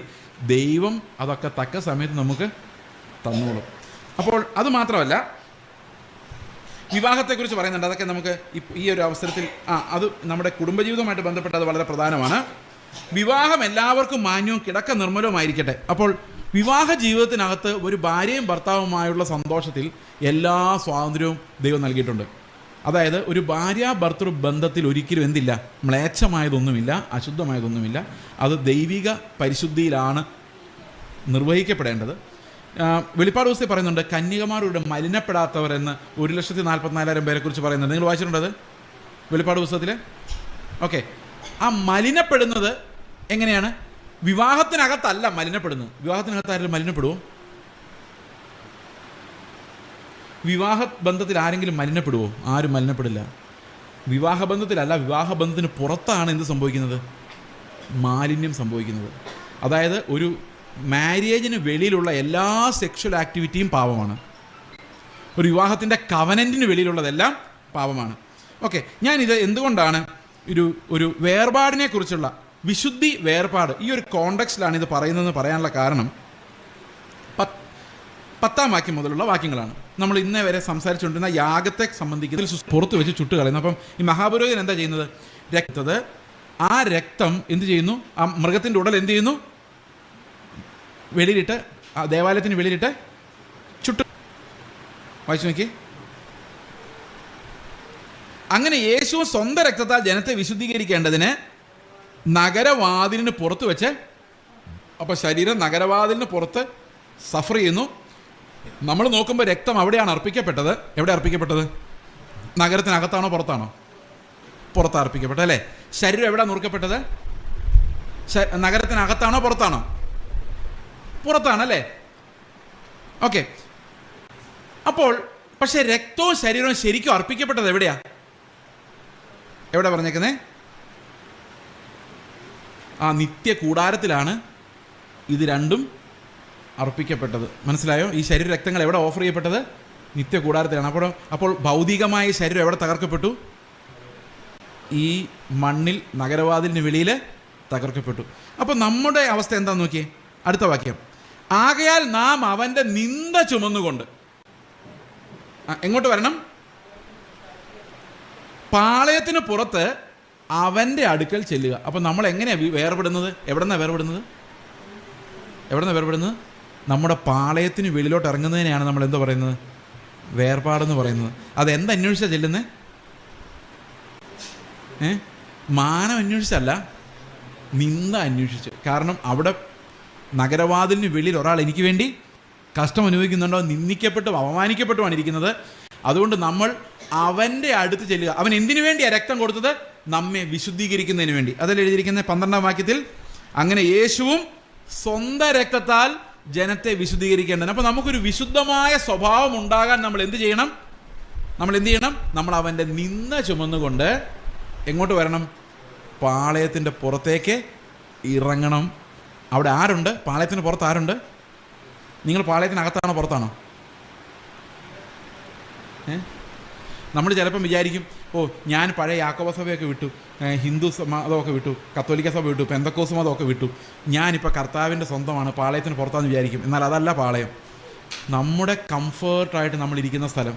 ദൈവം അതൊക്കെ തക്ക സമയത്ത് നമുക്ക് തന്നോളും. അപ്പോൾ അത് മാത്രമല്ല, വിവാഹത്തെക്കുറിച്ച് പറയുന്നുണ്ട്. അതൊക്കെ നമുക്ക് ഈ ഒരു അവസരത്തിൽ അത് നമ്മുടെ കുടുംബജീവിതവുമായിട്ട് ബന്ധപ്പെട്ട് അത് വളരെ പ്രധാനമാണ്. വിവാഹം എല്ലാവർക്കും മാന്യവും കിടക്ക നിർമ്മലവുമായിരിക്കട്ടെ. അപ്പോൾ വിവാഹ ജീവിതത്തിനകത്ത് ഒരു ഭാര്യയും ഭർത്താവുമായുള്ള സന്തോഷത്തിൽ എല്ലാ സ്വാതന്ത്ര്യവും ദൈവം നൽകിയിട്ടുണ്ട്. അതായത് ഒരു ഭാര്യ ഭർത്തൃ ബന്ധത്തിൽ ഒരിക്കലും എന്തില്ല, മ്ലേച്ഛമായതൊന്നുമില്ല, അശുദ്ധമായതൊന്നുമില്ല. അത് ദൈവിക പരിശുദ്ധിയിലാണ് നിർവഹിക്കപ്പെടേണ്ടത്. വെളിപ്പാട് പുസ്തകത്തിൽ പറയുന്നുണ്ട്, കന്യകമാരുടെ മലിനപ്പെടാത്തവർ എന്ന് 1,44,000 പേരെ കുറിച്ച് പറയുന്നുണ്ട്. നിങ്ങൾ വായിച്ചിട്ടുണ്ടത് വെളിപ്പാട് പുസ്തകത്തിൽ? ഓക്കെ. ആ മലിനപ്പെടുന്നത് എങ്ങനെയാണ്? വിവാഹത്തിനകത്തല്ല മലിനപ്പെടുന്നത്. വിവാഹത്തിനകത്ത് ആരെങ്കിലും മലിനപ്പെടുമോ? വിവാഹ ബന്ധത്തിൽ ആരെങ്കിലും മലിനപ്പെടുമോ? ആരും മലിനപ്പെടില്ല. വിവാഹബന്ധത്തിലല്ല, വിവാഹബന്ധത്തിന് പുറത്താണ് എന്ത് സംഭവിക്കുന്നത്? മാലിന്യം സംഭവിക്കുന്നത്. അതായത് ഒരു മാര്യേജിന് വെളിയിലുള്ള എല്ലാ സെക്ഷൽ ആക്ടിവിറ്റിയും പാപമാണ്. ഒരു വിവാഹത്തിൻ്റെ കവനൻറ്റിന് വെളിയിലുള്ളതെല്ലാം പാപമാണ്. ഓക്കെ. ഞാനിത് എന്തുകൊണ്ടാണ് ഒരു വേർപാടിനെ കുറിച്ചുള്ള വിശുദ്ധി വേർപാട് ഈ ഒരു കോണ്ടെക്സ്റ്റിലാണ് ഇത് പറയുന്നതെന്ന് പറയാനുള്ള കാരണം 10-ാം വാക്യം മുതലുള്ള വാക്യങ്ങളാണ്. നമ്മൾ ഇന്നേ വരെ സംസാരിച്ചുകൊണ്ടിരുന്ന യാഗത്തെ സംബന്ധിക്കുന്ന പുറത്ത് വെച്ച് ചുട്ട് കളയുന്നു. അപ്പം ഈ മഹാപുരോഹിതൻ എന്താ ചെയ്യുന്നത്? ആ രക്തം എന്ത് ചെയ്യുന്നു? ആ മൃഗത്തിൻ്റെ ഉടൽ എന്ത് ചെയ്യുന്നു? വെളിയിലിട്ട്, ആ ദേവാലയത്തിന് വെളിയിലിട്ട് ചുട്ട്. വായിച്ചു നോക്കി. അങ്ങനെ യേശു സ്വന്തം രക്തത്താൽ ജനത്തെ വിശുദ്ധീകരിക്കേണ്ടതിന് നഗരവാതിലിന് പുറത്തു വെച്ച് അപ്പോൾ ശരീരം നഗരവാതിലിന് പുറത്ത് സഫർ ചെയ്യുന്നു. നമ്മൾ നോക്കുമ്പോൾ രക്തം അവിടെയാണ് അർപ്പിക്കപ്പെട്ടത്. എവിടെ അർപ്പിക്കപ്പെട്ടത്? നഗരത്തിനകത്താണോ പുറത്താണോ? പുറത്ത് അർപ്പിക്കപ്പെട്ടത് അല്ലേ? ശരീരം എവിടെ നുറുക്കപ്പെട്ടത്? നഗരത്തിനകത്താണോ പുറത്താണോ? പുറത്താണല്ലേ? ഓക്കെ. അപ്പോൾ പക്ഷെ രക്തവും ശരീരവും ശരിക്കും അർപ്പിക്കപ്പെട്ടത് എവിടെയാ? എവിടെ പറഞ്ഞേക്കുന്നേ? ആ നിത്യ കൂടാരത്തിലാണ് ഇത് രണ്ടും അർപ്പിക്കപ്പെട്ടത്. മനസ്സിലായോ? ഈ ശരീര രക്തങ്ങൾ എവിടെ ഓഫർ ചെയ്യപ്പെട്ടത്? നിത്യ കൂടാരത്തിലാണ്. അപ്പോൾ ഭൗതികമായ ശരീരം എവിടെ തകർക്കപ്പെട്ടു? ഈ മണ്ണിൽ നഗരവാതിലിന് വെളിയിൽ തകർക്കപ്പെട്ടു. അപ്പോൾ നമ്മുടെ അവസ്ഥ എന്താന്ന് നോക്കിയേ. അടുത്ത വാക്യം, ആകയാൽ നാം അവൻ്റെ നിന്ദ ചുമന്നുകൊണ്ട് എങ്ങോട്ട് വരണം? പാളയത്തിന് പുറത്ത് അവൻ്റെ അടുക്കൽ ചെല്ലുക. അപ്പം നമ്മൾ എങ്ങനെയാണ് വേർപെടുന്നത്? എവിടെന്നാണ് വേർപെടുന്നത്? നമ്മുടെ പാളയത്തിന് വെളിയിലോട്ട് ഇറങ്ങുന്നതിനെയാണ് നമ്മൾ എന്താ പറയുന്നത്? വേർപാടെന്ന് പറയുന്നത്. അതെന്ത് അന്വേഷിച്ചാണ് ചെല്ലുന്നത്? മാനം അന്വേഷിച്ചല്ല, നിന്ദ അന്വേഷിച്ച്. കാരണം അവിടെ നഗരവാതിലിന് വെളിയിൽ ഒരാൾ എനിക്ക് വേണ്ടി കഷ്ടം അനുഭവിക്കുന്നുണ്ടോ, നിന്ദിക്കപ്പെട്ടും അപമാനിക്കപ്പെട്ടുമാണ് ഇരിക്കുന്നത്. അതുകൊണ്ട് നമ്മൾ അവൻ്റെ അടുത്ത് ചെല്ലുക. അവൻ എന്തിനു വേണ്ടിയാണ് രക്തം കൊടുത്തത്? നമ്മെ വിശുദ്ധീകരിക്കുന്നതിന് വേണ്ടി. അതിൽ എഴുതിയിരിക്കുന്ന 12-ാം വാക്യത്തിൽ, അങ്ങനെ യേശുവും സ്വന്തം രക്തത്താൽ ജനത്തെ വിശുദ്ധീകരിക്കേണ്ടത്. അപ്പോൾ നമുക്കൊരു വിശുദ്ധമായ സ്വഭാവം ഉണ്ടാകാൻ നമ്മൾ എന്ത് ചെയ്യണം? നമ്മൾ അവൻ്റെ നിന്ദ ചുമന്നുകൊണ്ട് എങ്ങോട്ട് വരണം? പാളയത്തിൻ്റെ പുറത്തേക്ക് ഇറങ്ങണം. അവിടെ ആരുണ്ട്? പാളയത്തിന് പുറത്ത് ആരുണ്ട്? നിങ്ങൾ പാളയത്തിനകത്താണോ പുറത്താണോ? നമ്മൾ ചിലപ്പം വിചാരിക്കും, ഓ ഞാൻ പഴയ യാക്കോബ സഭയൊക്കെ വിട്ടു, ഹിന്ദു മതമൊക്കെ വിട്ടു, കത്തോലിക്ക സഭ വിട്ടു, പെന്തക്കോസ് മതമൊക്കെ വിട്ടു, ഞാനിപ്പോൾ കർത്താവിൻ്റെ സ്വന്തമാണ്, പാളയത്തിന് പുറത്താന്ന് വിചാരിക്കും. എന്നാൽ അതല്ല പാളയം. നമ്മുടെ കംഫേർട്ടായിട്ട് നമ്മളിരിക്കുന്ന സ്ഥലം,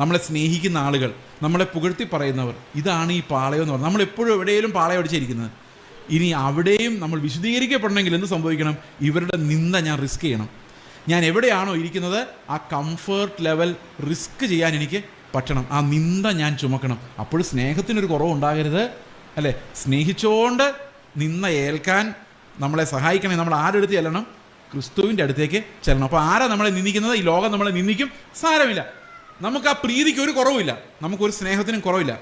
നമ്മളെ സ്നേഹിക്കുന്ന ആളുകൾ, നമ്മളെ പുകഴ്ത്തി പറയുന്നവർ, ഇതാണ് ഈ പാളയം എന്ന് പറയുന്നത്. നമ്മളെപ്പോഴും എവിടെയെങ്കിലും പാളയം അടിച്ചിരിക്കുന്നത്. ഇനി അവിടെയും നമ്മൾ വിശുദ്ധീകരിക്കപ്പെടണമെങ്കിൽ എന്ത് സംഭവിക്കണം? ഇവരുടെ നിന്ദ ഞാൻ റിസ്ക് ചെയ്യണം. ഞാൻ എവിടെയാണോ ഇരിക്കുന്നത് ആ കംഫേർട്ട് ലെവൽ റിസ്ക് ചെയ്യാൻ എനിക്ക് പറ്റണം. ആ നിന്ദ ഞാൻ ചുമക്കണം. അപ്പോൾ സ്നേഹത്തിനൊരു കുറവുണ്ടാകരുത് അല്ലേ? സ്നേഹിച്ചുകൊണ്ട് നിന്ദ ഏൽക്കാൻ നമ്മളെ സഹായിക്കണേ. നമ്മൾ ആരുടെ അടുത്ത് ചെല്ലണം? ക്രിസ്തുവിൻ്റെ അടുത്തേക്ക് ചെല്ലണം. അപ്പോൾ ആരാ നമ്മളെ നിന്ദിക്കുന്നത്? ഈ ലോകം നമ്മളെ നിന്ദിക്കും, സാരമില്ല. നമുക്ക് ആ പ്രീതിക്ക് ഒരു കുറവില്ല, നമുക്കൊരു സ്നേഹത്തിനും കുറവില്ല.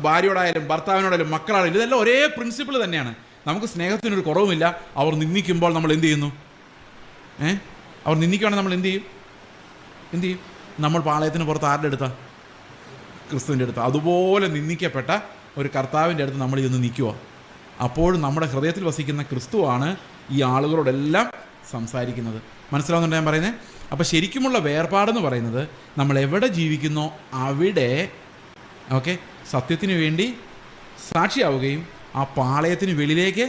ഭാര്യയോടായാലും ഭർത്താവിനോടായാലും മക്കളായാലും ഇതെല്ലാം ഒരേ പ്രിൻസിപ്പിൾ തന്നെയാണ്. നമുക്ക് സ്നേഹത്തിനൊരു കുറവുമില്ല. അവർ നിന്ദിക്കുമ്പോൾ നമ്മൾ എന്ത് ചെയ്യുന്നു? അവർ നിന്ദിക്കുകയാണെങ്കിൽ നമ്മൾ എന്ത് ചെയ്യും? നമ്മൾ പാളയത്തിന് പുറത്ത് ആരുടെ അടുത്താ? ക്രിസ്തുവിൻ്റെ അടുത്ത്. അതുപോലെ നിന്ദിക്കപ്പെട്ട ഒരു കർത്താവിൻ്റെ അടുത്ത് നമ്മൾ ഇന്ന് നിൽക്കുക. അപ്പോഴും നമ്മുടെ ഹൃദയത്തിൽ വസിക്കുന്ന ക്രിസ്തുവാണ് ഈ ആളുകളോടെല്ലാം സംസാരിക്കുന്നത്. മനസ്സിലാവുന്നുണ്ട് ഞാൻ പറയുന്നത്? അപ്പോൾ ശരിക്കുമുള്ള വേർപാടെന്ന് പറയുന്നത് നമ്മൾ എവിടെ ജീവിക്കുന്നോ അവിടെ സത്യത്തിന് വേണ്ടി സാക്ഷിയാവുകയും ആ പാളയത്തിന് വെളിയിലേക്ക്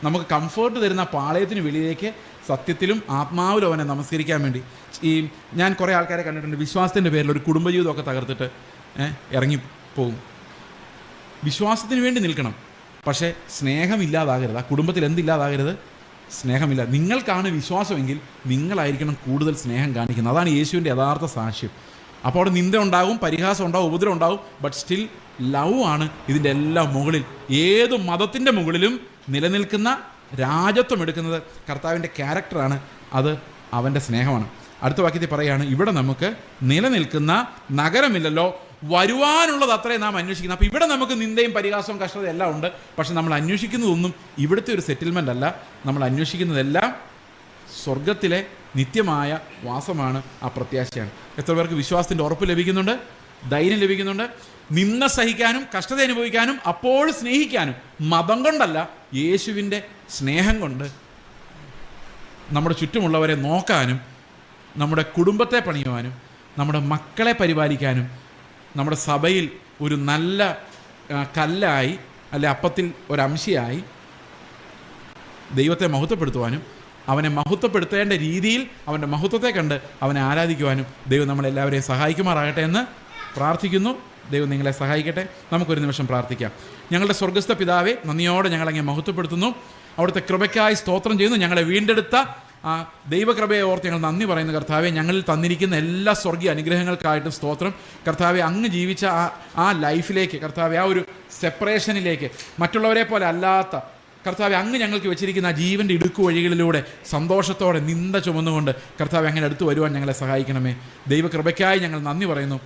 നമുക്ക് കംഫേർട്ട് തരുന്ന പാളയത്തിന് വെളിയിലേക്ക് സത്യത്തിലും ആത്മാവിലും അവനെ നമസ്കരിക്കാൻ വേണ്ടി. ഞാൻ കുറേ ആൾക്കാരെ കണ്ടിട്ടുണ്ട്, വിശ്വാസത്തിൻ്റെ പേരിൽ ഒരു കുടുംബജീവിതമൊക്കെ തകർത്തിട്ട് ഇറങ്ങിപ്പോകും. വിശ്വാസത്തിന് വേണ്ടി നിൽക്കണം, പക്ഷേ സ്നേഹമില്ലാതാകരുത്. ആ കുടുംബത്തിൽ എന്തില്ലാതാകരുത്? സ്നേഹമില്ല. നിങ്ങൾക്കാണ് വിശ്വാസമെങ്കിൽ നിങ്ങളായിരിക്കണം കൂടുതൽ സ്നേഹം കാണിക്കുന്നത്. അതാണ് യേശുവിൻ്റെ യഥാർത്ഥ സാക്ഷ്യം. അപ്പോൾ അവിടെ നിന്ദ ഉണ്ടാകും, പരിഹാസം ഉണ്ടാകും, ഉപദ്രവം ഉണ്ടാകും, ബട്ട് സ്റ്റിൽ ലവ് ആണ് ഇതിൻ്റെ എല്ലാം മുകളിൽ. ഏത് മതത്തിൻ്റെ മുകളിലും നിലനിൽക്കുന്ന രാജത്വം എടുക്കുന്നത് കർത്താവിൻ്റെ ക്യാരക്ടറാണ്, അത് അവൻ്റെ സ്നേഹമാണ്. അടുത്ത വാക്യത്തിൽ പറയുകയാണ്, ഇവിടെ നമുക്ക് നിലനിൽക്കുന്ന നഗരമില്ലല്ലോ, വരുവാനുള്ളത് അത്രയും നാം അന്വേഷിക്കുന്നത്. അപ്പോൾ ഇവിടെ നമുക്ക് നിന്ദയും പരിഹാസവും കഷ്ടതയും എല്ലാം ഉണ്ട്. പക്ഷെ നമ്മൾ അന്വേഷിക്കുന്നതൊന്നും ഇവിടുത്തെ ഒരു സെറ്റിൽമെൻ്റ് അല്ല. നമ്മൾ അന്വേഷിക്കുന്നതെല്ലാം സ്വർഗത്തിലെ നിത്യമായ വാസമാണ്, ആ പ്രത്യാശയാണ്. എത്ര പേർക്ക് വിശ്വാസത്തിൻ്റെ ഉറപ്പ് ലഭിക്കുന്നുണ്ട്? ധൈര്യം ലഭിക്കുന്നുണ്ട്? നിന്ദ സഹിക്കാനും കഷ്ടത അനുഭവിക്കാനും അപ്പോൾ സ്നേഹിക്കാനും, മതം കൊണ്ടല്ല, യേശുവിൻ്റെ സ്നേഹം കൊണ്ട് നമ്മുടെ ചുറ്റുമുള്ളവരെ നോക്കാനും, നമ്മുടെ കുടുംബത്തെ പണിയുവാനും, നമ്മുടെ മക്കളെ പരിപാലിക്കാനും, നമ്മുടെ സഭയിൽ ഒരു നല്ല കല്ലായി അല്ലെ അപ്പത്തിൽ ഒരംശയായി ദൈവത്തെ മഹത്വപ്പെടുത്തുവാനും, അവനെ മഹത്വപ്പെടുത്തേണ്ട രീതിയിൽ അവൻ്റെ മഹത്വത്തെ കണ്ട് അവനെ ആരാധിക്കുവാനും ദൈവം നമ്മളെല്ലാവരെയും സഹായിക്കുമാറാകട്ടെ എന്ന് പ്രാർത്ഥിക്കുന്നു. ദൈവം നിങ്ങളെ സഹായിക്കട്ടെ. നമുക്കൊരു നിമിഷം പ്രാർത്ഥിക്കാം. ഞങ്ങളുടെ സ്വർഗ്ഗസ്ഥ പിതാവേ, നന്ദിയോടെ ഞങ്ങളങ്ങെ മഹത്വപ്പെടുത്തുന്നു. അവിടുത്തെ കൃപയ്ക്കായി സ്തോത്രം ചെയ്യുന്നു. ഞങ്ങളെ വീണ്ടെടുത്ത ആ ദൈവകൃപയെ ഓർത്ത് ഞങ്ങൾ നന്ദി പറയുന്നു. കർത്താവെ, ഞങ്ങളിൽ തന്നിരിക്കുന്ന എല്ലാ സ്വർഗീയ അനുഗ്രഹങ്ങൾക്കായിട്ടും സ്തോത്രം. കർത്താവെ, അങ്ങ് ജീവിച്ച ആ ലൈഫിലേക്ക്, കർത്താവെ, ആ ഒരു സെപ്പറേഷനിലേക്ക്, മറ്റുള്ളവരെ പോലെ അല്ലാത്ത കർത്താവെ അങ്ങ് ഞങ്ങൾക്ക് വെച്ചിരിക്കുന്ന ആ ജീവൻ്റെ ഇടുക്കു വഴികളിലൂടെ സന്തോഷത്തോടെ നിന്ദ ചുമന്നുകൊണ്ട് കർത്താവെ അങ്ങനെ അടുത്ത് വരുവാൻ ഞങ്ങളെ സഹായിക്കണമേ. ദൈവകൃപയ്ക്കായി ഞങ്ങൾ നന്ദി പറയുന്നു.